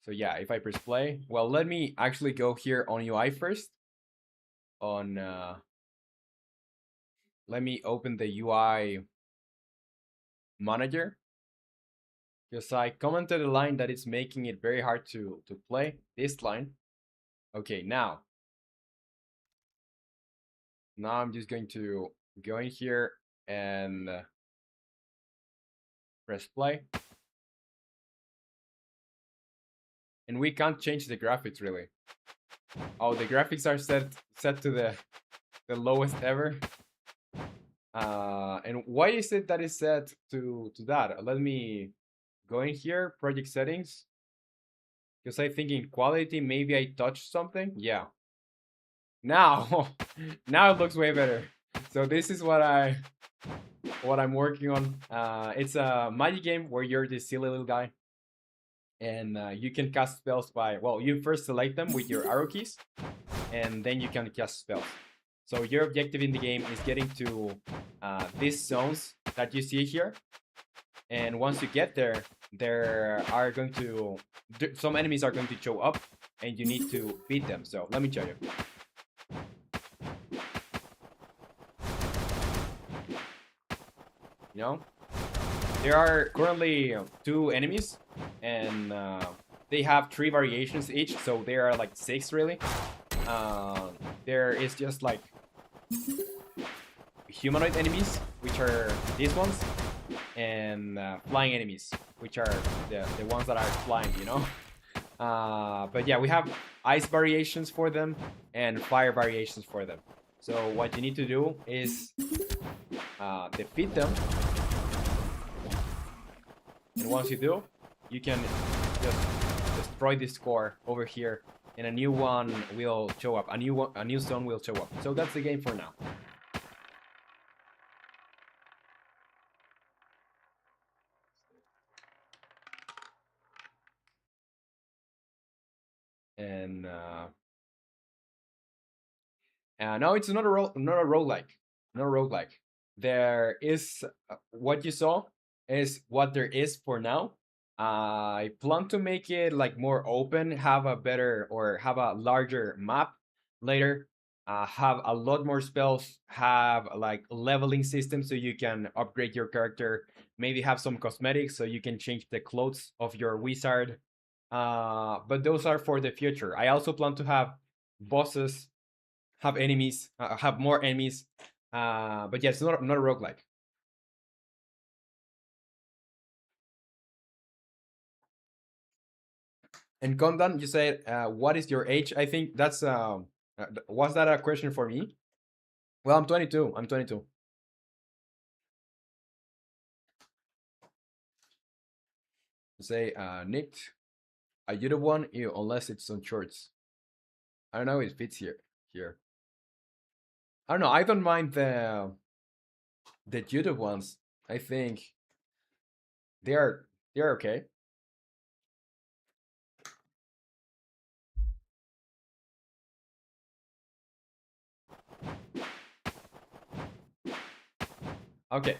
So yeah, if I press play, well, let me actually go here on UI first. On let me open the UI manager, because I commented a line that it's making it very hard to play this line. Okay, now I'm just going to go in here and press play. And we can't change the graphics really. Oh, the graphics are set to the lowest ever. And why is it that is set to that? Let me go in here, project settings. Because I think in quality, maybe I touched something. Yeah. Now, now it looks way better. So this is what I'm working on. It's a magic game where you're this silly little guy, and you can cast spells by, well, you first select them with your arrow keys, and then you can cast spells. So your objective in the game is getting to these zones that you see here, and once you get there, some enemies are going to show up, and you need to beat them. So let me show you. You know, there are currently 2 enemies, and they have 3 variations each, so there are like 6 really. There is just like humanoid enemies, which are these ones, and flying enemies, which are the ones that are flying, you know. But yeah, we have ice variations for them and fire variations for them. So what you need to do is defeat them, and once you do, you can just destroy this score over here, and a new one will show up. A new zone will show up. So that's the game for now. And no, it's not a roguelike. Not a roguelike. There is what you saw is what there is for now. I plan to make it like more open, have a better or have a larger map later. Have a lot more spells, have like leveling system so you can upgrade your character. Maybe have some cosmetics so you can change the clothes of your wizard. But those are for the future. I also plan to have bosses, have enemies, have more enemies. But yeah, it's not a roguelike. And Gondan, you said, what is your age? I think that's was that a question for me? Well, I'm 22. I'm 22. Say, Nick, a YouTube one, ew, unless it's on shorts. I don't know if it fits here. Here, I don't know. I don't mind the YouTube ones. I think they are they're okay. Okay,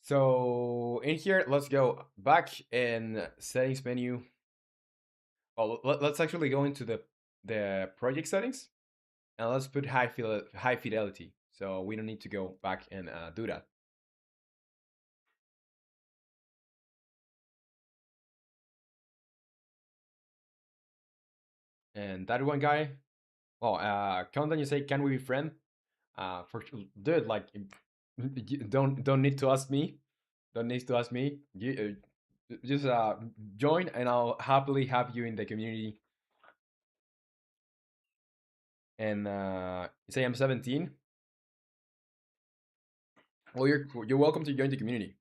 so in here, let's go back in settings menu. Well, let's actually go into the project settings and let's put high fidelity. So we don't need to go back and do that. And that one guy, well, Countdown, you say, can we be friend? For dude, like, don't need to ask me. Don't need to ask me. You just join, and I'll happily have you in the community. And you say I'm 17. Well, you're welcome to join the community.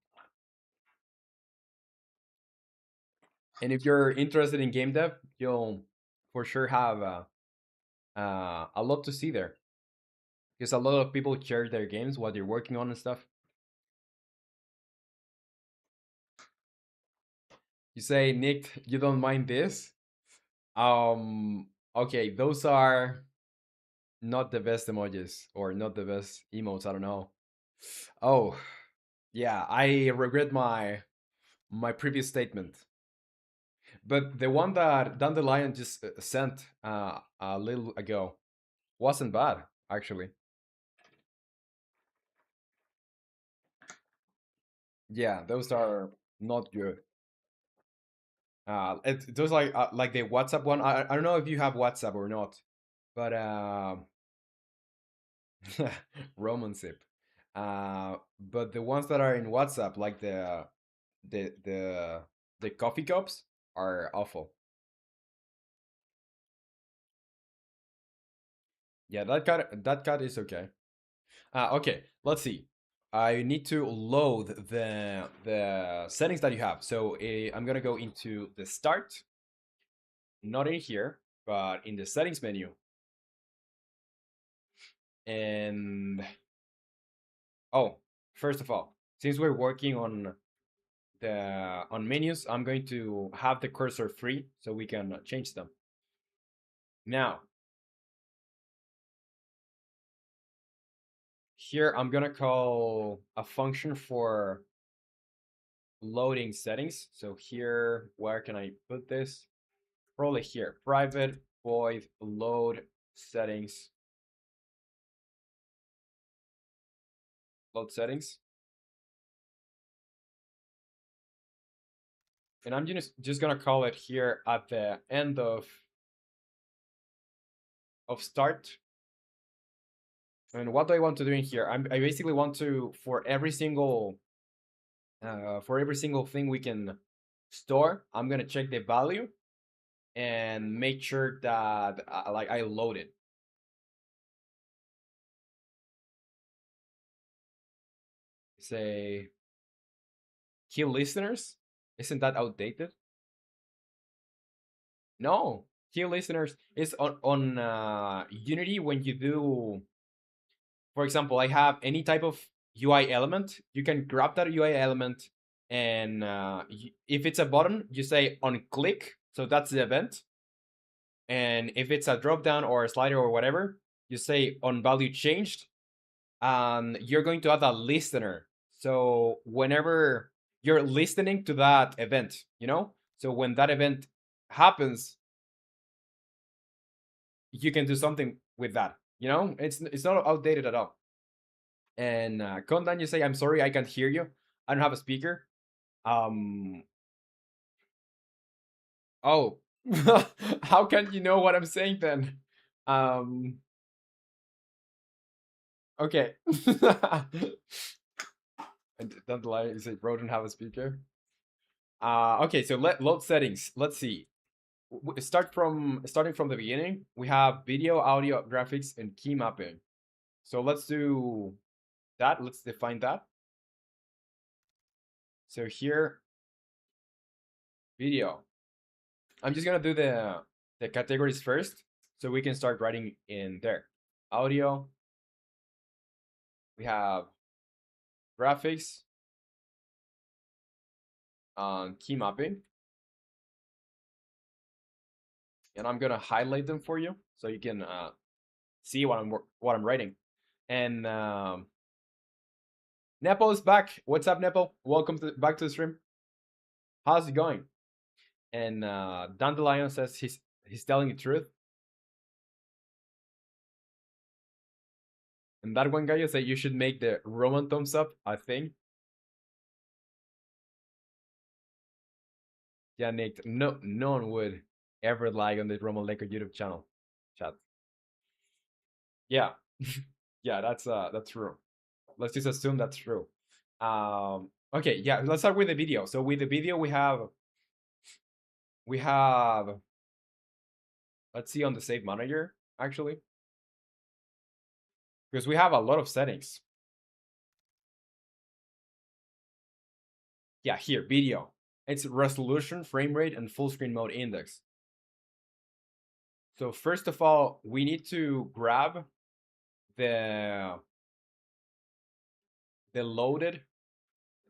And if you're interested in game dev, you'll for sure have a lot to see there because a lot of people share their games, what they're working on and stuff. You say, Nick, you don't mind this? Okay, those are not the best emojis or not the best emotes. I don't know. Oh, yeah, I regret my previous statement. But the one that Dandelion just sent a little ago wasn't bad, actually. Yeah, those are not good. Those like the WhatsApp one. I don't know if you have WhatsApp or not, but Roman sip. But the ones that are in WhatsApp, like the the the coffee cups, are awful. Yeah, that cut is okay. Okay, let's see. I need to load the settings that you have. So I'm gonna go into the start, not in here, but in the settings menu. And oh, first of all, since we're working on the on menus, I'm going to have the cursor free so we can change them. Now, here I'm gonna call a function for loading settings. So here, where can I put this? Probably here, private void load settings. Load settings. And I'm just gonna call it here at the end of start. And what do I want to do in here? I basically want to for every single thing we can store, I'm gonna check the value and make sure that like I load it. Say kill listeners. Isn't that outdated? No, kill listeners is on Unity when you do. For example, I have any type of UI element. You can grab that UI element, and if it's a button, you say on click. So that's the event. And if it's a drop down or a slider or whatever, you say on value changed, and you're going to add a listener. So whenever you're listening to that event, you know? So when that event happens, you can do something with that, you know? It's not outdated at all. And Kondan, you say, I'm sorry, I can't hear you. I don't have a speaker. Um, oh, how can you know what I'm saying then? Um, okay. And don't lie, you say, bro, don't have a speaker. Okay, so let load settings. Let's see. Starting from the beginning. We have video, audio, graphics, and key mapping. So let's do that. Let's define that. So here, video. I'm just gonna do the categories first, so we can start writing in there. Audio. We have graphics and key mapping, and I'm gonna highlight them for you so you can see what I'm writing. And Nepal is back. What's up, Nepal? Welcome back to the stream. How's it going? And Dandelion says he's telling the truth. And that one guy you say you should make the Roman thumbs up a thing. Yeah, Nick. No one would ever like on the romanleco YouTube channel. Chat. Yeah, yeah, that's true. Let's just assume that's true. Okay, yeah, let's start with the video. So with the video, we have let's see on the save manager actually, because we have a lot of settings. Yeah, here video. It's resolution, frame rate, and full screen mode index. So first of all, we need to grab the the loaded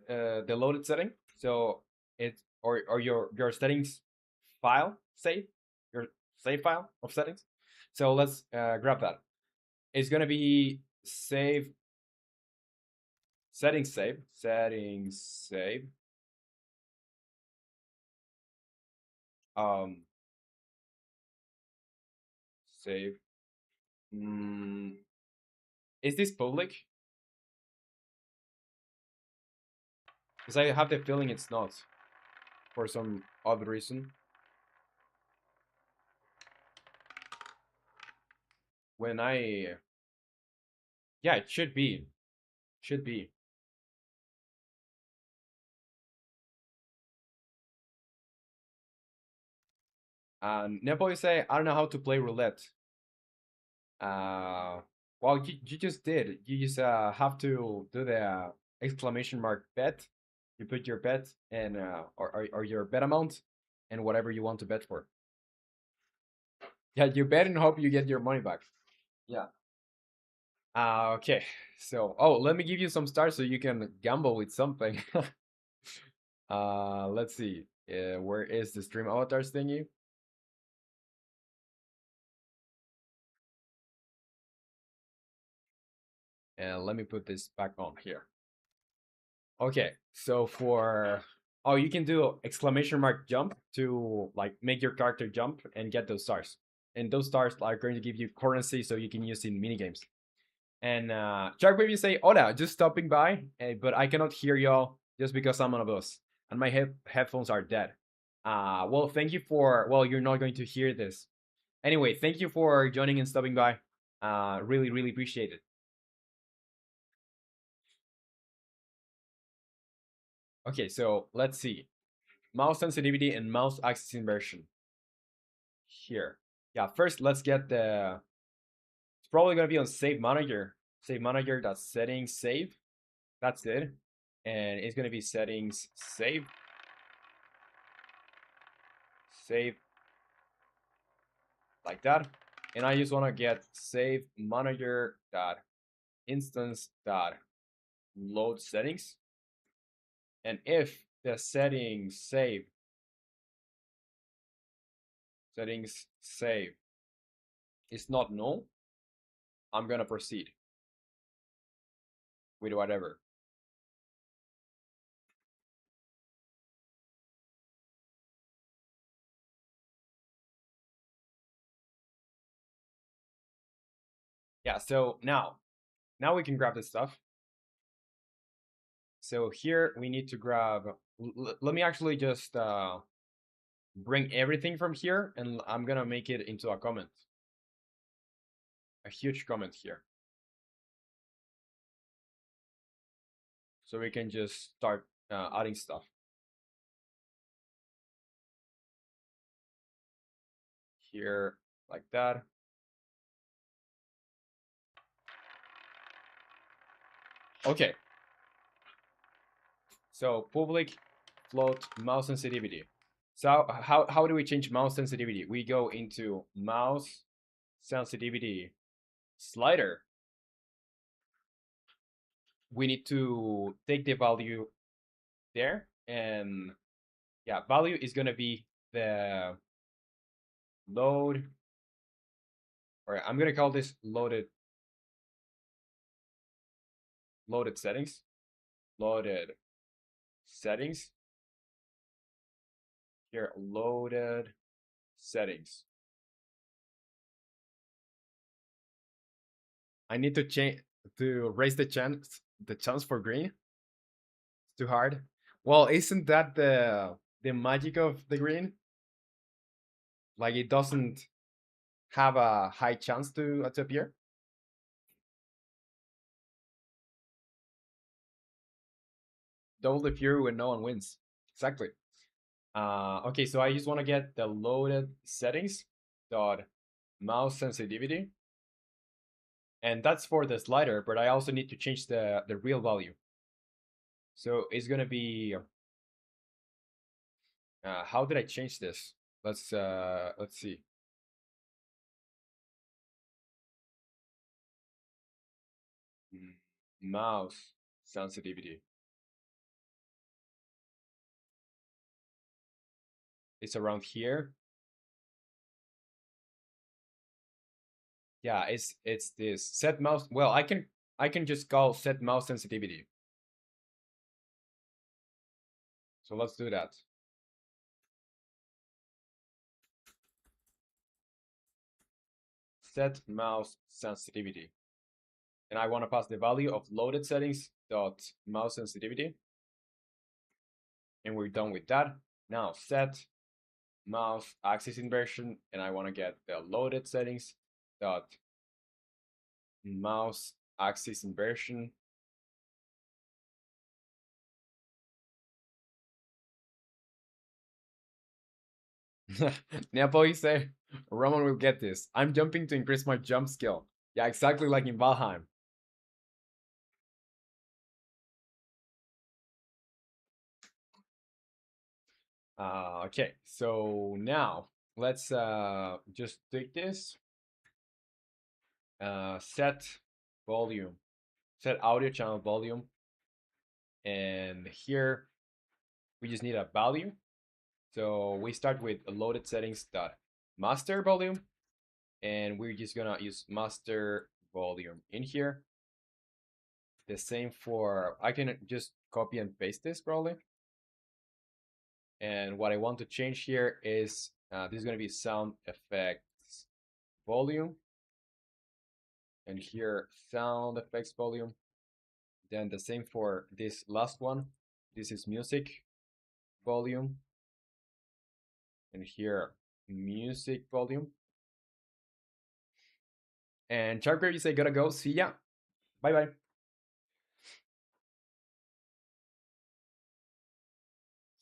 the loaded setting. So it's or your settings file save your save file of settings. So let's grab that. It's gonna be save settings save um save. Mm, is this public? Because I have the feeling it's not for some odd reason. When I yeah, it should be. Should be. Nepo, you say, I don't know how to play roulette. Uh, well, you just did. You just have to do the exclamation mark bet. You put your bet and or your bet amount and whatever you want to bet for. Yeah, you bet and hope you get your money back. Yeah. Okay. So, oh, let me give you some stars so you can gamble with something. Let's see. Where is the stream avatars thingy? And let me put this back on here. Okay, so for oh, you can do exclamation mark jump to like make your character jump and get those stars. And those stars are going to give you currency so you can use in mini games. And Shark Baby say, "Hola, just stopping by, but I cannot hear y'all just because I'm on a bus and my headphones are dead." Well, thank you for well, you're not going to hear this. Anyway, thank you for joining and stopping by. Really appreciate it. Okay, so let's see. Mouse sensitivity and mouse axis inversion. Here. Yeah, first let's get the it's probably gonna be on save manager. Save manager dot settings save. That's it. And it's gonna be settings save. Save like that. And I just wanna get save manager dot instance dot load settings. And if the settings save is not null, I'm gonna proceed with whatever. Yeah, so now we can grab this stuff. So here we need to grab, let me actually just bring everything from here, and I'm gonna make it into a comment, a huge comment here. So we can just start adding stuff. Here, like that. Okay, so public float mouse sensitivity. So how do we change mouse sensitivity? We go into mouse sensitivity slider. We need to take the value there, and yeah, value is gonna be the load, or I'm gonna call this loaded settings. Loaded settings. Here, loaded settings. I need to change to raise the chance for green. It's too hard. Well, isn't that the magic of the green? Like it doesn't have a high chance to appear. Double the fury when no one wins. Exactly. Okay, so I just want to get the loaded settings dot mouse sensitivity, and that's for the slider. But I also need to change the real value. So it's gonna be. How did I change this? Let's see. Mouse sensitivity. It's around here. Yeah, it's this set mouse. Well, I can just call set mouse sensitivity. So let's do that. Set mouse sensitivity. And I want to pass the value of loaded settings dot mouse sensitivity. And we're done with that. Now set mouse axis inversion, and I want to get the loaded settings dot mouse axis inversion. Nepo, you say, Roman will get this. I'm jumping to increase my jump skill. Yeah, exactly like in Valheim. Okay, so now let's just take this, set volume, set audio channel volume, and here we just need a value. So we start with loaded settings dot master volume, and we're just gonna use master volume in here. The same for, I can just copy and paste this probably. And what I want to change here is this is going to be sound effects volume. And here, sound effects volume. Then the same for this last one. This is music volume. And here, music volume. And Charker, you say gotta go. See ya. Bye bye.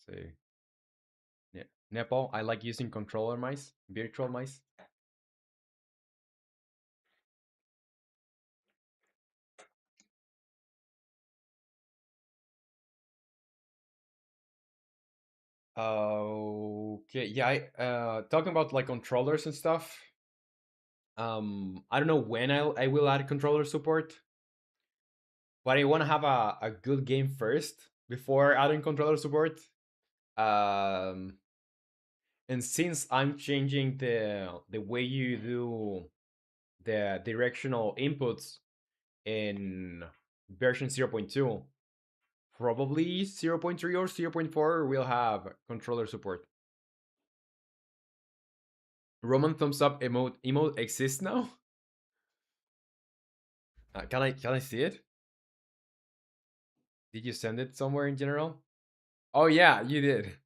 See. Yeah. Nepo, I like using controller mice, virtual mice. Okay, yeah, talking about like controllers and stuff. I don't know when I will add controller support, but I want to have a good game first before adding controller support. Um, and since I'm changing the way you do the directional inputs in version 0.2, probably 0.3 or 0.4 will have controller support. Roman thumbs up emote exists now. Can I see it? Did you send it somewhere in general? Oh yeah, you did.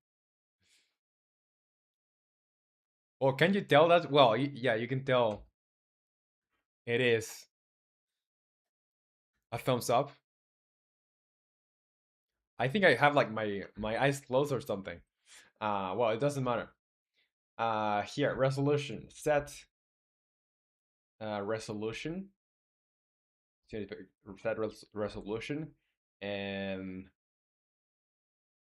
Well, can you tell that? Well, yeah, you can tell it is a thumbs up. I think I have like my eyes closed or something. Well, it doesn't matter. Here, resolution. Resolution. Resolution. And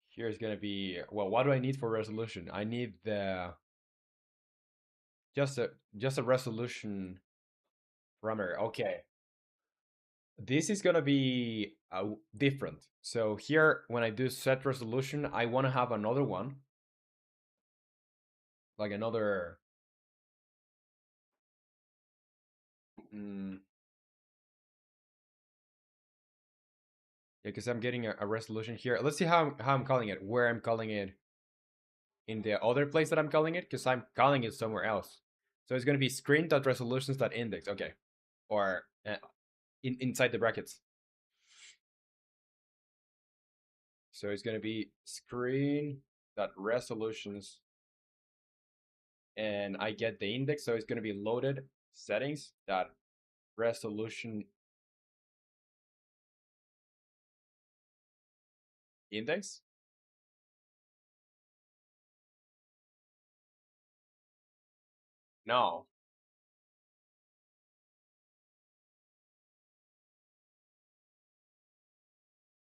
here's gonna be, well, what do I need for resolution? I need the just a resolution parameter. Okay. This is gonna be different. So here, when I do set resolution, I want to have another one, like another. Mm, yeah, because I'm getting a resolution here. Let's see how I'm calling it. Where I'm calling it in the other place that I'm calling it, because I'm calling it somewhere else. So it's gonna be screen.resolutions.index. Okay, or inside the brackets. So it's gonna be screen.resolutions, and I get the index. So it's gonna be loaded settings dot resolution index. No.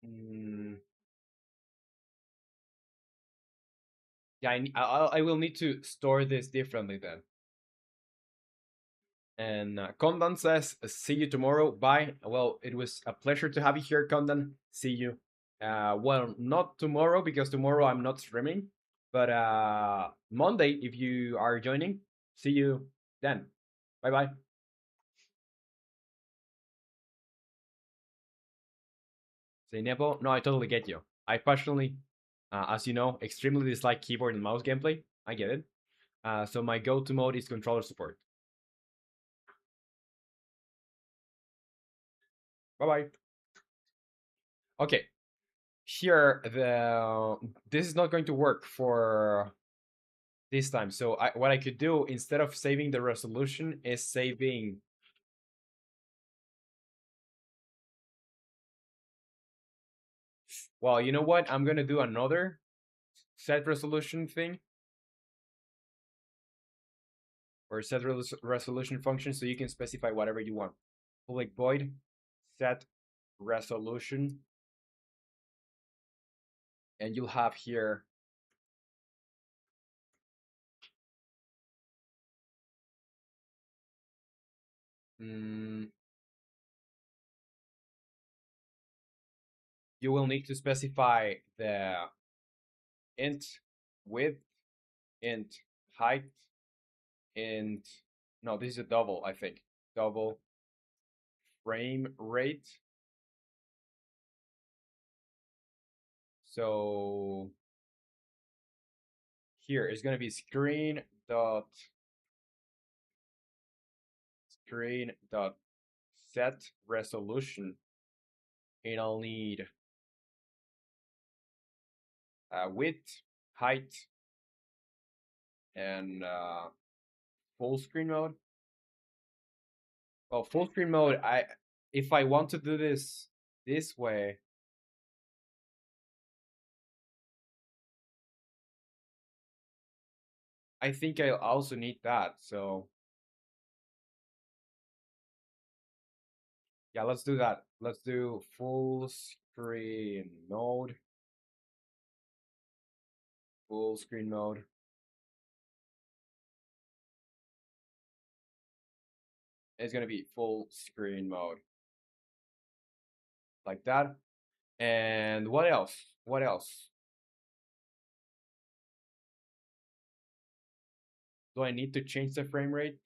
Mm, yeah, I will need to store this differently then. And Kondan says, "See you tomorrow. Bye." Well, it was a pleasure to have you here, Kondan. See you. Well, not tomorrow because tomorrow I'm not streaming, but Monday if you are joining. See you then. Bye bye. Say Nepo. No, I totally get you. I personally, as you know, extremely dislike keyboard and mouse gameplay. I get it. So my go-to mode is controller support. Bye bye. Okay, here the this is not going to work for this time. So what I could do instead of saving the resolution is saving. Well, you know what? I'm gonna do another set resolution thing or resolution function, so you can specify whatever you want. Public void set resolution, and you'll have here mm, you will need to specify the int width, int height, int no, this is a double, I think. Double frame rate. So here is going to be screen dot set resolution, and I'll need width, height, and full screen mode. Well, full screen mode, I if I want to do this way, I think I also need that. So yeah, let's do that. Let's do full screen mode. Full screen mode. It's gonna be full screen mode. Like that. And what else? What else? Do I need to change the frame rate?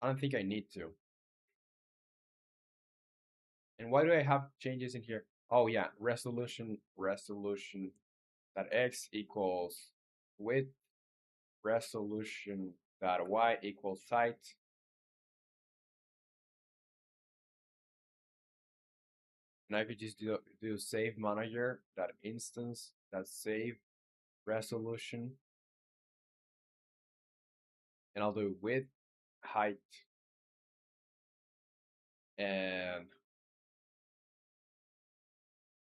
I don't think I need to. And why do I have changes in here? Oh yeah, resolution that x equals width resolution dot y equals height. And I could just do save manager dot instance dot save resolution, and I'll do width, height, and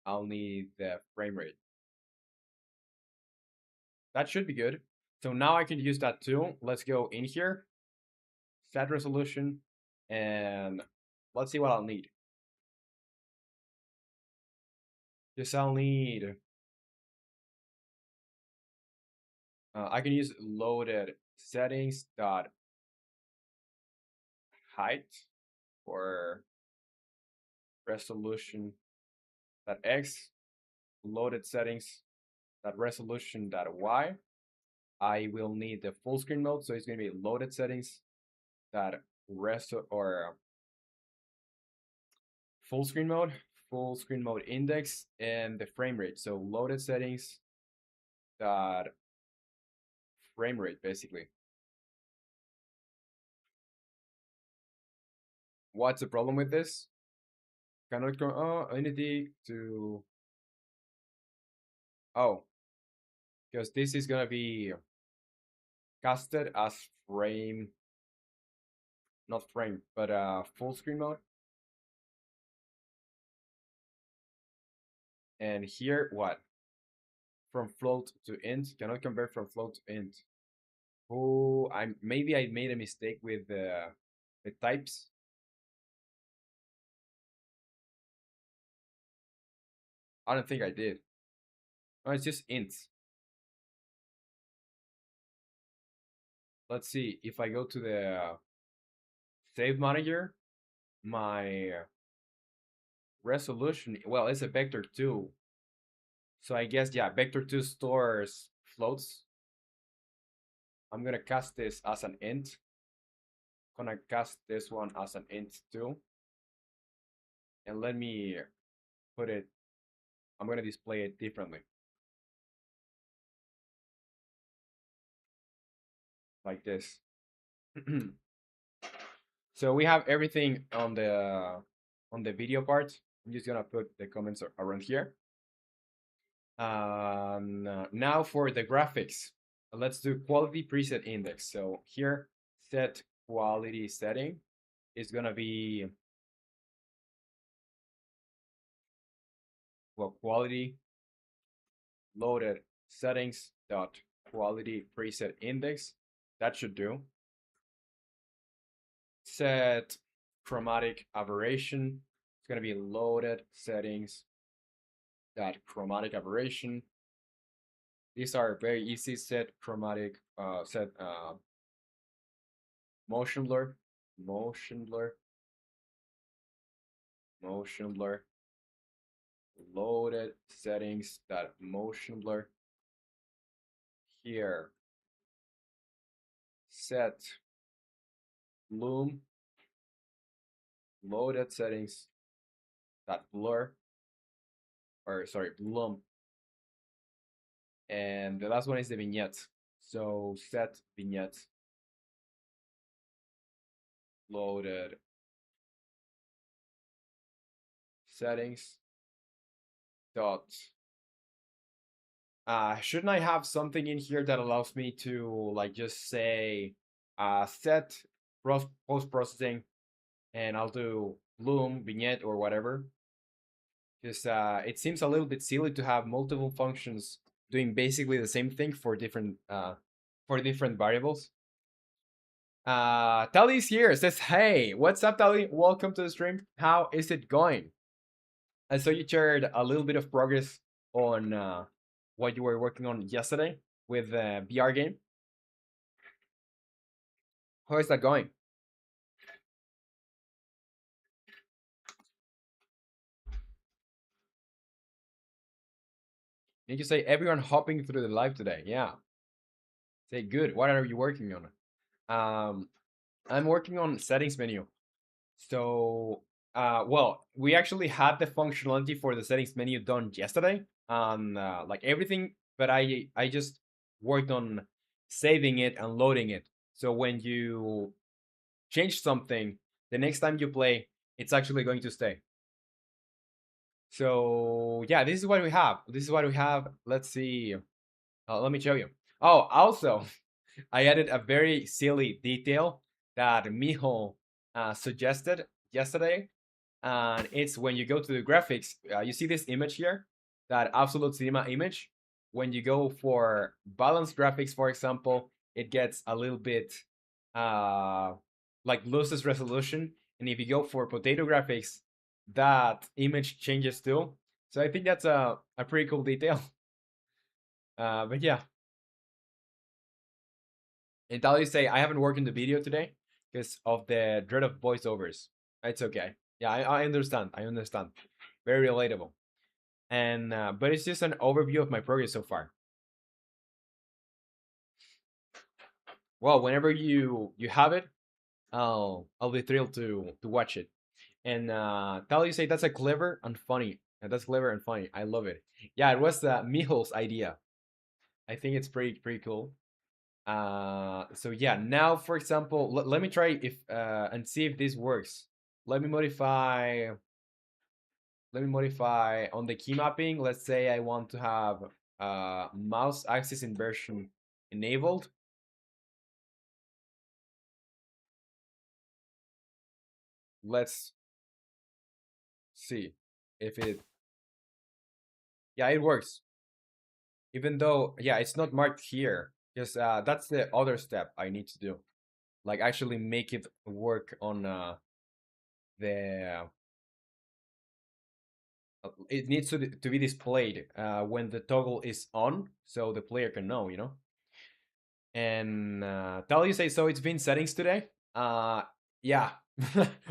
I'll need the frame rate. That should be good. So now I can use that too. Let's go in here, set resolution, and let's see what I'll need. Just I'll need, I can use loaded settings dot height or resolution dot x, loaded settings dot resolution dot y. I will need the full screen mode, so it's going to be loaded settings dot full screen mode index, and the frame rate. So loaded settings dot frame rate, basically. What's the problem with this? Cannot go. Oh, I need to. Oh, because this is gonna be casted as frame, not frame, but full screen mode. And here, what? From float to int, cannot convert from float to int. Oh, maybe I made a mistake with the types. I don't think I did. No, it's just int. Let's see if I go to the save manager, my resolution, well, it's a vector 2. So I guess, yeah, vector 2 stores floats. I'm gonna cast this as an int. Gonna cast this one as an int too. And let me put it, I'm gonna display it differently. Like this. So we have everything on the video part. I'm just gonna put the comments around here. Now for the graphics, let's do quality preset index. So here, set quality setting is gonna be, well, quality loaded settings dot quality preset index. That should do. Set chromatic aberration. It's gonna be loaded settings dot chromatic aberration. These are very easy. Set chromatic, set motion blur, motion blur, motion blur, loaded settings dot motion blur. Here, set bloom, loaded settings dot blur, or sorry, bloom. And the last one is the vignette. So set vignette loaded settings dot. Shouldn't I have something in here that allows me to like just say set post processing, and I'll do bloom vignette or whatever? Because it seems a little bit silly to have multiple functions doing basically the same thing for different variables. Tali's here, says, hey, what's up, Tali? Welcome to the stream. How is it going? I saw you shared a little bit of progress on what you were working on yesterday with the VR game. How is that going? Did you say everyone hopping through the live today? Yeah. Say good. What are you working on? I'm working on settings menu. So, well, we actually had the functionality for the settings menu done yesterday, and like everything, but I just worked on saving it and loading it. So when you change something, the next time you play, it's actually going to stay. So yeah, this is what we have. This is what we have. Let's see. Let me show you. Oh, also, I added a very silly detail that Miho suggested yesterday, and it's when you go to the graphics, you see this image here, that absolute cinema image. When you go for balanced graphics, for example, it gets a little bit uh, like loses resolution, and if you go for potato graphics, that image changes too. So I think that's a pretty cool detail. But yeah, and I'll say I haven't worked in the video today because of the dread of voiceovers. It's okay. Yeah, I understand. I understand. Very relatable. And but it's just an overview of my progress so far. Well, whenever you have it, I'll be thrilled to watch it. And tell you say that's a clever and funny. That's clever and funny. I love it. Yeah, it was Mijo's idea. I think it's pretty cool. So yeah, now for example, let me try if and see if this works. Let me modify. Let me modify on the key mapping. Let's say I want to have mouse axis inversion enabled. Let's see if it. Yeah, it works. Even though, yeah, it's not marked here because that's the other step I need to do. Like actually make it work on the it needs to be displayed when the toggle is on, so the player can know, you know. And tell you say so. It's been settings today. Yeah,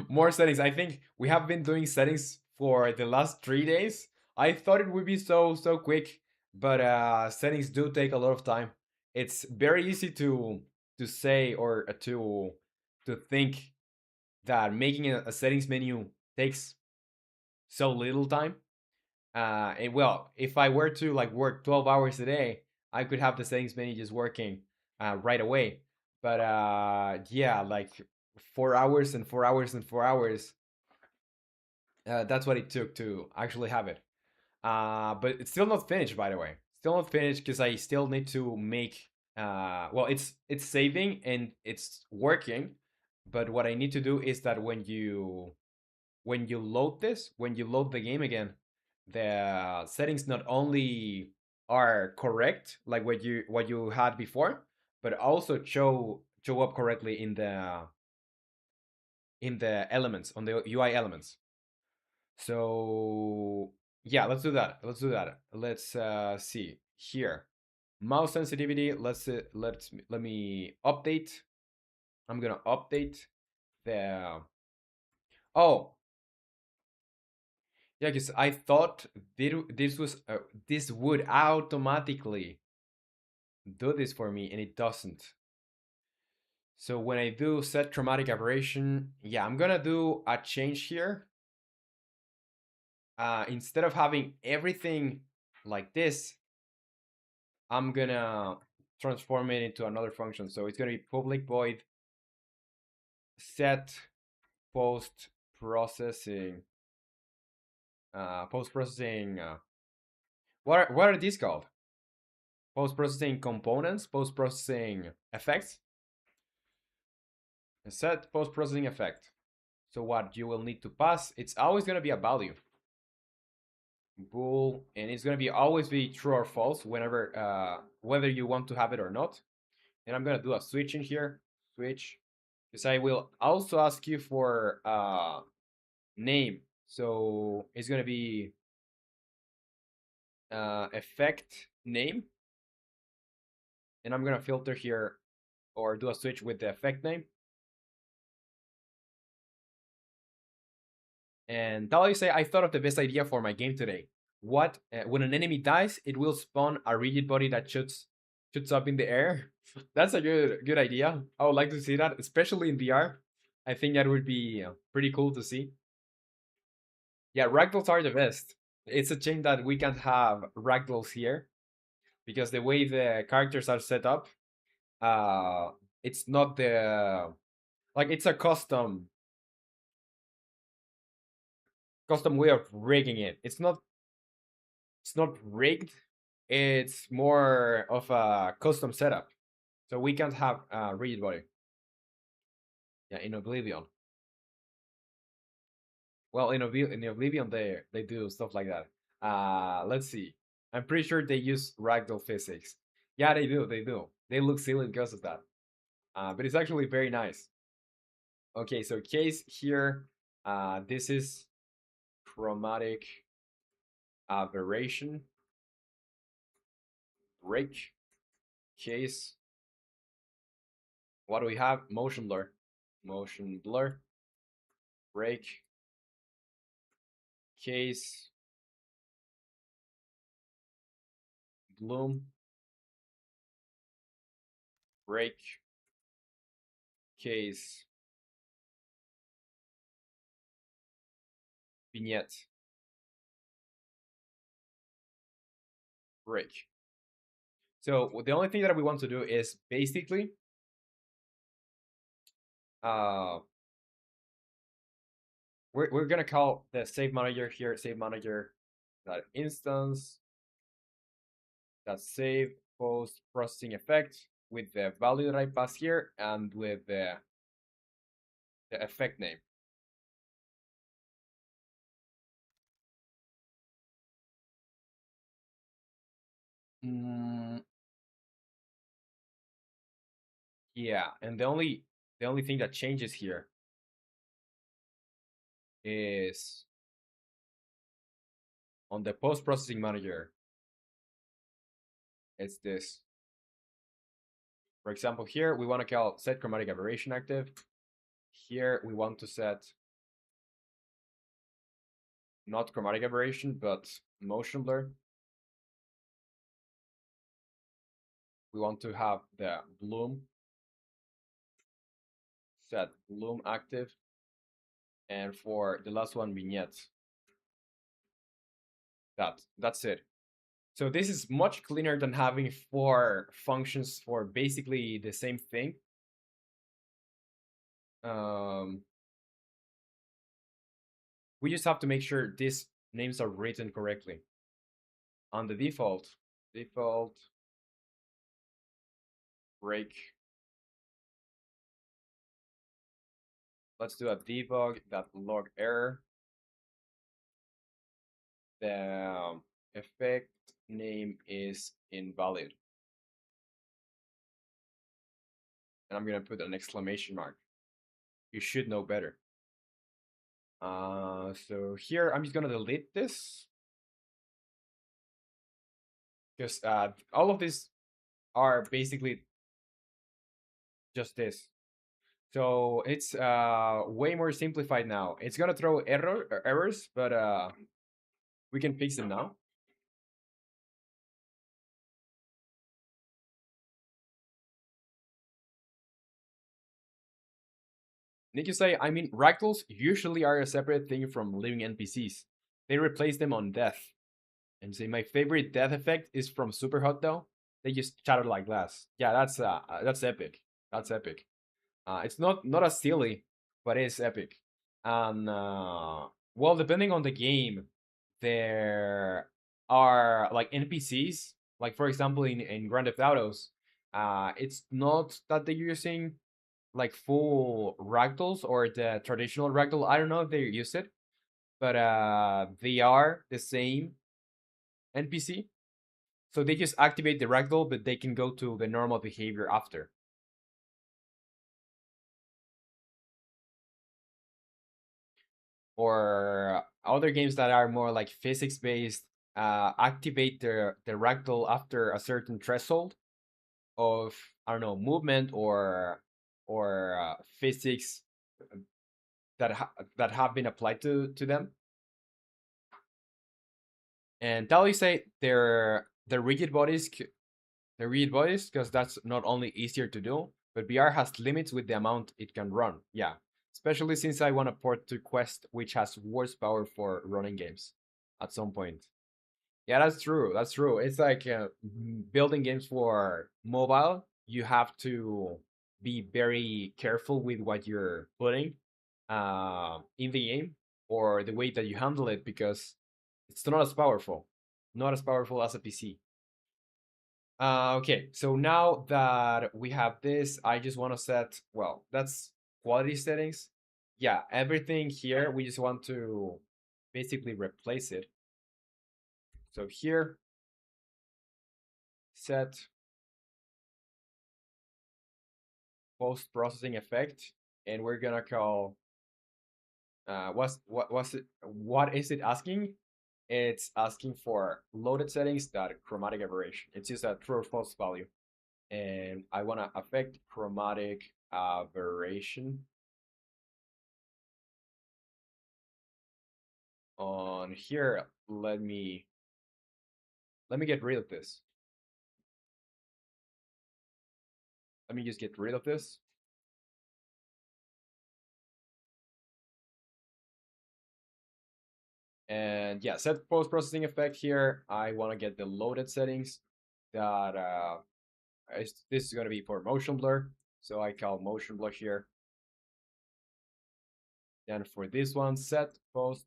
more settings. I think we have been doing settings for the last 3 days. I thought it would be so quick, but settings do take a lot of time. It's very easy to say or to think that making a settings menu takes so little time. And well, if I were to like work 12 hours a day, I could have the settings menu just working right away. But yeah, like 4 hours and 4 hours and 4 hours. That's what it took to actually have it. But it's still not finished, by the way. Still not finished because I still need to make. Well, it's saving and it's working. But what I need to do is that when you load this, when you load the game again, the settings not only are correct, like what you had before, but also show up correctly in the elements on the UI elements. So yeah, let's do that. Let's do that. Let's see here. Mouse sensitivity. Let me update. I'm gonna update the. Oh, yeah, because I thought this would automatically do this for me, and it doesn't. So when I do set traumatic aberration, yeah, I'm gonna do a change here. Instead of having everything like this, I'm gonna transform it into another function. So it's gonna be public void set post processing. Post processing. What are these called? Post processing components, post processing effects, set post processing effect. So what you will need to pass, it's always going to be a value, bool, and it's going to be always be true or false whenever whether you want to have it or not. And I'm going to do a switch in here, switch, because I will also ask you for name. So it's going to be effect name, and I'm going to filter here or do a switch with the effect name. And Tali say, I thought of the best idea for my game today. What when an enemy dies, it will spawn a rigid body that shoots up in the air. That's a good idea. I would like to see that, especially in VR. I think that would be pretty cool to see. Yeah, ragdolls are the best. It's a shame that we can't have ragdolls here because the way the characters are set up, uh, it's not the like it's a custom way of rigging it. It's not rigged. It's more of a custom setup. So we can't have rigid body. Yeah, in Oblivion. Well, in Oblivion, they do stuff like that. Let's see. I'm pretty sure they use ragdoll physics. Yeah, they do. They do. They look silly because of that. But it's actually very nice. Okay, so case here. This is chromatic aberration. Break. Case. What do we have? Motion blur. Motion blur. Break. Case. Bloom. Break. Case. Vignette. Break. So the only thing that we want to do is basically uh, we're gonna call the save manager here save manager that instance that save post processing effect with the value that I pass here and with the effect name. Mm, yeah, and the only thing that changes here is on the post processing manager. It's this. For example, here we want to call set chromatic aberration active. Here we want to set not chromatic aberration, but motion blur. We want to have the bloom, set bloom active, and for the last one, vignette. That's it. So this is much cleaner than having 4 functions for basically the same thing. Um, we just have to make sure these names are written correctly. On the default break. Let's do a debug that log error. The effect name is invalid. And I'm gonna put an exclamation mark. You should know better. So here I'm just gonna delete this because all of these are basically just this. So it's way more simplified now. It's gonna throw errors, but we can fix them now. Need to say, I mean, ragdolls usually are a separate thing from living NPCs. They replace them on death. And say my favorite death effect is from Super Hot though. They just shatter like glass. Yeah, that's epic. That's epic. It's not as silly, but it's epic. And well, depending on the game, there are like NPCs. Like for example, in Grand Theft Autos, it's not that they're using like full ragdolls or the traditional ragdoll. I don't know if they use it, but they are the same NPC. So they just activate the ragdoll, but they can go to the normal behavior after. Or other games that are more like physics based activate the ragdoll after a certain threshold of I don't know movement or physics that have been applied to them. And that you say the rigid bodies because that's not only easier to do, but VR has limits with the amount it can run. Yeah, especially since I want to port to Quest, which has worse power for running games at some point. Yeah, that's true. That's true. It's like building games for mobile. You have to be very careful with what you're putting in the game or the way that you handle it because it's not as powerful, not as powerful as a PC. Okay, so now that we have this, I just want to set, well, that's quality settings. Yeah, everything here, we just want to basically replace it. So here, set post-processing effect, and we're gonna call, what is it asking? It's asking for loaded settings that chromatic aberration. It's just a true or false value. And I want to affect chromatic aberration on here. Let me get rid of this. Let me just get rid of this. And yeah, set post-processing effect here. I want to get the loaded settings that this is going to be for motion blur. So I call motion blur here. Then for this one, set post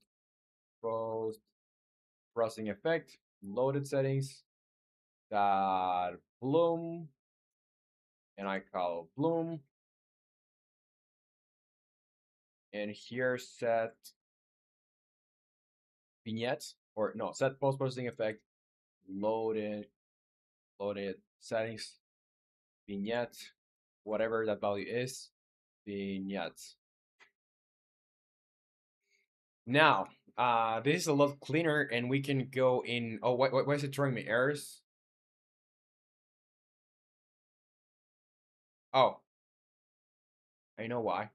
processing effect, loaded settings that bloom, and I call bloom. And here set vignette, or no, set post processing effect, loaded settings, vignette, whatever that value is, vignette. Now, this is a lot cleaner, and we can go in. Oh, why is it throwing me errors? Oh, I know why.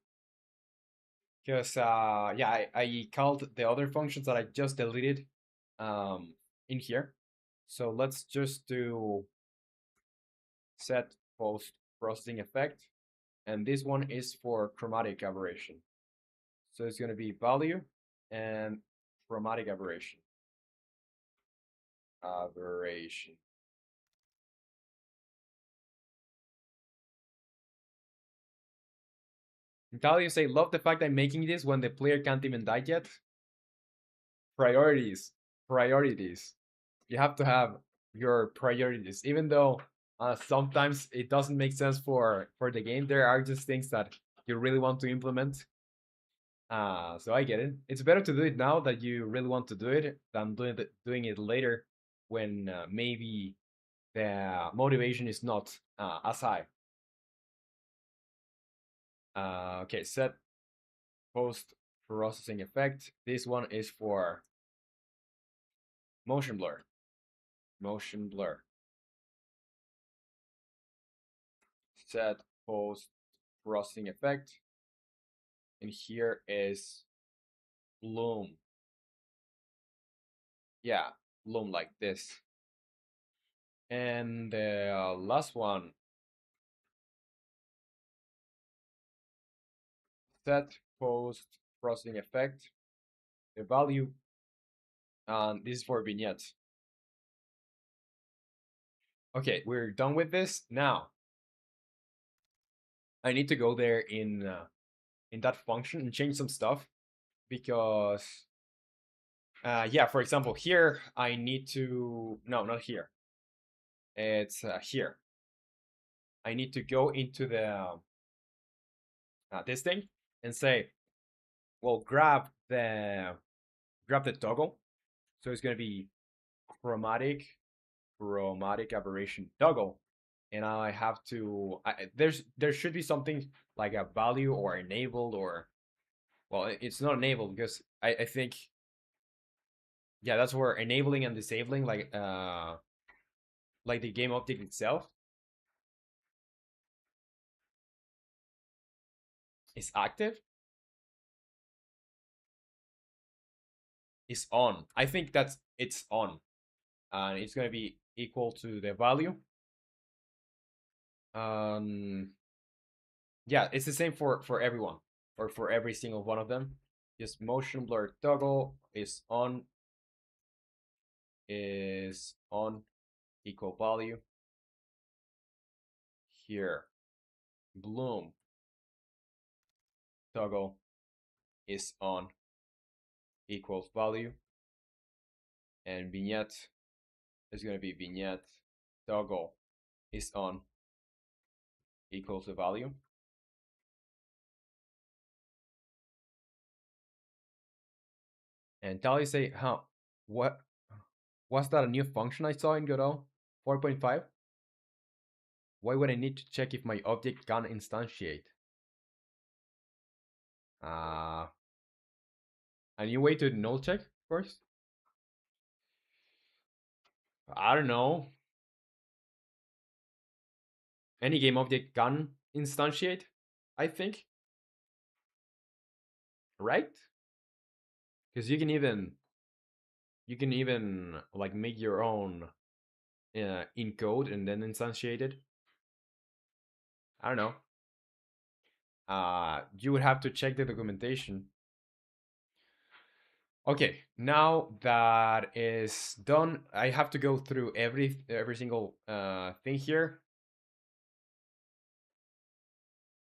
Because yeah, I called the other functions that I just deleted in here. So let's just do set post processing effect, and this one is for chromatic aberration. So it's going to be value and chromatic aberration. Aberration. Natalia, you say, love the fact I'm making this when the player can't even die yet. Priorities. Priorities. You have to have your priorities, even though sometimes it doesn't make sense for the game. There are just things that you really want to implement. So I get it. It's better to do it now that you really want to do it than doing it later when maybe the motivation is not as high. Okay, set post processing effect. This one is for motion blur. Motion blur. Set post processing effect. And here is bloom. Yeah, bloom like this. And the last one, set post processing effect. The value, and this is for vignettes. Okay, we're done with this. Now, I need to go there in that function and change some stuff because yeah, for example, here I need to, no, not here. It's here. I need to go into the this thing and say, well, grab the toggle. So it's gonna be chromatic aberration toggle, and I have to. There should be something like a value or enabled or, well, it's not enabled because I think, yeah, that's where enabling and disabling like the game object itself is active, is on. I think that's it's on, and it's gonna be equal to the value. Um, yeah, it's the same for everyone or for every single one of them. Just motion blur toggle is on equal value here. bloom toggle is on equals value, and vignette is going to be vignette toggle is on equals the value. And tally say how what was that a new function I saw in Godot 4.5? Why would I need to check if my object can instantiate? Uh a new way to null check first? I don't know. Any game object can instantiate, I think, right? Because you can even like make your own in code and then instantiate it. I don't know. You would have to check the documentation. Okay, now that is done, I have to go through every single thing here,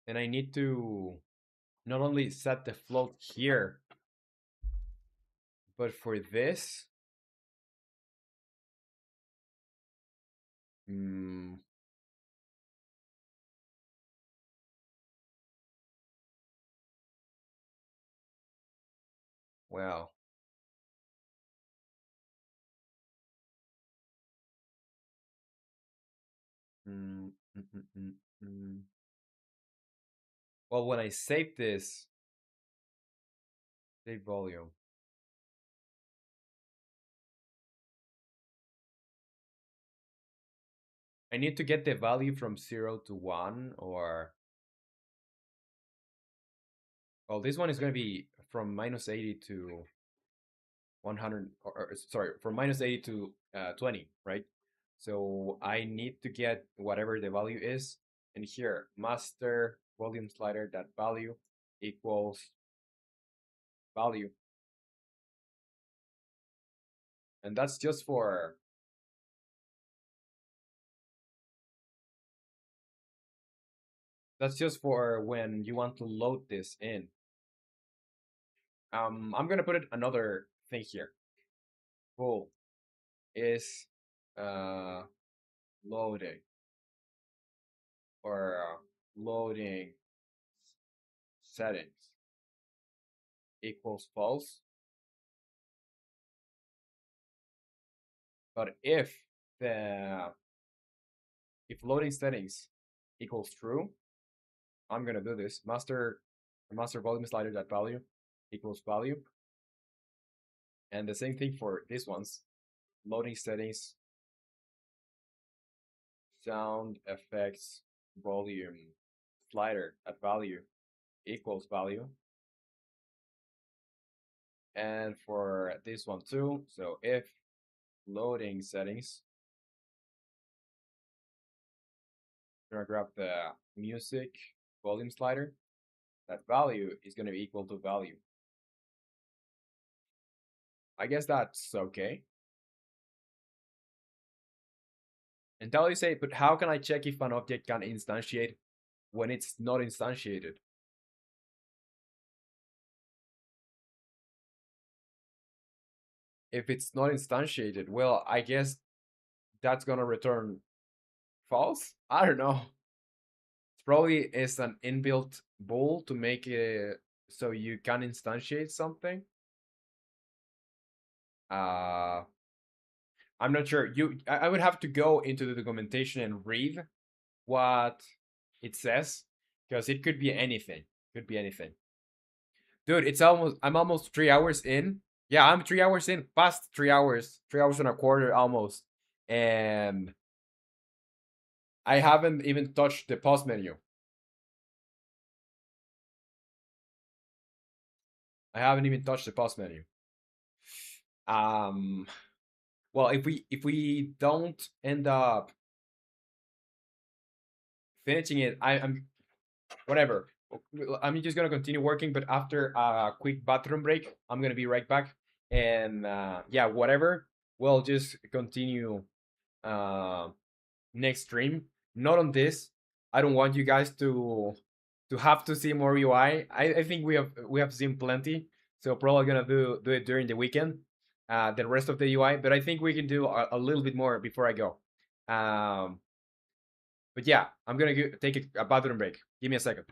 and I need to not only set the float here, but for this, mm, well, mm, mm, mm, mm, mm. Well, when I save this, save volume, I need to get the value from 0 to 1, or well, this one is going to be from -80 to 100, or sorry, from -80 to 20, right? So I need to get whatever the value is, and here master volume slider that value equals value, and that's just for when you want to load this in. I'm gonna put it another thing here. Full is uh loading, or loading settings equals false. But the if loading settings equals true, I'm gonna do this. Master volume slider that value equals value. And the same thing for these ones. Loading settings, sound effects, volume slider at value equals value. And for this one too, so if loading settings, I'm gonna grab the music volume slider, that value is gonna be equal to value. I guess that's okay. And now you say, but how can I check if an object can instantiate when it's not instantiated? If it's not instantiated, well, I guess that's gonna return false. I don't know. It's probably is an inbuilt bool to make it so you can instantiate something. Uh, I'm not sure. I would have to go into the documentation and read what it says, because it could be anything. Could be anything. Dude, I'm almost 3 hours in. Yeah, I'm 3 hours in, past 3 hours, 3 hours and a quarter almost. And I haven't even touched the pause menu. I haven't even touched the pause menu. Um well, if we don't end up finishing it, I'm whatever. I'm just gonna continue working, but after a quick bathroom break, I'm gonna be right back. And yeah, whatever. We'll just continue uh, next stream. Not on this. I don't want you guys to have to see more UI. I think we have seen plenty, so probably gonna do it during the weekend, the rest of the UI. But I think we can do a little bit more before I go. Um, but yeah, I'm gonna take a bathroom break. Give me a second.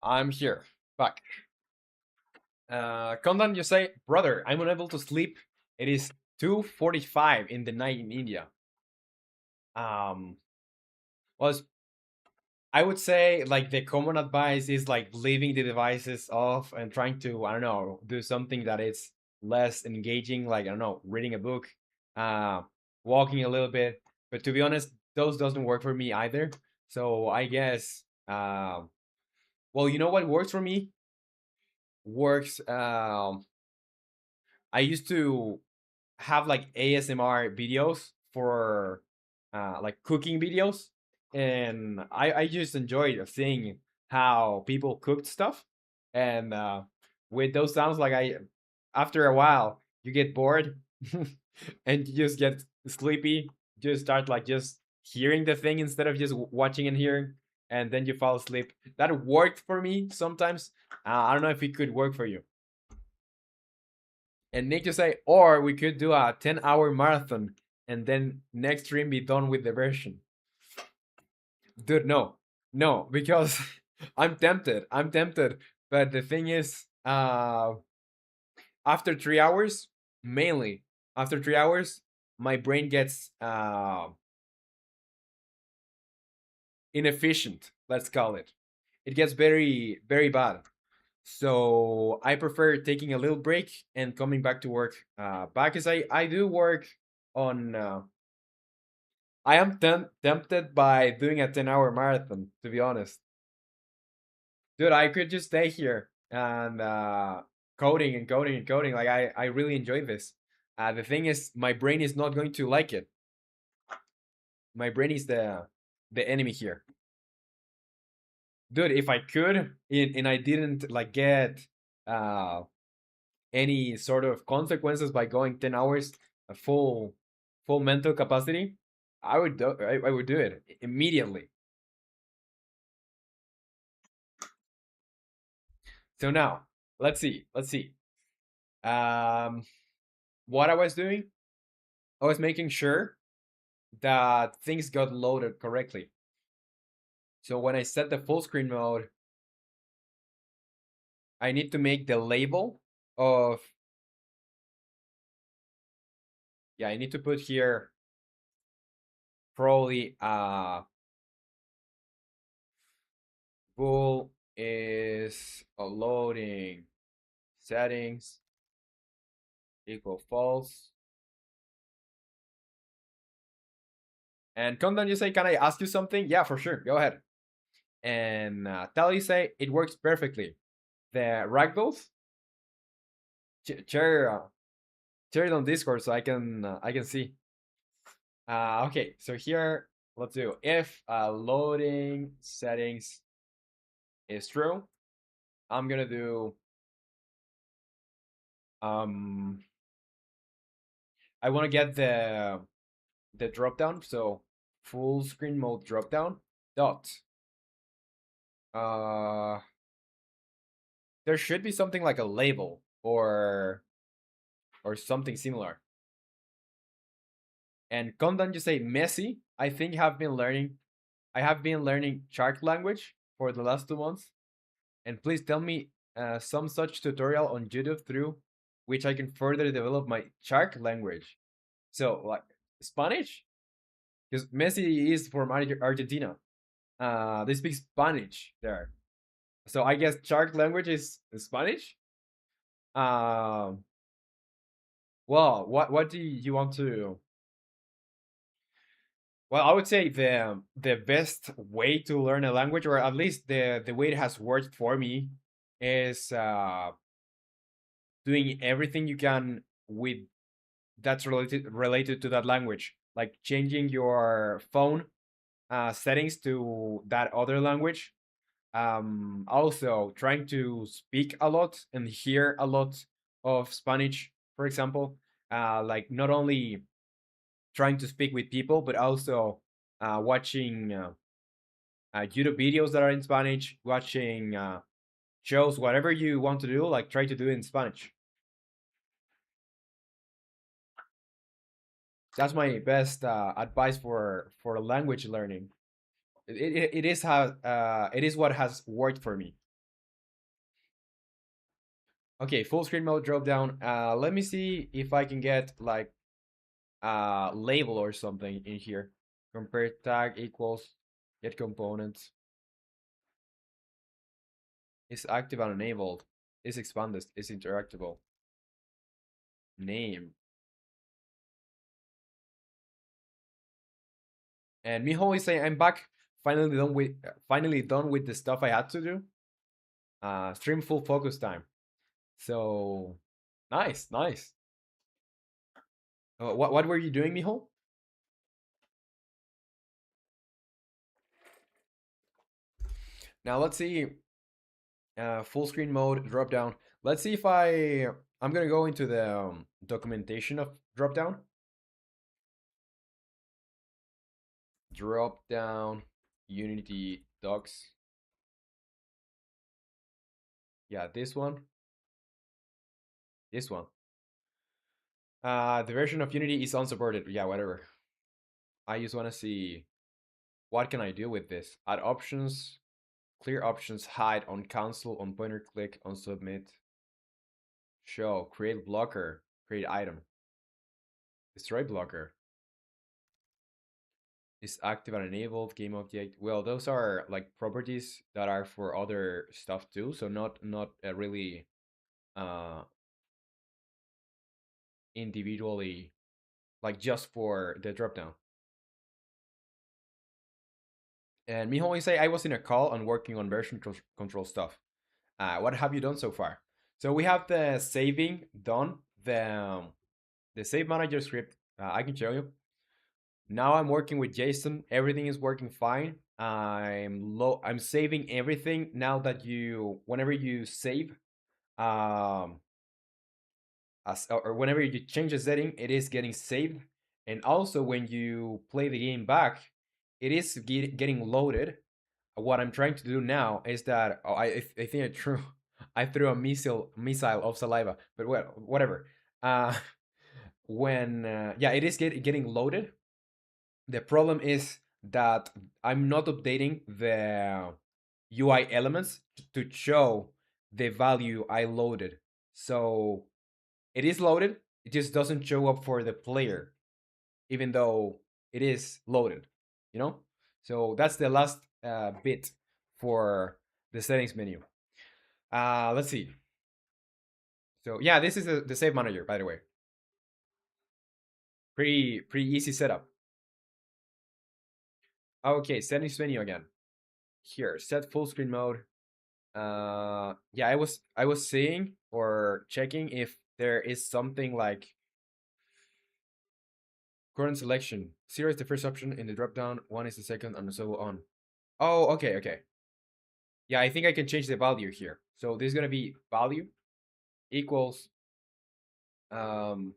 I'm here, back. Condan, you say, brother, I'm unable to sleep. It is 2:45 in the night in India. Um, was I would say like the common advice is like leaving the devices off and trying to, I don't know, do something that is less engaging, like I don't know, reading a book, uh, walking a little bit. But to be honest, those doesn't work for me either. So I guess, well, you know what works for me? Works. I used to have like ASMR videos for like cooking videos, and I just enjoyed seeing how people cooked stuff, and with those sounds, like I after a while you get bored, and you just get sleepy. You start like just hearing the thing instead of just watching and hearing, and then you fall asleep. That worked for me sometimes. I don't know if it could work for you. And Nick just say, or we could do a 10-hour marathon and then next stream be done with the version. Dude, no. No, because I'm tempted. I'm tempted. But the thing is, after 3 hours, mainly after 3 hours, my brain gets inefficient, let's call it. It gets very, very bad. So I prefer taking a little break and coming back to work. Back as I do work on I am tempted by doing a 10-hour marathon, to be honest. Dude, I could just stay here and coding and coding and coding. Like I really enjoy this. The thing is, my brain is not going to like it. My brain is the enemy here. Dude, if I could and I didn't like get uh any sort of consequences by going 10 hours, a full mental capacity, I would do it immediately. So now, let's see. Um, what I was doing, I was making sure that things got loaded correctly. So when I set the full screen mode, I need to make the label of, yeah, I need to put here probably Full is loading settings equal false. And content, you say, can I ask you something? Yeah, for sure. Go ahead. And tell you say it works perfectly. The ragdolls, share it on Discord so I can see. Okay, so here let's do if loading settings is true. I'm gonna do um I want to get the drop down, so full screen mode drop down dot uh there should be something like a label or something similar. And content, you say messy. I have been learning shark language for the last 2 months. And please tell me some such tutorial on YouTube through which I can further develop my shark language. So, like Spanish, because Messi is from Argentina. They speak Spanish there. So I guess shark language is Spanish. Um, well, what do you want to? Well, I would say the best way to learn a language, or at least the way it has worked for me, is doing everything you can with that's related to that language, like changing your phone settings to that other language. Also trying to speak a lot and hear a lot of Spanish, for example. Like not only trying to speak with people, but also watching YouTube videos that are in Spanish, watching shows, whatever you want to do, like try to do it in Spanish. That's my best advice for language learning. It is how it is what has worked for me. Okay, full screen mode drop down. Let me see if I can get like a label or something in here. Compare tag equals get components is active and enabled. Is expanded. Is interactable. Name. And Miho is saying I'm back. Finally done with the stuff I had to do. Stream full focus time. So nice, nice. What were you doing, Miho? Now let's see. Full screen mode drop down. Let's see if I'm gonna go into the documentation of drop down. Drop down Unity docs. Yeah, this one. This one. The version of Unity is unsupported. Yeah, whatever. I just want to see what can I do with this. Add options, clear options, hide, on cancel, on pointer click, on submit, show, create blocker, create item, destroy blocker. Is active and enabled, game object. Well, those are like properties that are for other stuff too. So not really uh individually, like just for the dropdown. And Miho always say I was in a call and working on version control stuff. What have you done so far? So we have the saving done. The save manager script. I can show you. Now I'm working with JSON. Everything is working fine. I'm saving everything now that whenever you save, um, or whenever you change a setting, it is getting saved. And also when you play the game back, it is getting loaded. What I'm trying to do now is that I think I threw a missile of saliva, but well, whatever. Uh, when yeah, it is getting loaded. The problem is that I'm not updating the UI elements to show the value I loaded. So it is loaded, it just doesn't show up for the player, even though it is loaded, you know? So that's the last bit for the settings menu. Let's see. So yeah, this is the save manager, by the way. Pretty easy setup. Okay, settings menu again. Here, set full screen mode. Yeah, I was seeing or checking if there is something like current selection. Zero is the first option in the drop down, one is the second, and so on. Oh, okay, okay. Yeah, I think I can change the value here. So this is gonna be value equals um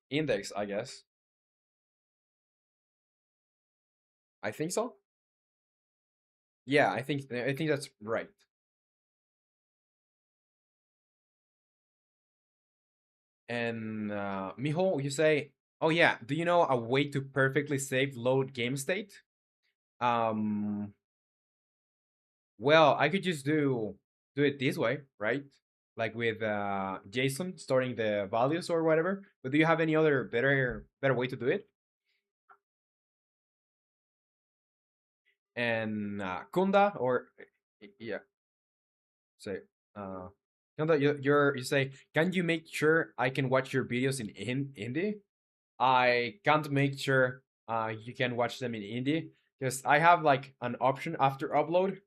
index, I guess. I think so. Yeah, I think that's right. And Mijo, you say, oh yeah, do you know a way to perfectly save load game state? Um, well, I could just do it this way, right? Like with JSON storing the values or whatever. But do you have any other better way to do it? And Kunda or yeah, say Kunda, you say, can you make sure I can watch your videos in indie? I can't make sure you can watch them in indie because I have like an option after upload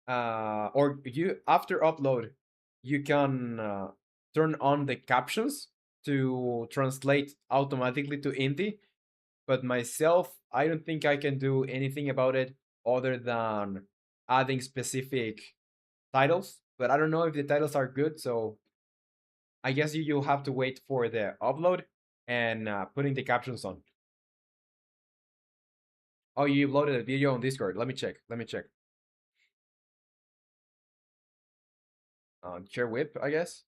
or you after upload you can turn on the captions to translate automatically to indie, but myself I don't think I can do anything about it other than adding specific titles, but I don't know if the titles are good, so I guess you'll have to wait for the upload and putting the captions on. Oh, you uploaded a video on Discord. Let me check. Share whip, I guess.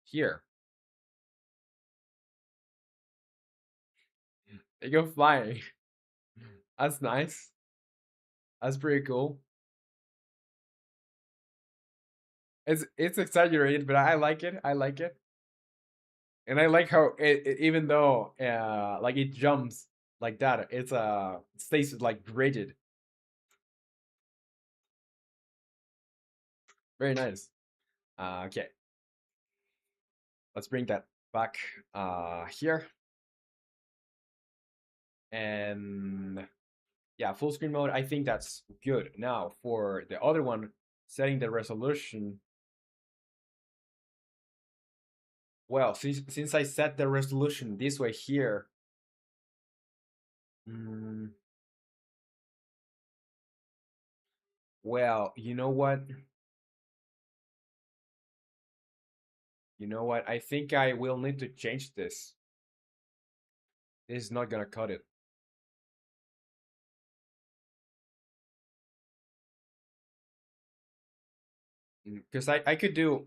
Here. They go flying. That's nice. That's pretty cool. It's exaggerated, but I like it. I like it, and I like how even though like it jumps like that, it stays like rigid. Very nice. Okay, let's bring that back here, and yeah, full screen mode. I think that's good. Now for the other one, setting the resolution. Well, since I set the resolution this way here, mm, well, you know what? You know what? I think I will need to change this. This is not gonna cut it. Because I could do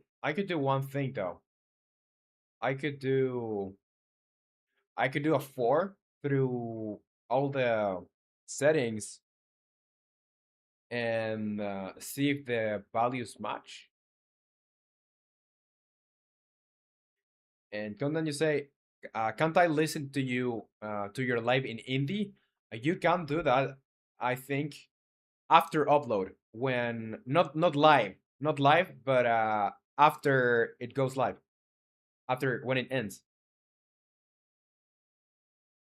one thing though. I could do I could do a 4 through all the settings and see if the values match. And then you say, can't I listen to you to your live in indie? You can do that, I think, after upload when not live, but after it goes live, after when it ends.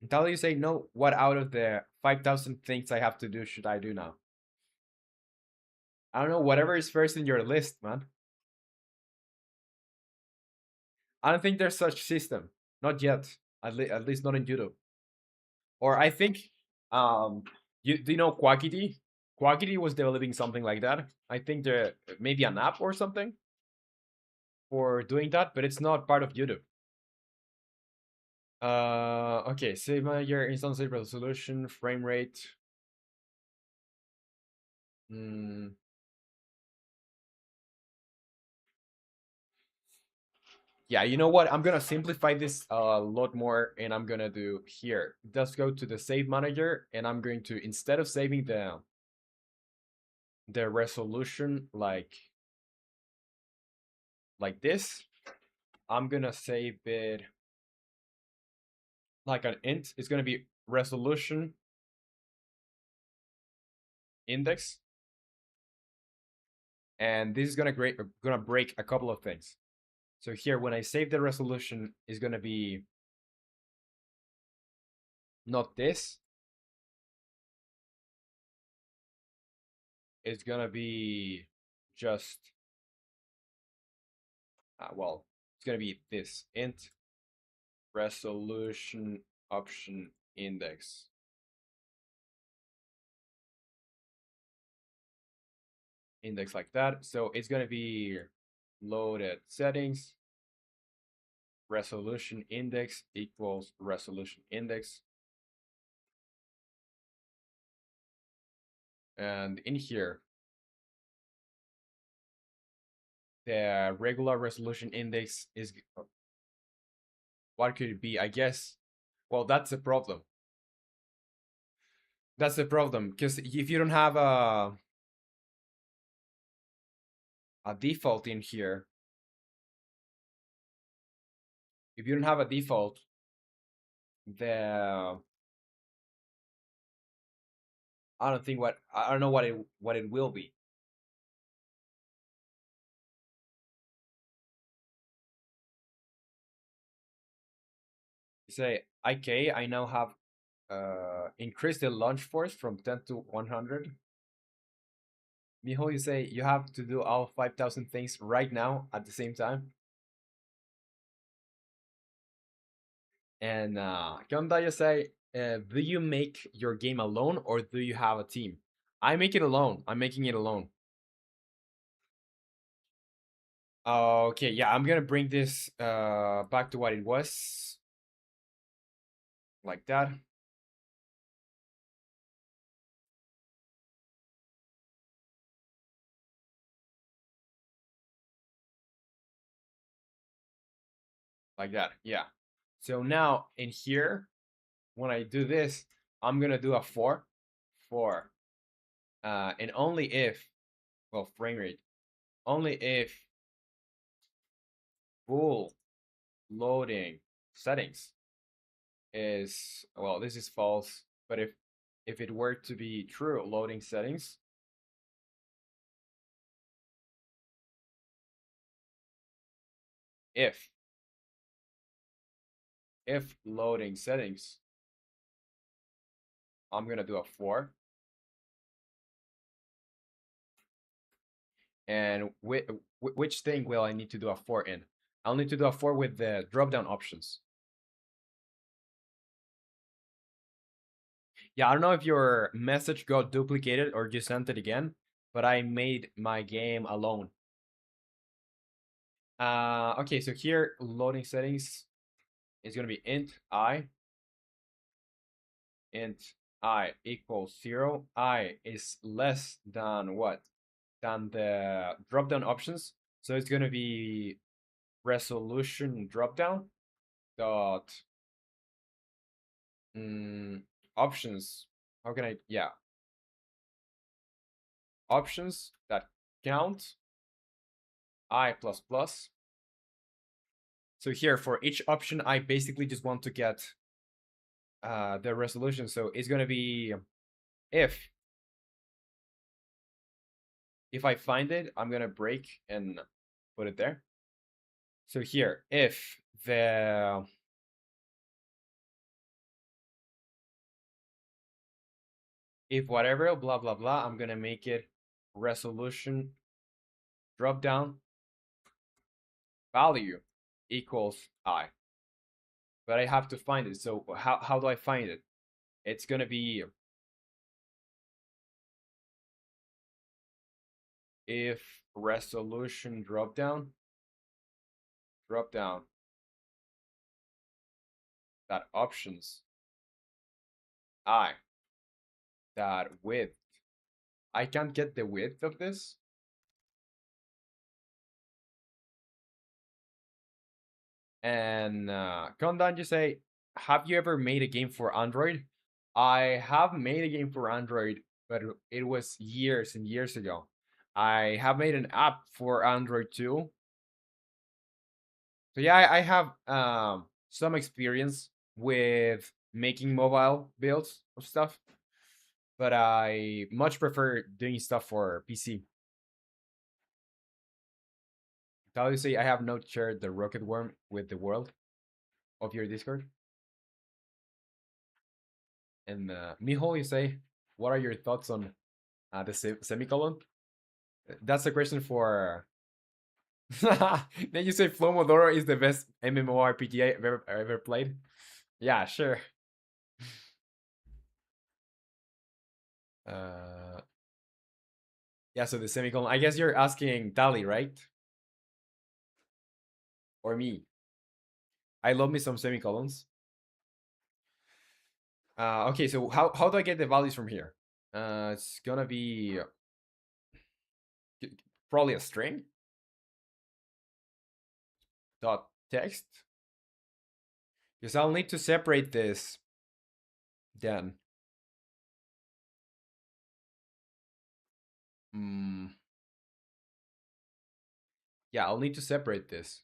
Until you say no, what out of the 5,000 things I have to do should I do now? I don't know, whatever is first in your list, man. I don't think there's such system, not yet. At least not in YouTube. Or I think, um, do you know Quackity? Quackity was developing something like that. I think there maybe an app or something for doing that, but it's not part of YouTube. Okay, save manager, instant save resolution, frame rate. Mm, yeah, you know what? I'm gonna simplify this a lot more, and I'm gonna do here. Just go to the save manager, and I'm going to, instead of saving the resolution like this, I'm gonna save it like an int. It's gonna be resolution index, and this is gonna break a couple of things. So here, when I save the resolution, is gonna be not this. It's gonna be just well, it's gonna be this int resolution option index. Index like that. So it's gonna be loaded settings resolution index equals resolution index. And in here, the regular resolution index is what could it be? I guess. Well, that's the problem. That's the problem because if you don't have a default in here, if you don't have a default, the I don't know what it will be. Say IK, I now have increased the launch force from 10 to 100. Miho, you say you have to do all 5,000 things right now at the same time. And Kyonda, you say, do you make your game alone or do you have a team? I make it alone. I'm making it alone. Okay, yeah, I'm gonna bring this back to what it was. Like that. Like that, yeah. So now in here, when I do this, I'm gonna do a for, and only if, well, frame rate, only if full loading settings is, well, this is false, but if it were to be true, loading settings, if loading settings, I'm gonna do a for, and which thing will I need to do a for in? I'll need to do a for with the drop down options. Yeah, I don't know if your message got duplicated or you sent it again, but I made my game alone. Okay, so here loading settings is gonna be int I equals 0. I is less than what? Than the drop down options. So it's gonna be resolution drop down dot options. How can I? Yeah, options that count I plus plus. So here for each option, I basically just want to get the resolution. So it's gonna be if I find it, I'm gonna break and put it there. So here, if the if whatever blah blah blah, I'm gonna make it resolution drop down value equals I. But I have to find it. So how do I find it? It's gonna be if resolution drop down that options I that width. I can't get the width of this. And Kondan, you say, have you ever made a game for Android? I have made a game for Android, but it was years and years ago. I have made an app for Android too. So yeah, I have some experience with making mobile builds of stuff, but I much prefer doing stuff for PC. How do you say I have not shared the rocket worm with the world of your Discord? And Mijo, you say, what are your thoughts on the semicolon? That's a question for. Then you say Flomodoro is the best MMORPG I've ever played. Yeah, sure. Uh, yeah, so the semicolon. I guess you're asking Tali, right? Or me? I love me some semicolons. Okay, so how do I get the values from here? It's gonna be probably a string dot text because I'll need to separate this then. Mm, yeah, I'll need to separate this.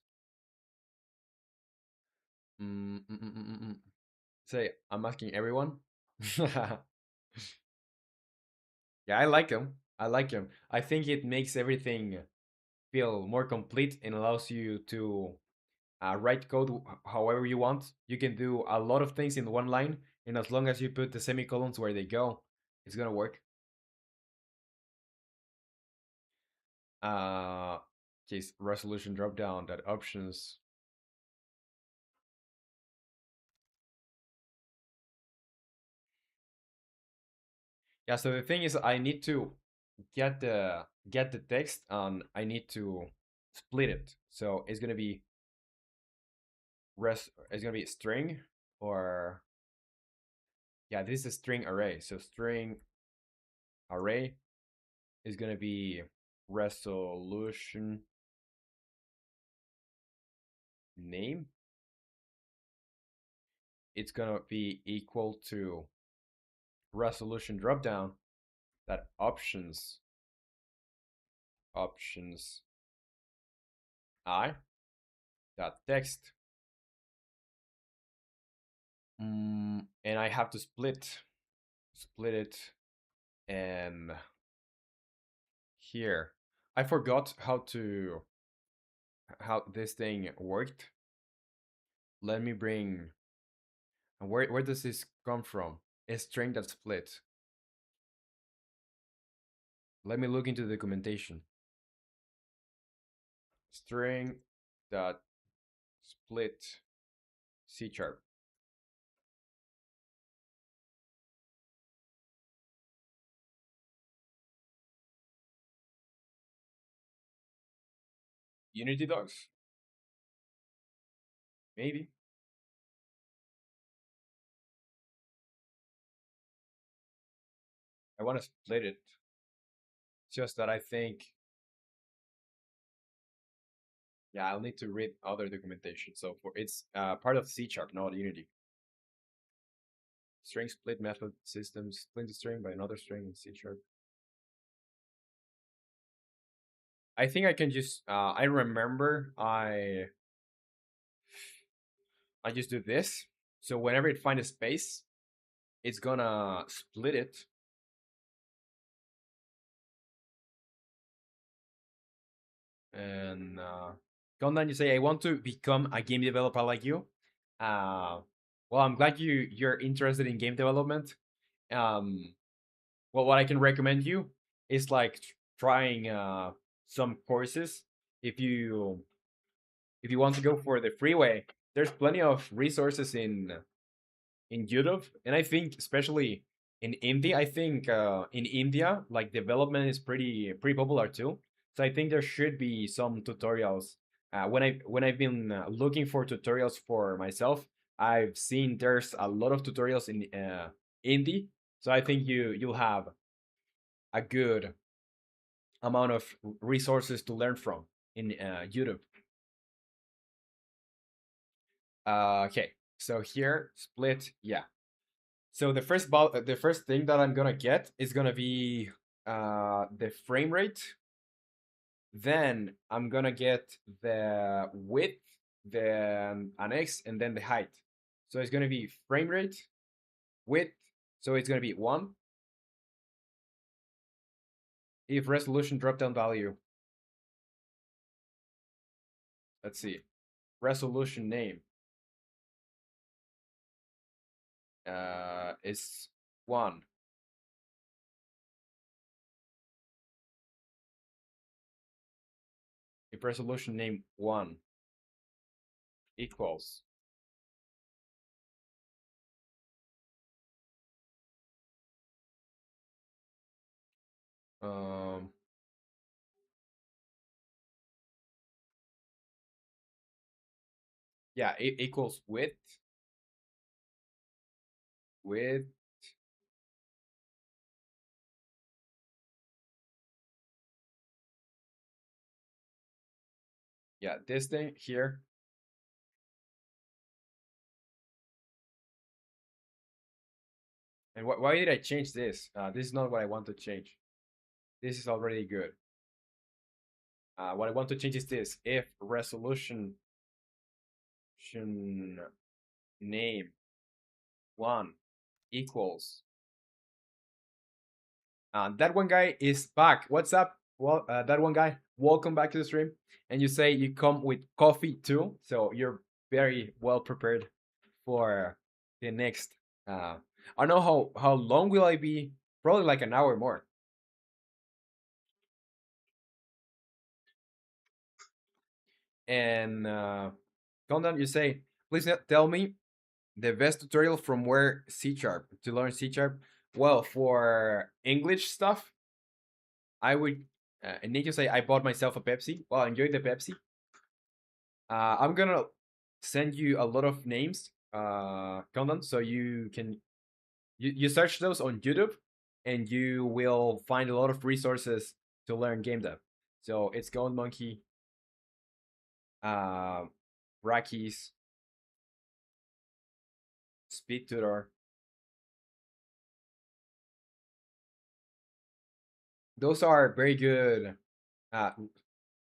Say, I'm asking everyone. Yeah, I like them. I like them. I think it makes everything feel more complete and allows you to write code however you want. You can do a lot of things in one line, and as long as you put the semicolons where they go, it's gonna work. Uh, case resolution drop down that options. Yeah, so the thing is, I need to get the text, and I need to split it. So it's gonna be It's gonna be string, or yeah, this is a string array. So string array is gonna be resolution name. It's gonna be equal to resolution dropdown that options I dot text. And I have to split it, and here I forgot how this thing worked. Let me bring. Where does this come from? A string that split. Let me look into the documentation. String dot split C sharp. Unity docs? Maybe. I want to split it. It's just that I think, yeah, I'll need to read other documentation. So for it's part of C sharp, not Unity. String split method systems split the string by another string in C sharp. I think I can just I remember I just do this. So whenever it finds a space, it's gonna split it. And Condan, you say I want to become a game developer like you. Uh, well, I'm glad you're interested in game development. Um, well, what I can recommend you is like trying some courses. If you want to go for the freeway, there's plenty of resources in YouTube, and I think especially in India, I think in India, like development is pretty popular too. So I think there should be some tutorials. When I've been looking for tutorials for myself, I've seen there's a lot of tutorials in indie. So I think you'll have a good amount of resources to learn from in YouTube. Okay, so here split, yeah. So the first thing that I'm gonna get is gonna be the frame rate. Then I'm gonna get the width, then an X, and then the height. So it's gonna be frame rate, width. So it's gonna be 1. If resolution drop down value, let's see, resolution name is 1. If resolution name 1 equals um yeah, it equals width, yeah, this thing here. And why did I change this? This is not what I want to change. This is already good. What I want to change is this: if resolution name 1 equals that one guy is back. What's up? Well, that one guy, welcome back to the stream. And you say you come with coffee too, so you're very well prepared for the next. I don't know how long will I be. Probably like an hour more. And Condan, you say, please tell me the best tutorial from where C sharp to learn C sharp. Well, for English stuff, I would need to say I bought myself a Pepsi. Well, enjoy the Pepsi. I'm gonna send you a lot of names, content, so you can you search those on YouTube, and you will find a lot of resources to learn game dev. So it's Gone Monkey, uh, Rockies, Speed Tutor. Those are very good uh,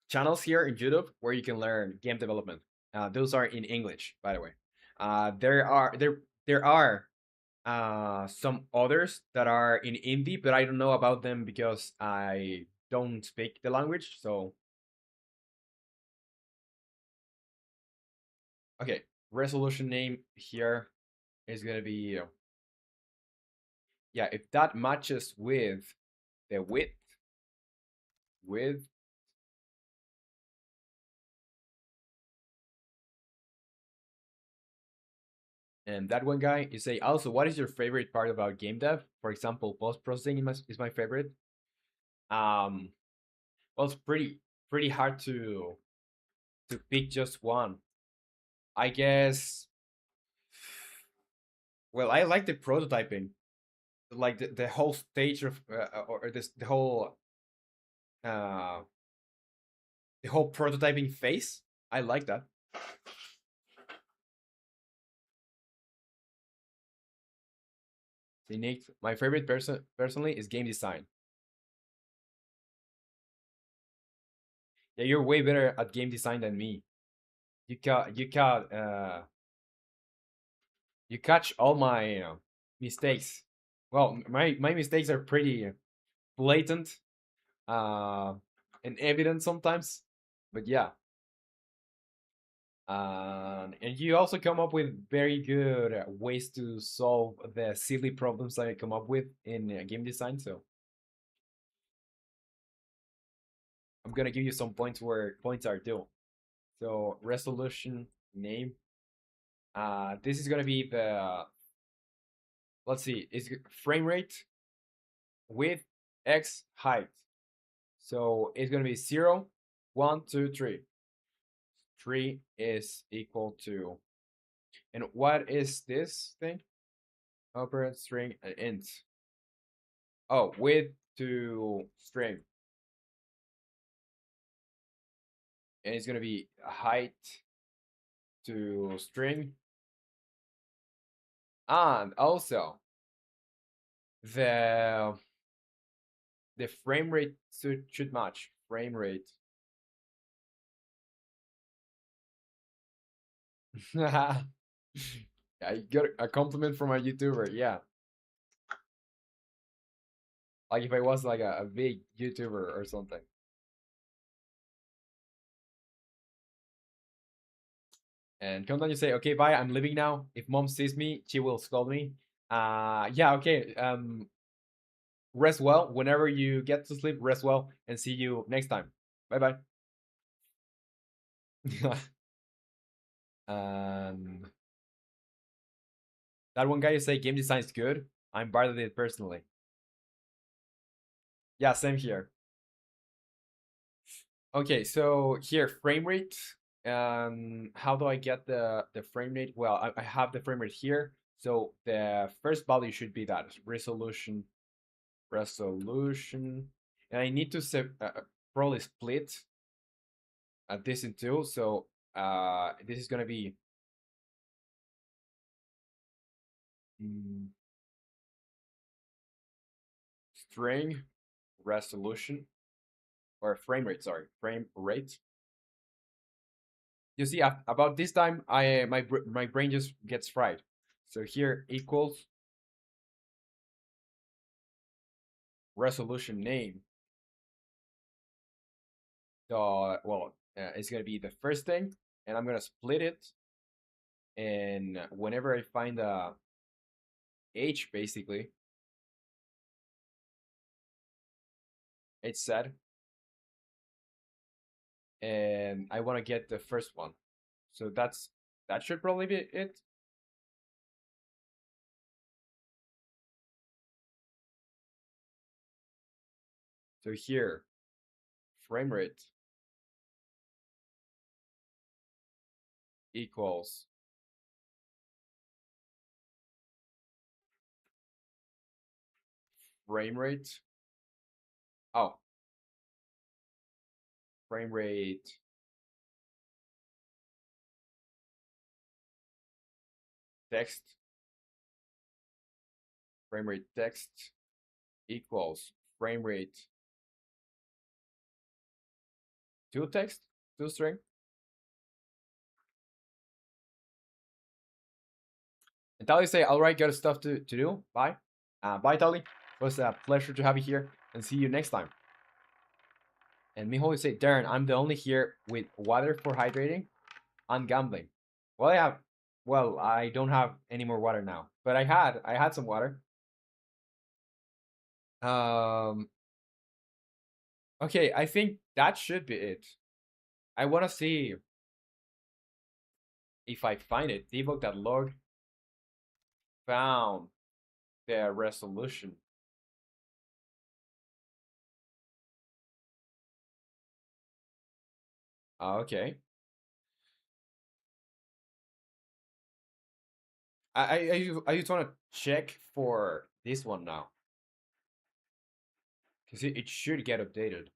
channels here in YouTube where you can learn game development. Those are in English, by the way. There are some others that are in indie, but I don't know about them because I don't speak the language. So okay, resolution name here is gonna be yeah. If that matches with the width, and that one guy, you say also what is your favorite part about game dev? For example, post processing is my favorite. Um, well, it's pretty hard to pick just one. I guess. Well, I like the prototyping, like the whole stage of or this uh the whole prototyping phase. I like that. Unique. My favorite person personally is game design. Yeah, you're way better at game design than me. You catch all my mistakes. Well, my mistakes are pretty blatant uh and evident sometimes, but yeah. And you also come up with very good ways to solve the silly problems that I come up with in game design. So I'm gonna give you some points where points are due. So resolution name. This is gonna be the, let's see, is frame rate with x height. So it's gonna be 0, 1, 2, 3. 3 is equal to, and what is this thing? Operand string int. Oh, width to string. And it's gonna be height to string. And also the the frame rate should match. Frame rate. I got a compliment from a YouTuber. Yeah, like if I was like a big YouTuber or something. And come down, you say, okay, bye, I'm leaving now. If mom sees me, she will scold me. Yeah, okay. Rest well. Whenever you get to sleep, rest well, and see you next time. Bye bye. um, that one guy you say game design is good. I'm bad at it personally. Yeah, same here. Okay, so here frame rate. How do I get the frame rate? Well, I have the frame rate here. So the first value should be that resolution, and I need to set probably split this in two. So this is gonna be mm, string resolution or frame rate. Sorry, frame rate. You see, about this time, my brain just gets fried. So here equals resolution name. Well, it's gonna be the first thing, and I'm gonna split it. And whenever I find a h, basically, it's set, and I want to get the first one. So that should probably be it. So here, frame rate equals frame rate. Oh, frame rate text. Frame rate text equals frame rate to text to string. And Tali say, all right, got stuff to do. Bye. Bye, Tali. It was a pleasure to have you here and see you next time. And Miho will say, Darren, I'm the only here with water for hydrating and gambling. Well, yeah. Well, I don't have any more water now, but I had some water. Um. Okay, I think that should be it. I want to see if I find it. Debug.log found the resolution. Okay. I just want to check for this one now because it should get updated.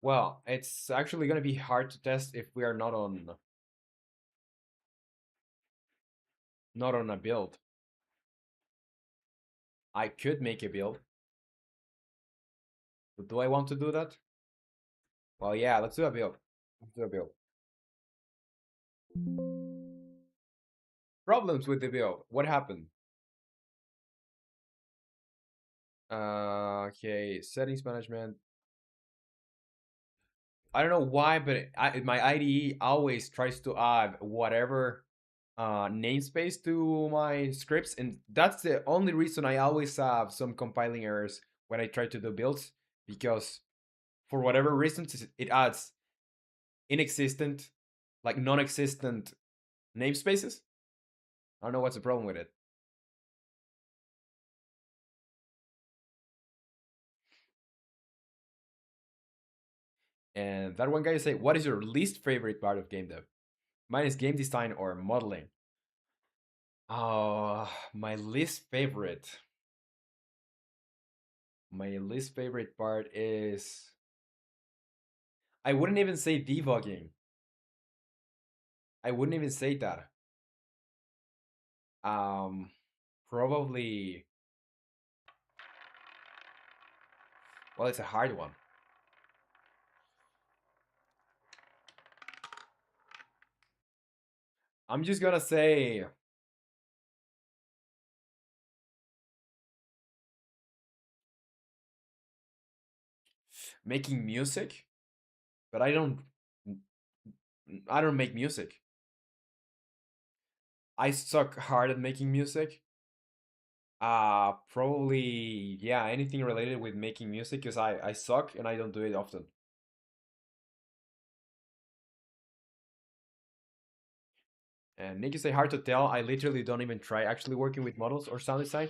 Well, it's actually gonna be hard to test if we are not on a build. I could make a build, but do I want to do that? Well, yeah, let's do a build. Let's do a build. Problems with the build. What happened? Okay, settings management. I don't know why, but my IDE always tries to add whatever namespace to my scripts, and that's the only reason I always have some compiling errors when I try to do builds, because for whatever reasons it adds inexistent, like non-existent namespaces. I don't know what's the problem with it. And that one guy say, "What is your least favorite part of game dev?" Mine is game design or modeling. Oh, my least favorite. My least favorite part is I wouldn't even say debugging. I wouldn't even say that. Um, Probably. Well, it's a hard one. I'm just gonna say Making music, but I don't make music. I suck hard at making music. Probably yeah, anything related with making music because I suck and I don't do it often. And Nick say hard to tell. I literally don't even try actually working with models or sound design,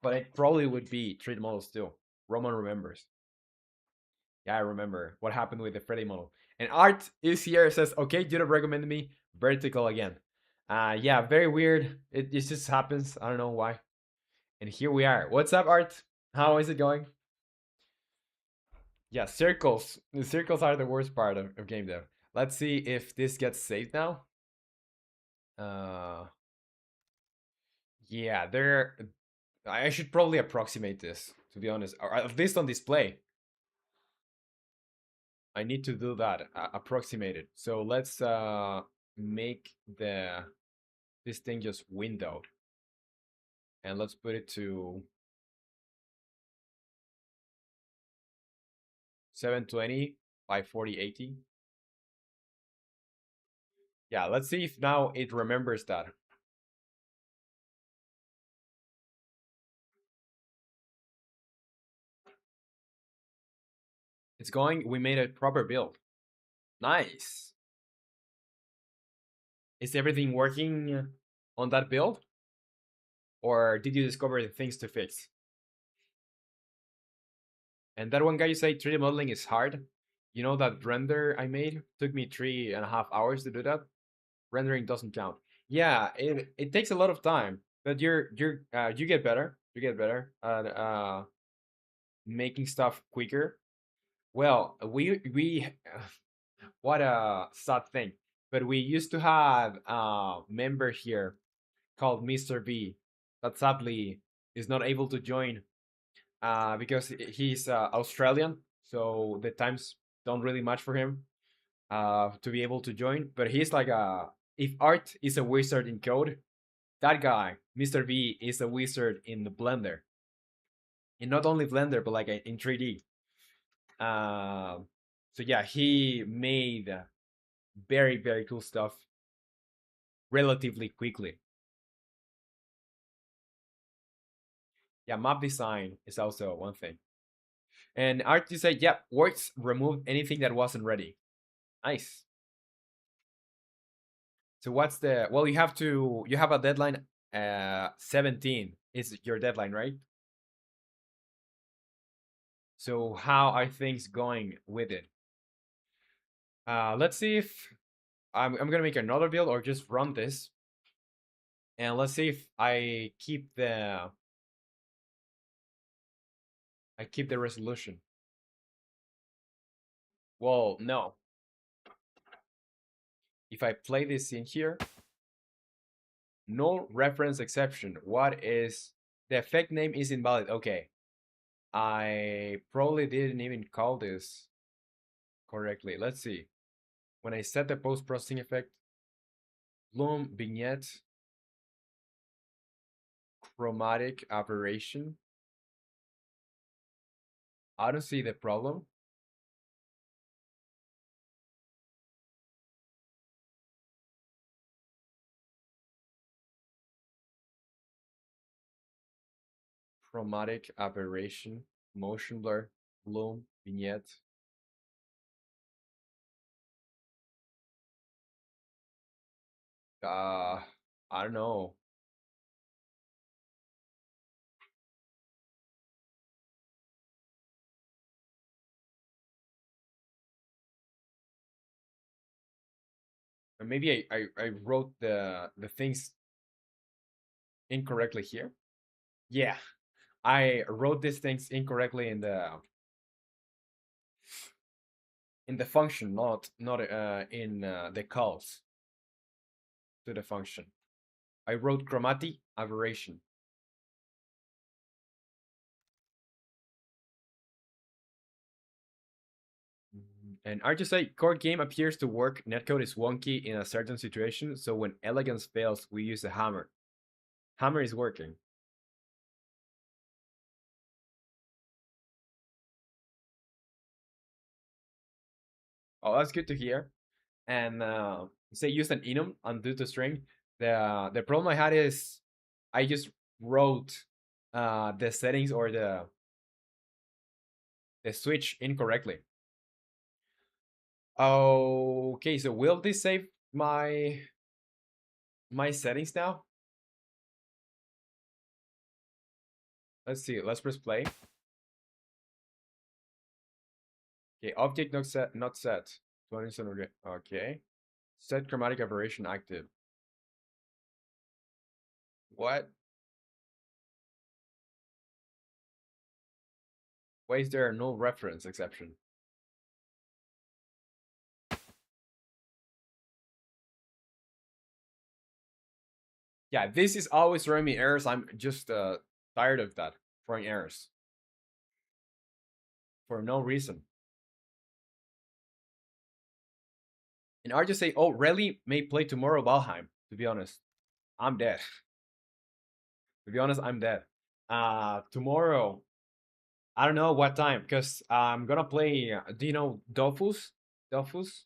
but it probably would be 3D models too. Roman remembers. Yeah, I remember what happened with the Freddy model. And Art is here, says, okay, you don't recommend me vertical again. Yeah, very weird. It just happens. I don't know why. And here we are. What's up, Art? How is it going? Yeah, circles. The circles are the worst part of game dev. Let's see if this gets saved now. Uh, yeah, there. I should probably approximate this, to be honest, or at least on display. I need to do that, approximate it. So let's make this thing just windowed, and let's put it to 720 by 4080. Yeah, let's see if now it remembers that. It's going. We made a proper build. Nice. Is everything working on that build? Or did you discover the things to fix? And that one guy you say 3D modeling is hard. You know that render I made took me 3.5 hours to do that. Rendering doesn't count. Yeah, it takes a lot of time, but you get better. You get better at making stuff quicker. Well, we what a sad thing. But we used to have a member here called Mr. V that sadly is not able to join because he's Australian, so the times don't really match for him to be able to join. But he's like a if Art is a wizard in code, that guy, Mr. V, is a wizard in the Blender, and not only Blender but like in 3D. Uh, so yeah, he made very cool stuff relatively quickly. Yeah, map design is also one thing. And Art, you say, yep, works. Remove anything that wasn't ready. Nice. So what's the well? You have a deadline. 17 is your deadline, right? So how are things going with it? Let's see if I'm gonna make another build or just run this, and let's see if I keep the resolution. Well, no. If I play this in here, no reference exception. What is the effect name is invalid? Okay, I probably didn't even call this correctly. Let's see. When I set the post processing effect, bloom vignette, chromatic aberration. I don't see the problem. Chromatic aberration, motion blur, bloom, vignette. Uh, I don't know. Maybe I wrote the things incorrectly here. Yeah, I wrote these things incorrectly in the function, not in the calls to the function. I wrote chromatic aberration. And RGSI core game appears to work. Netcode is wonky in a certain situation, so when elegance fails, we use a hammer. Hammer is working. Oh, that's good to hear. And say use an enum undo to string. The problem I had is I just wrote the settings or the switch incorrectly. Okay, so will this save my settings now? Let's see. Let's press play. Okay, object not set. Not set. 27. Okay. Set chromatic aberration active. What? Why is there no reference exception? Yeah, this is always throwing me errors. I'm just tired of that throwing errors for no reason. And I just say, oh, Relly may play tomorrow Valheim. To be honest, I'm dead. To be honest, I'm dead. Tomorrow, I don't know what time because I'm gonna play. Do you know Dofus? Dofus,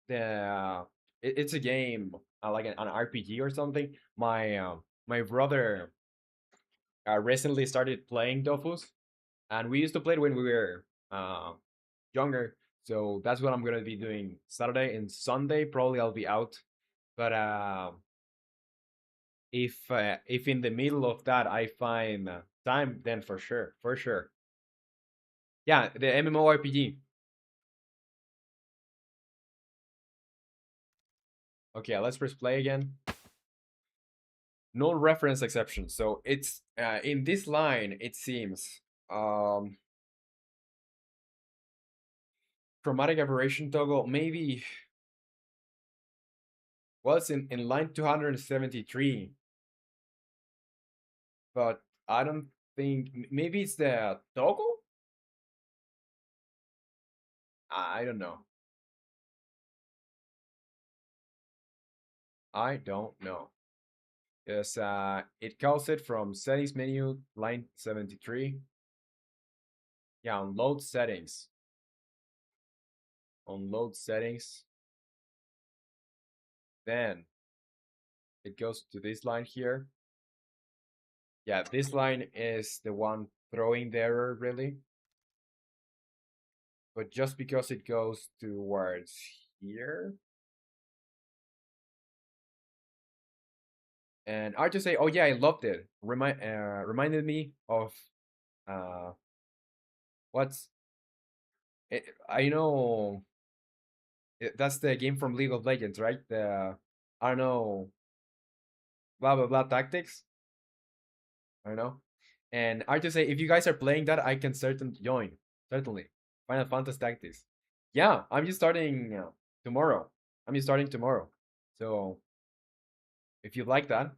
the it's a game like an RPG or something. My brother recently started playing Dofus, and we used to play it when we were younger. So that's what I'm gonna be doing Saturday and Sunday. Probably I'll be out, but if in the middle of that I find time, then for sure, for sure. Yeah, the MMORPG. Okay, let's press play again. No reference exception. So it's in this line. It seems chromatic aberration toggle. Maybe well, it's in line 273, but I don't think maybe it's the toggle. I don't know. I don't know. Yes, it calls it from settings menu, line 73. Yeah, on load settings. On load settings. Then it goes to this line here. Yeah, this line is the one throwing the error, really. But just because it goes towards here. And I just say, oh yeah, I loved it. Reminded me of uh what's it, I know that's the game from League of Legends, right? The I don't know, blah blah blah tactics. I don't know. And I just say, if you guys are playing that, I can certainly join. Certainly, Final Fantasy Tactics. Yeah, I'm just starting tomorrow. I'm just starting tomorrow. So if you like that,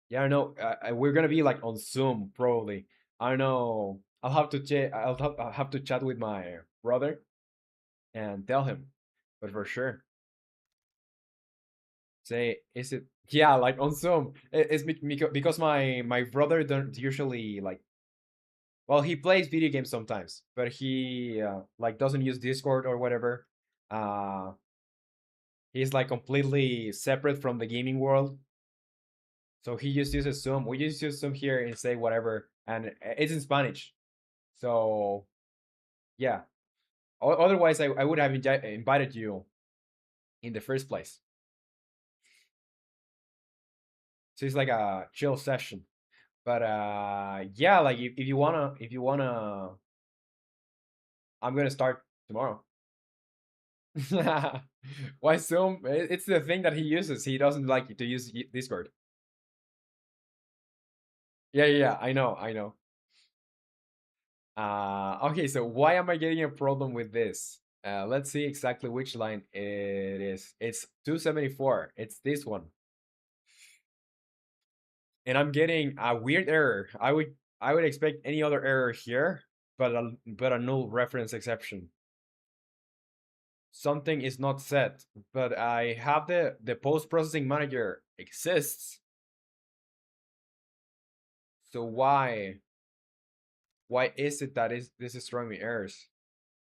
yeah, I know. We're gonna be like on Zoom probably. I don't know. I'll have to chat with my brother and tell him, but for sure. Say, is it? Yeah, like on Zoom. Because my brother don't usually like. Well, he plays video games sometimes, but he like doesn't use Discord or whatever. Uh, he's like completely separate from the gaming world, so he just uses Zoom. We just use Zoom here and say whatever, and it's in Spanish. So yeah. Otherwise, I would have invited you in the first place. So it's like a chill session. But yeah, like if you wanna, I'm gonna start tomorrow. Why Zoom? It's the thing that he uses. He doesn't like to use Discord. Yeah, yeah, yeah, I know, I know. Okay, so why am I getting a problem with this? Let's see exactly which line it is. It's 274. It's this one. And I'm getting a weird error. I would expect any other error here, but a null reference exception. Something is not set, but I have the post processing manager exists. So why? Why is it that is this is throwing me errors?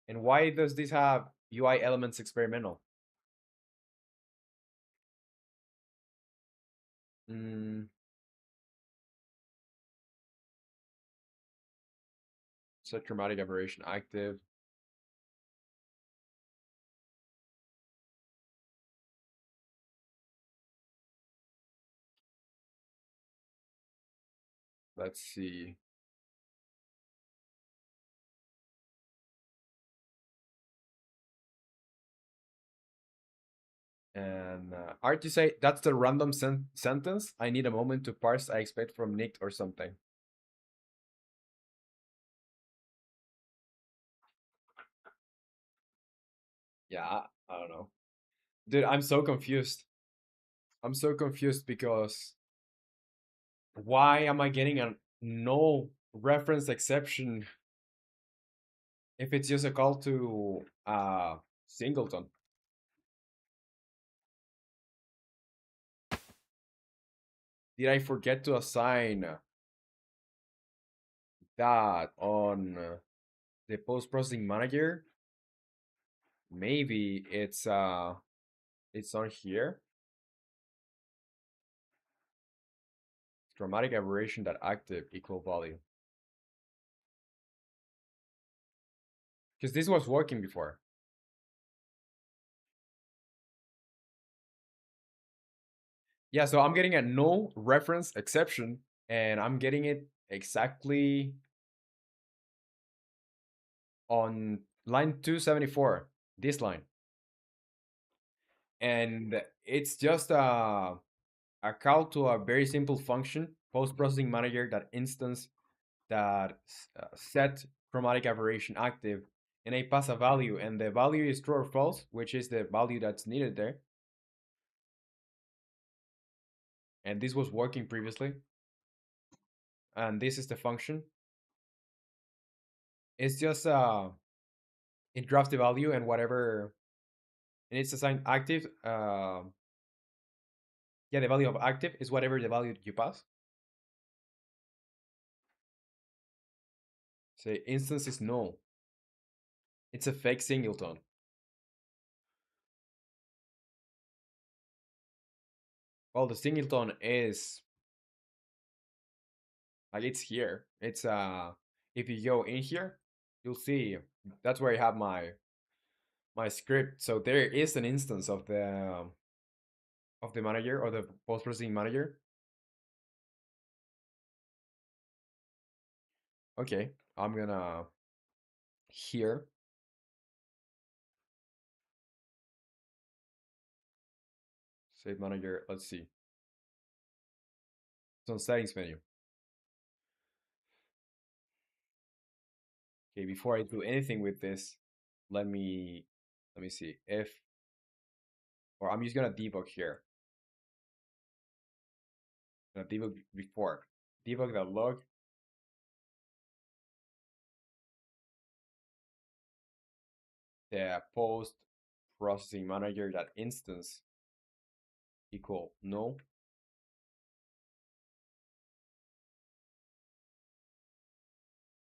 And why does this have UI elements experimental? Mm, Set chromatic aberration active. Let's see. And art, you say that's the random sentence. I need a moment to parse. I expect from Nick or something. Yeah, I don't know, dude. I'm so confused. I'm so confused because why am I getting a no reference exception if it's just a call to singleton? Did I forget to assign that on the post processing manager? Maybe it's on here. Dramatic aberration that active equal value. Because this was working before. Yeah, so I'm getting a no reference exception, and I'm getting it exactly on line 274, this line. And it's just a call to a very simple function, post processing manager that instance that set chromatic aberration active, and I pass a value, and the value is true or false, which is the value that's needed there. And this was working previously, and this is the function. It's just it drops the value and whatever, and it's assigned active. Yeah, the value of active is whatever the value you pass. Say instance is null. It's a fake singleton. Well, the singleton is like it's here. It's if you go in here, you'll see that's where I have my script. So there is an instance of the manager or the post processing manager. Okay, I'm gonna here save manager. Let's see. It's on settings menu. Okay, before I do anything with this, let me see if, or I'm just gonna debug here. Debug before debug the log the post processing manager that instance equal no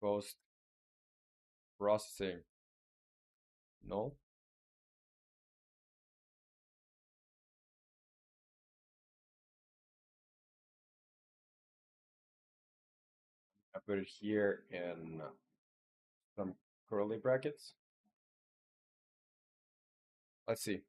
post processing no. I put it here in some curly brackets. Let's see.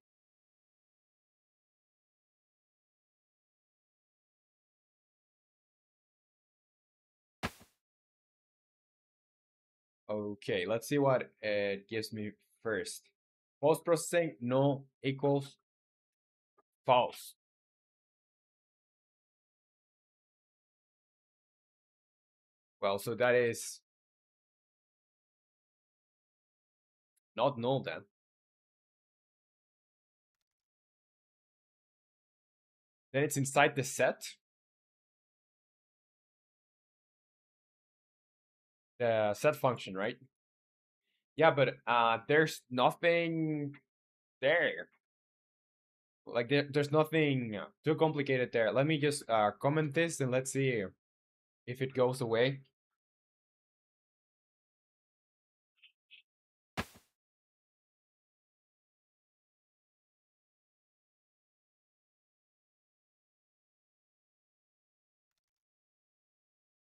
Okay, let's see what it gives me first. Post processing no equals false. Well, so that is not null then. Then it's inside the set function, right? Yeah, but there's nothing there. Like there's nothing too complicated there. Let me just comment this and let's see if it goes away.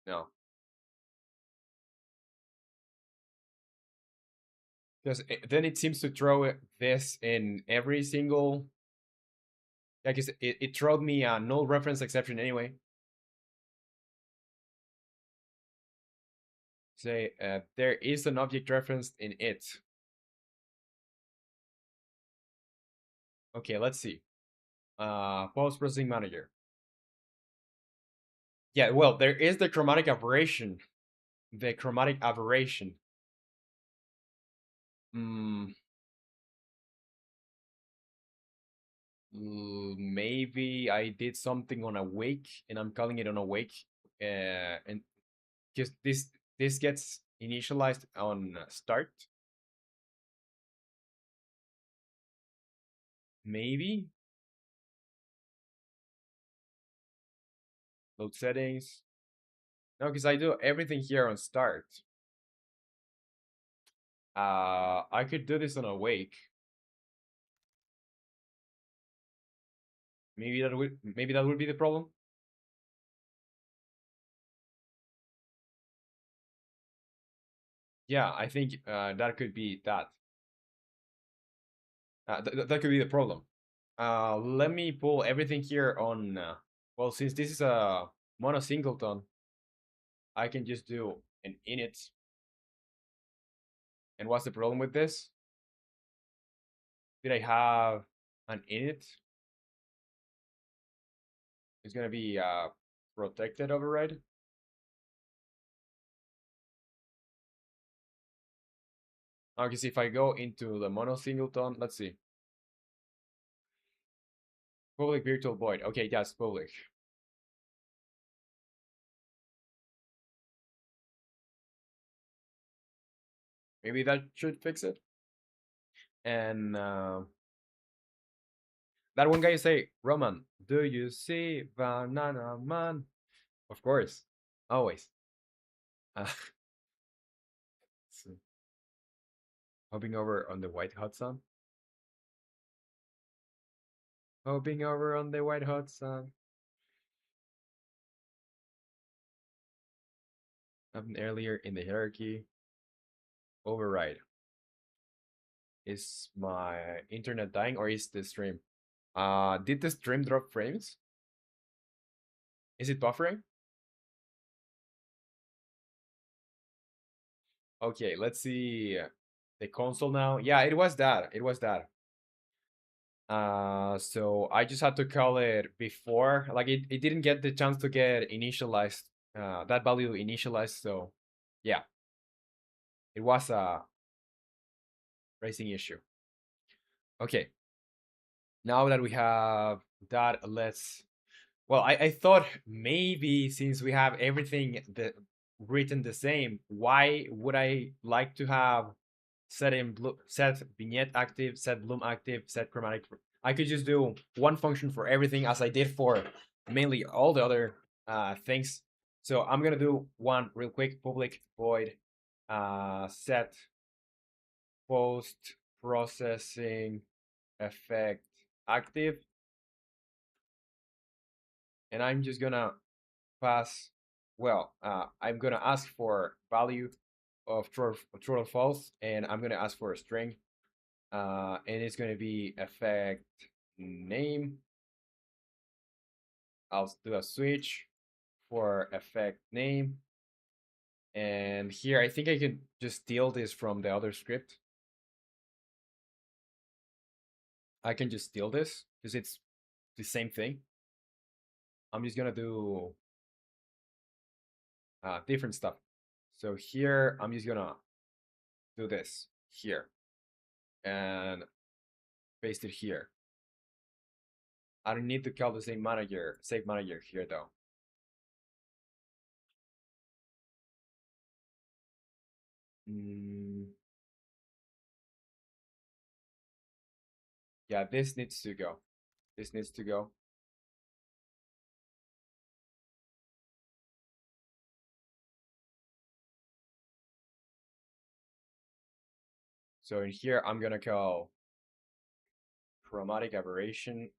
No, because then it seems to throw this in every single. I guess it throwed me a null reference exception anyway. Say there is an object referenced in it. Okay, let's see. Post processing manager. Yeah, well, there is the chromatic aberration. The chromatic aberration. Mm, maybe I did something on awake, and I'm calling it on awake. And just this gets initialized on start. Maybe load settings. No, because I do everything here on start. I could do this on awake. Maybe that would be the problem. Yeah, I think that could be that. That could be the problem. Let me pull everything here on. Well, since this is a mono singleton, I can just do an init. And what's the problem with this? Did I have an init? It's gonna be protected override. Because if I go into the mono singleton, let's see. Public virtual void. Okay, that's public. Maybe that should fix it. And that one guy say, Roman, do you see Banana Man? Of course, always. Uh, so, hopping over on the white hot sun. Hopping over on the white hot sun. Happened earlier in the hierarchy. Override. Is my internet dying or is the stream? Did the stream drop frames? Is it buffering? Okay, let's see the console now. Yeah, it was that. It was that. So I just had to call it before. Like it didn't get the chance to get initialized. That value initialized. So yeah, it was a racing issue. Okay, now that we have that, let's. Well, I thought maybe since we have everything written the same, why would I like to have set vignette active, set bloom active, set chromatic? I could just do one function for everything as I did for mainly all the other things. So I'm gonna do one real quick: public void set post processing effect active, and I'm just gonna pass. Well, I'm gonna ask for value of true or false, and I'm gonna ask for a string, and it's gonna be effect name. I'll do a switch for effect name, and here I think I can just steal this from the other script. I can just steal this because it's the same thing. I'm just gonna do different stuff. So here I'm just gonna do this here and paste it here. I don't need to call the save manager here though. Mm, yeah, this needs to go. This needs to go. So in here, I'm gonna call chromatic aberration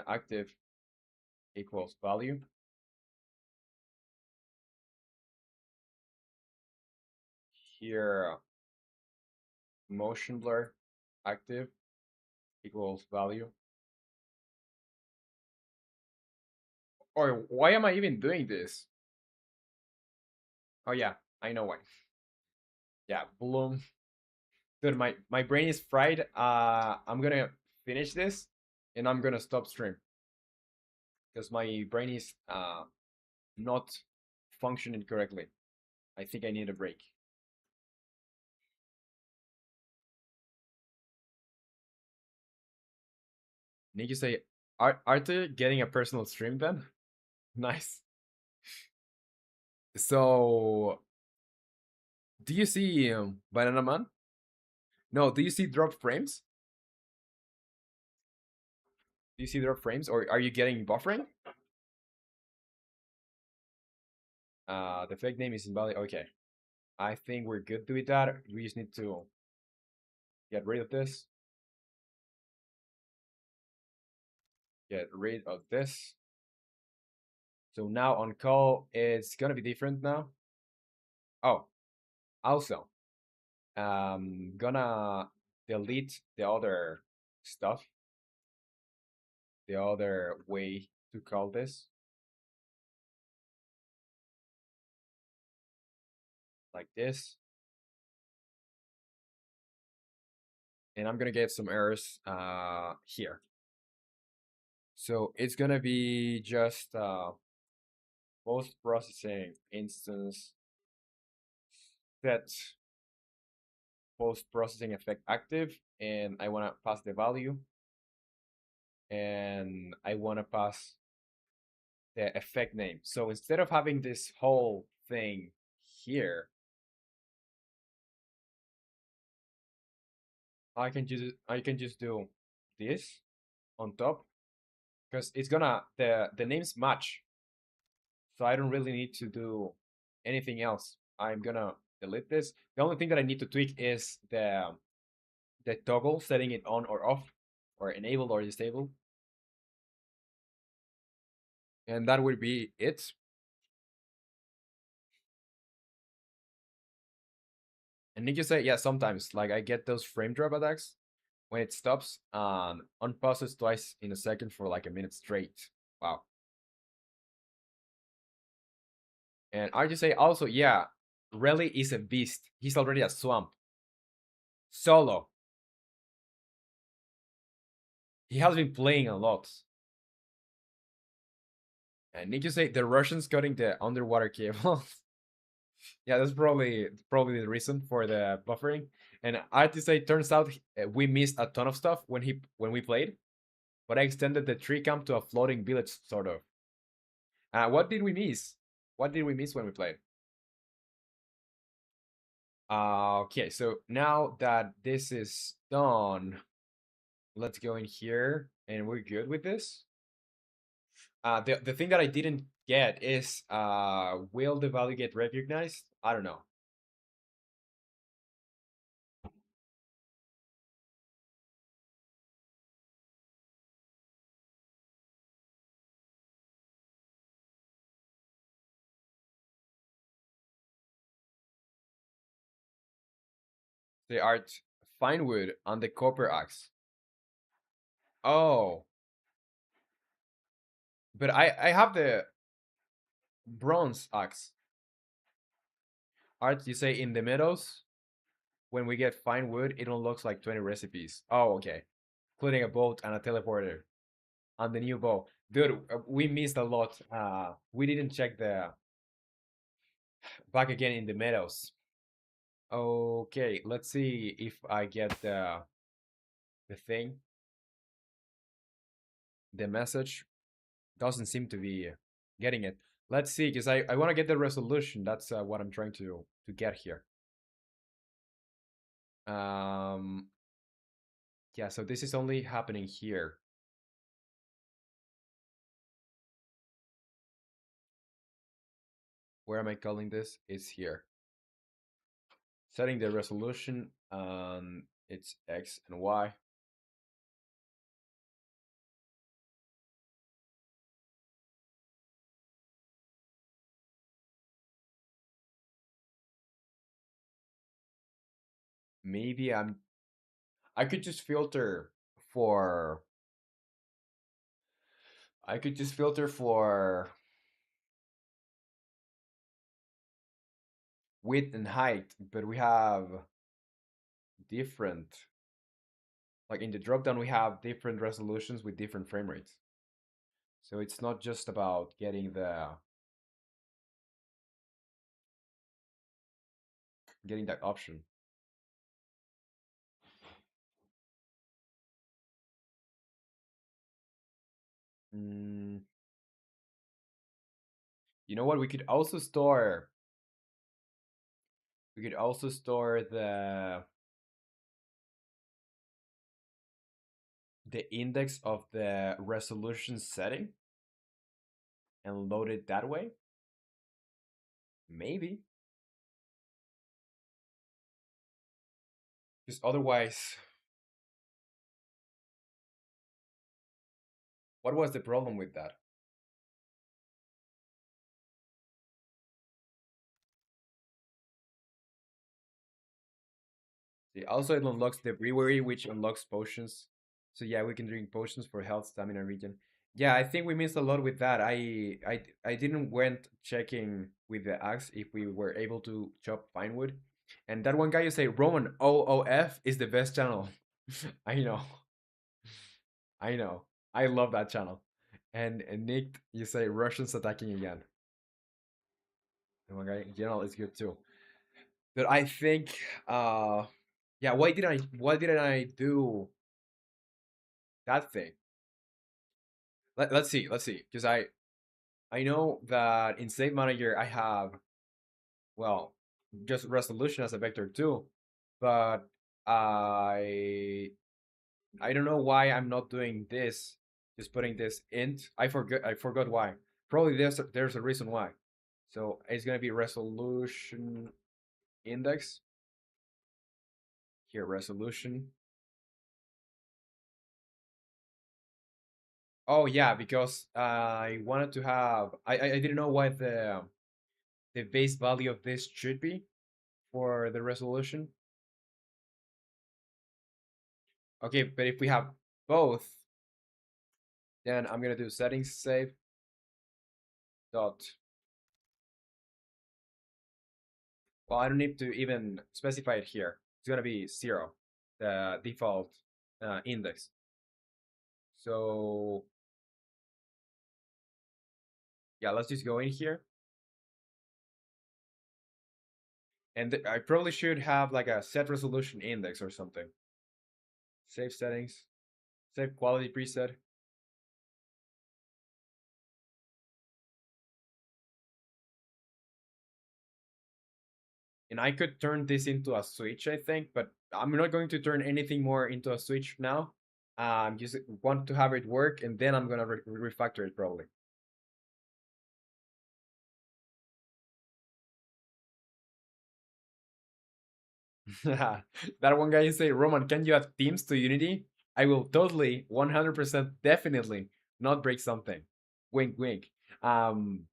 active equals value. here motion blur active equals value. Or why am I even doing this? Oh yeah, I know why. Yeah, bloom. Dude, my brain is fried. I'm gonna finish this and I'm gonna stop stream because my brain is not functioning correctly. I think I need a break. Need you say, are they getting a personal stream then? Nice. So, do you see Banana Man? No, do you see drop frames? Do you see drop frames, or are you getting buffering? The fake name is invalid. Okay, I think we're good with that. We just need to get rid of this. Get rid of this. So now on call, it's gonna be different now. Oh, also, gonna delete the other stuff, the other way to call this, like this. And I'm gonna get some errors here. So it's gonna be just post-processing instance set post-processing effect active, and I wanna pass the value, and I wanna pass the effect name. So instead of having this whole thing here, I can just do this on top because it's gonna the names match. So I don't really need to do anything else. I'm gonna delete this. The only thing that I need to tweak is the toggle, setting it on or off, or enable or disable. And that would be it. And need you say, yeah, sometimes like I get those frame drop attacks when it stops unpauses twice in a second for like a minute straight. Wow. And I just say also, yeah, Rally is a beast. He's already a swamp. Solo. He has been playing a lot. And need you say the Russians cutting the underwater cables. Yeah, that's probably the reason for the buffering. And I have to say, turns out we missed a ton of stuff when we played, but I extended the tree camp to a floating village sort of. What did we miss? What did we miss when we played? Okay, so now that this is done, let's go in here and we're good with this. The thing that I didn't get is will the value get recognized? I don't know. The art fine wood on the copper axe. Oh, but I have the bronze axe. Art, you say in the meadows, when we get fine wood, it unlocks like 20 recipes. Oh, okay. Including a boat and a teleporter. And the new bow. Dude, we missed a lot. We didn't check the back again in the meadows. Okay, let's see if I get the thing. The message doesn't seem to be getting it. Let's see, because I want to get the resolution. That's what I'm trying to get here. Um, yeah, so this is only happening here. Where am I calling this? It's here. Setting the resolution, it's X and Y. Maybe I could just filter for I could just filter for width and height, but we have different, like in the drop down we have different resolutions with different frame rates. So it's not just about getting that option. Mm, you know what? We could also store the index of the resolution setting and load it that way. Maybe, because otherwise, what was the problem with that? See, also it unlocks the brewery, which unlocks potions. So yeah, we can drink potions for health, stamina, regen. Yeah, I think we missed a lot with that. I didn't went checking with the axe if we were able to chop fine wood. And that one guy you say Roman OOF is the best channel. I know, I know. I love that channel. And Nick, you say Russians attacking again. The one guy in general is good too. But I think yeah, why didn't I do that thing? Let's see, because I know that in Save Manager I have, well, just resolution as a vector too, but I I don't know why I'm not doing this. Just putting this int. I forgot why. Probably there's a reason why. So it's gonna be resolution index here. Resolution. Oh yeah, because I wanted to have. I didn't know what the base value of this should be for the resolution. Okay, but if we have both, then I'm gonna do settings save dot. Well, I don't need to even specify it here. It's gonna be 0, the default index. So yeah, let's just go in here, and I probably should have like a set resolution index or something. Save settings, save quality preset. And I could turn this into a switch, I think, but I'm not going to turn anything more into a switch now. Just want to have it work, and then I'm gonna refactor it probably. That one guy say, Roman, can you add themes to Unity? I will totally, 100%, definitely not break something. Wink, wink. Um,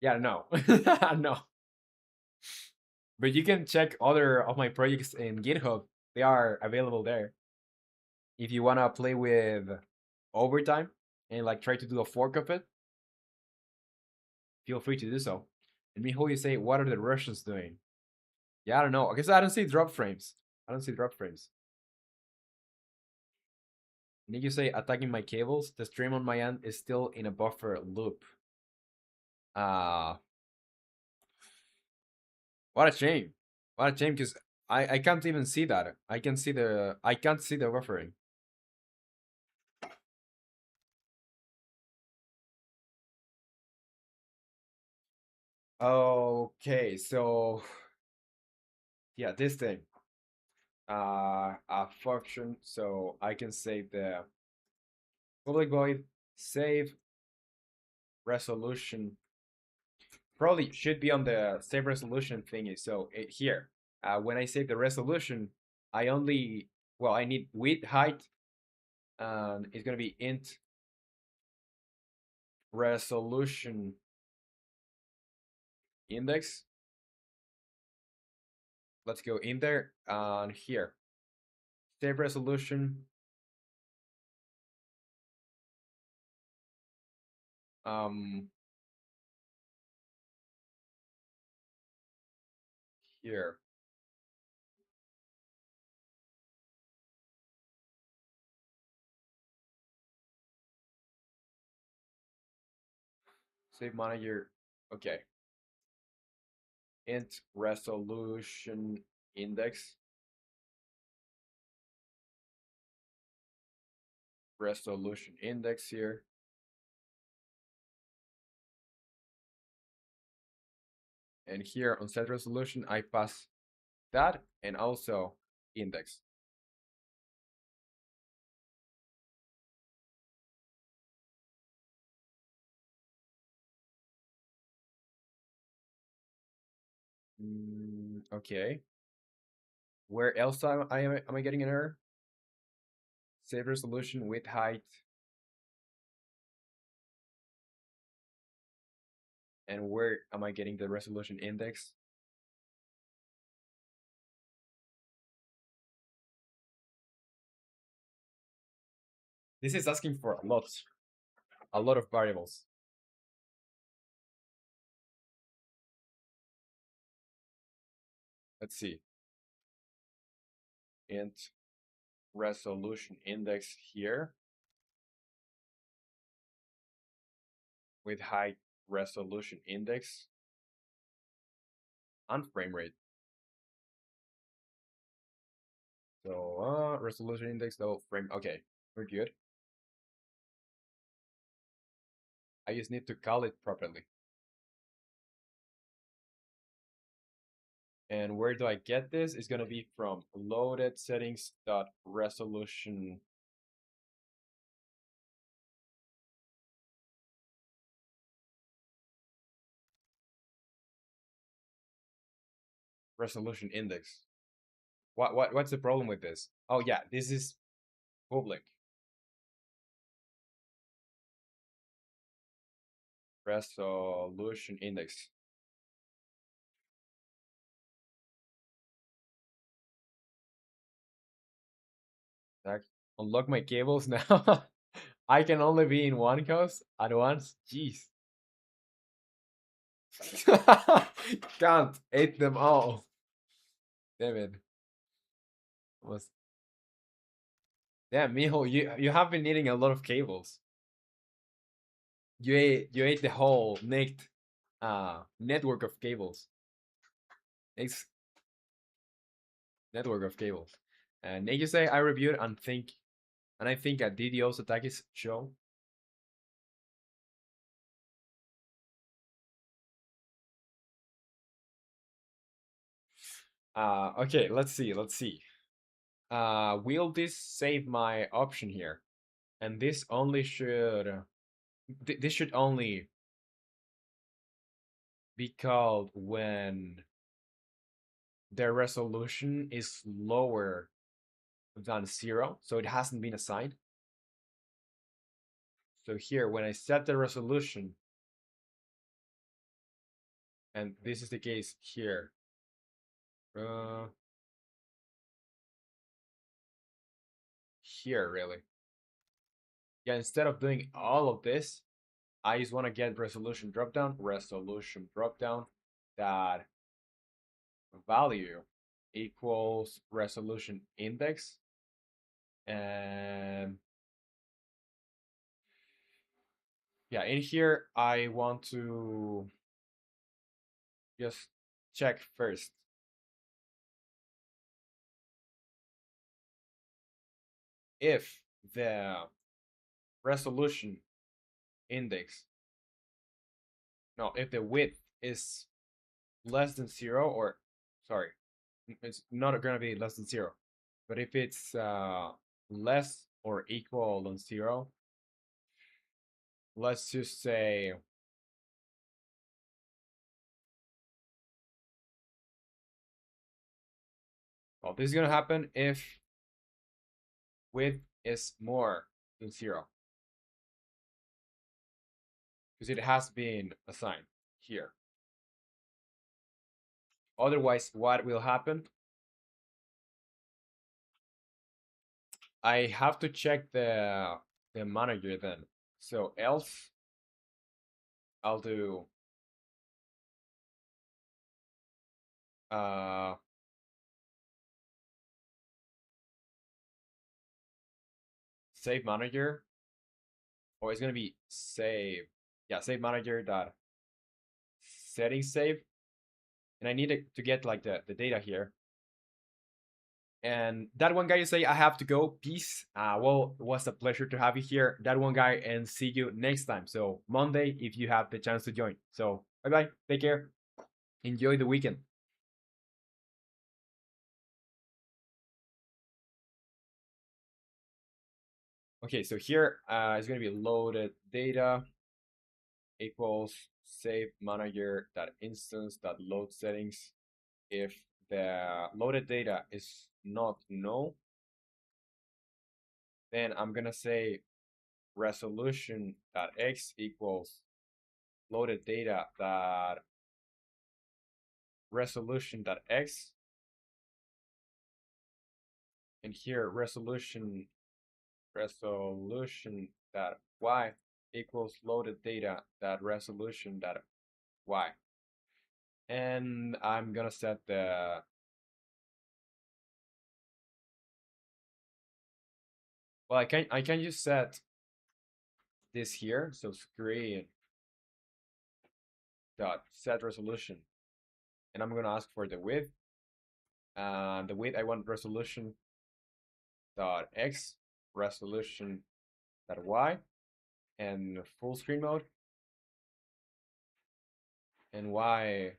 yeah, no, no. But you can check other of my projects in GitHub. They are available there. If you wanna play with overtime and like try to do a fork of it, feel free to do so. And me, who you say, what are the Russians doing? Yeah, I don't know. I guess I don't see drop frames. I don't see drop frames. And you say attacking my cables. The stream on my end is still in a buffer loop. Uh what a shame. What a shame, because I can't even see that. I can't see the buffering. Okay, so yeah, this thing. A function, so I can save the public void, save resolution. Probably should be on the save resolution thingy. So here, when I save the resolution, I only, well, I need width, height, and it's gonna be int resolution index. let's go in there and here. Save resolution. Um, here. Save manager. Okay. Int resolution index. Resolution index here. And here on set resolution, I pass that and also index. Okay. Where else am I getting an error? Save resolution with height. And where am I getting the resolution index? This is asking for a lot of variables. Let's see. Int resolution index here with height resolution index and frame rate. So resolution index though frame. Okay, we're good. I just need to call it properly. And where do I get this? It's gonna be from loaded settings dot resolution resolution index. What's the problem with this? Oh yeah, this is public. Resolution index. That unlock my cables now. I can only be in one house at once. Jeez. Can't eat them all. Damn it. Was damn Mijo, you have been eating a lot of cables. You ate the whole network of cables. It's network of cables. And you say I reviewed and I think a DDoS attack is show. Okay, let's see, let's see. Will this save my option here? And this only should this should only be called when the resolution is lower than 0, so it hasn't been assigned. So here, when I set the resolution, and this is the case here, here really. Yeah, instead of doing all of this, I just want to get resolution dropdown that value equals resolution index. And yeah, in here, I want to just check first. If the resolution index, no, if the width is less than 0, or sorry, it's not gonna be less than 0, but if it's less or equal than 0, let's just say well, this is gonna happen if width is more than 0 because it has been assigned here. Otherwise, what will happen I have to check the manager then. So else I'll do uh save manager, or it's gonna be save, yeah, save manager dot settings save, and I need to get like the data here. And that one guy, you say I have to go. Peace. Well, it was a pleasure to have you here. That one guy, and see you next time. So Monday, if you have the chance to join. So bye bye. Take care. Enjoy the weekend. Okay, so here it's gonna be loaded data equals save manager dot instance dot load settings. If the loaded data is not null, then I'm gonna say resolution dot x equals loaded data dot resolution dot x, and here resolution dot y equals loaded data dot resolution dot y. And I'm gonna set the, well, I can just set this here. So screen dot set resolution, and I'm gonna ask for the width. And the width, I want resolution dot x, resolution dot y, and full screen mode. And why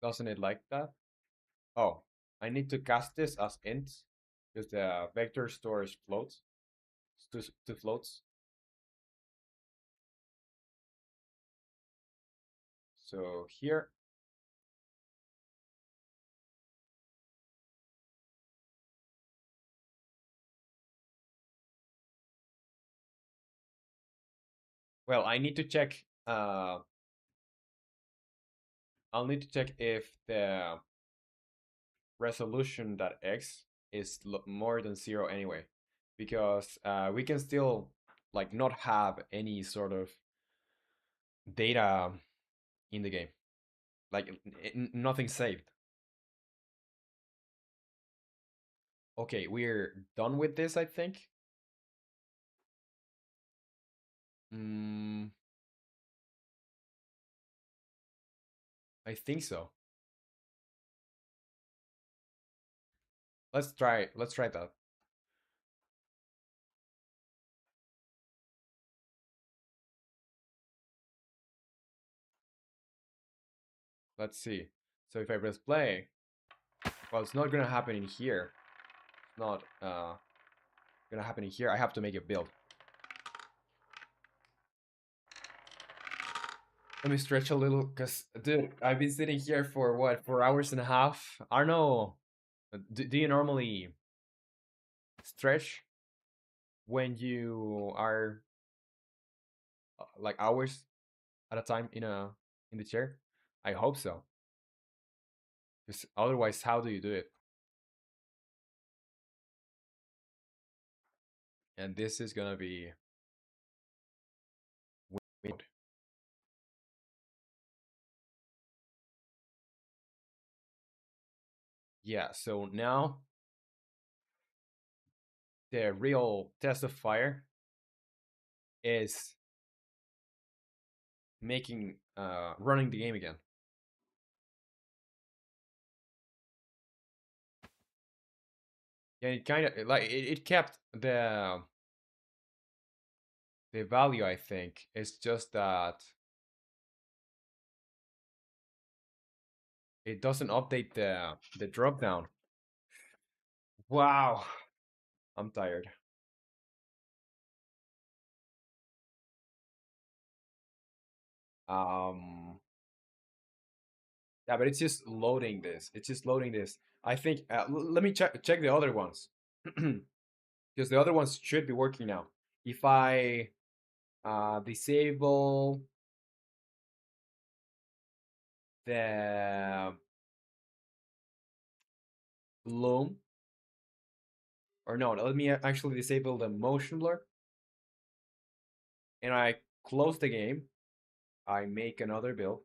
doesn't it like that? Oh, I need to cast this as int because the vector stores floats, to floats. So here, well, I need to check. I'll need to check if the resolution.x is more than 0 anyway, because we can still like not have any sort of data in the game, like nothing saved. Okay, we're done with this, I think. Mm, I think so. Let's try that. Let's see. So if I press play, well, it's not gonna happen in here. It's not gonna happen in here. I have to make a build. Let me stretch a little, cause dude, I've been sitting here for what, 4 hours and a half. I don't know. Do you normally stretch when you are like hours at a time in the chair? I hope so. Because otherwise, how do you do it? And this is gonna be weird. Yeah. So now the real test of fire is making running the game again. Yeah, it kind of like it kept the value, I think. It's just that it doesn't update the drop down. Wow, I'm tired. Um, yeah, but it's just loading this. It's just loading this. I think. Let me check the other ones, because the other ones should be working now. If I disable the loom, or no, let me actually disable the motion blur, and I close the game. I make another build.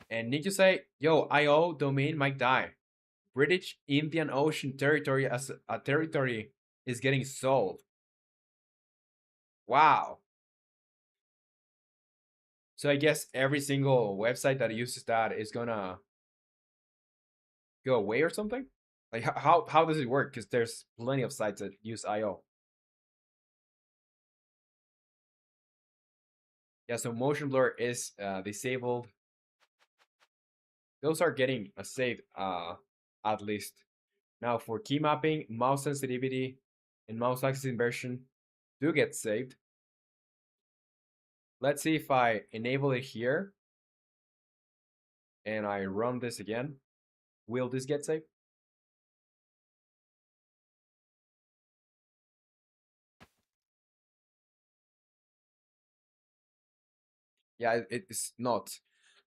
And need to say, yo, IO domain might die. British Indian Ocean territory as a territory is getting sold. Wow. So I guess every single website that uses that is gonna go away or something? Like how does it work? Because there's plenty of sites that use IO. Yeah, so motion blur is disabled. Those are getting a saved at least. Now for key mapping, mouse sensitivity, and mouse axis inversion do get saved. Let's see if I enable it here and I run this again. Will this get saved? Yeah, it's not.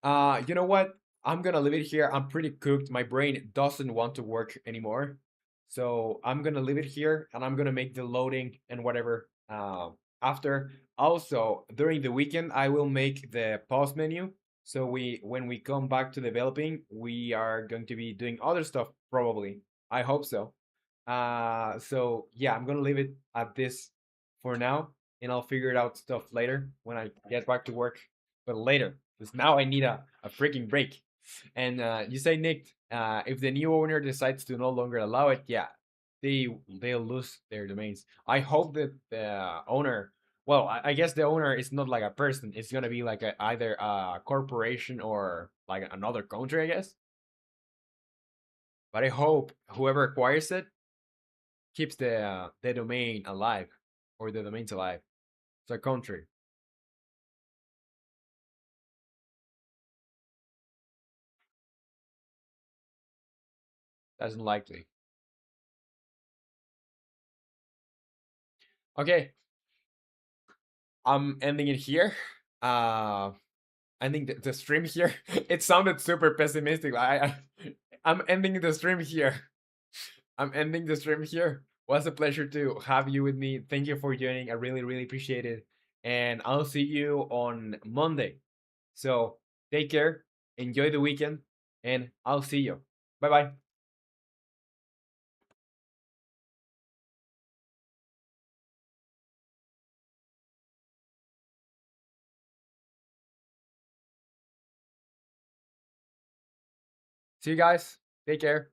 You know what? I'm gonna leave it here. I'm pretty cooked. My brain doesn't want to work anymore. So I'm gonna leave it here and I'm gonna make the loading and whatever after. Also, during the weekend, I will make the pause menu. So when we come back to developing, we are going to be doing other stuff probably. I hope so. So yeah, I'm gonna leave it at this for now, and I'll figure it out stuff later when I get back to work. But later, because now I need a freaking break. And you say, Nick, if the new owner decides to no longer allow it, yeah, they'll lose their domains. I hope that the owner, well, I guess the owner is not like a person. It's gonna be like either a corporation or like another country, I guess. But I hope whoever acquires it keeps the domain alive, or the domains alive. It's a country. That's unlikely. Okay, I'm ending it here. Uh, ending the stream here. It sounded super pessimistic. I'm ending the stream here. I'm ending the stream here. Was a pleasure to have you with me. Thank you for joining. I really, really appreciate it. And I'll see you on Monday. So take care, enjoy the weekend, and I'll see you. Bye bye. See you guys. Take care.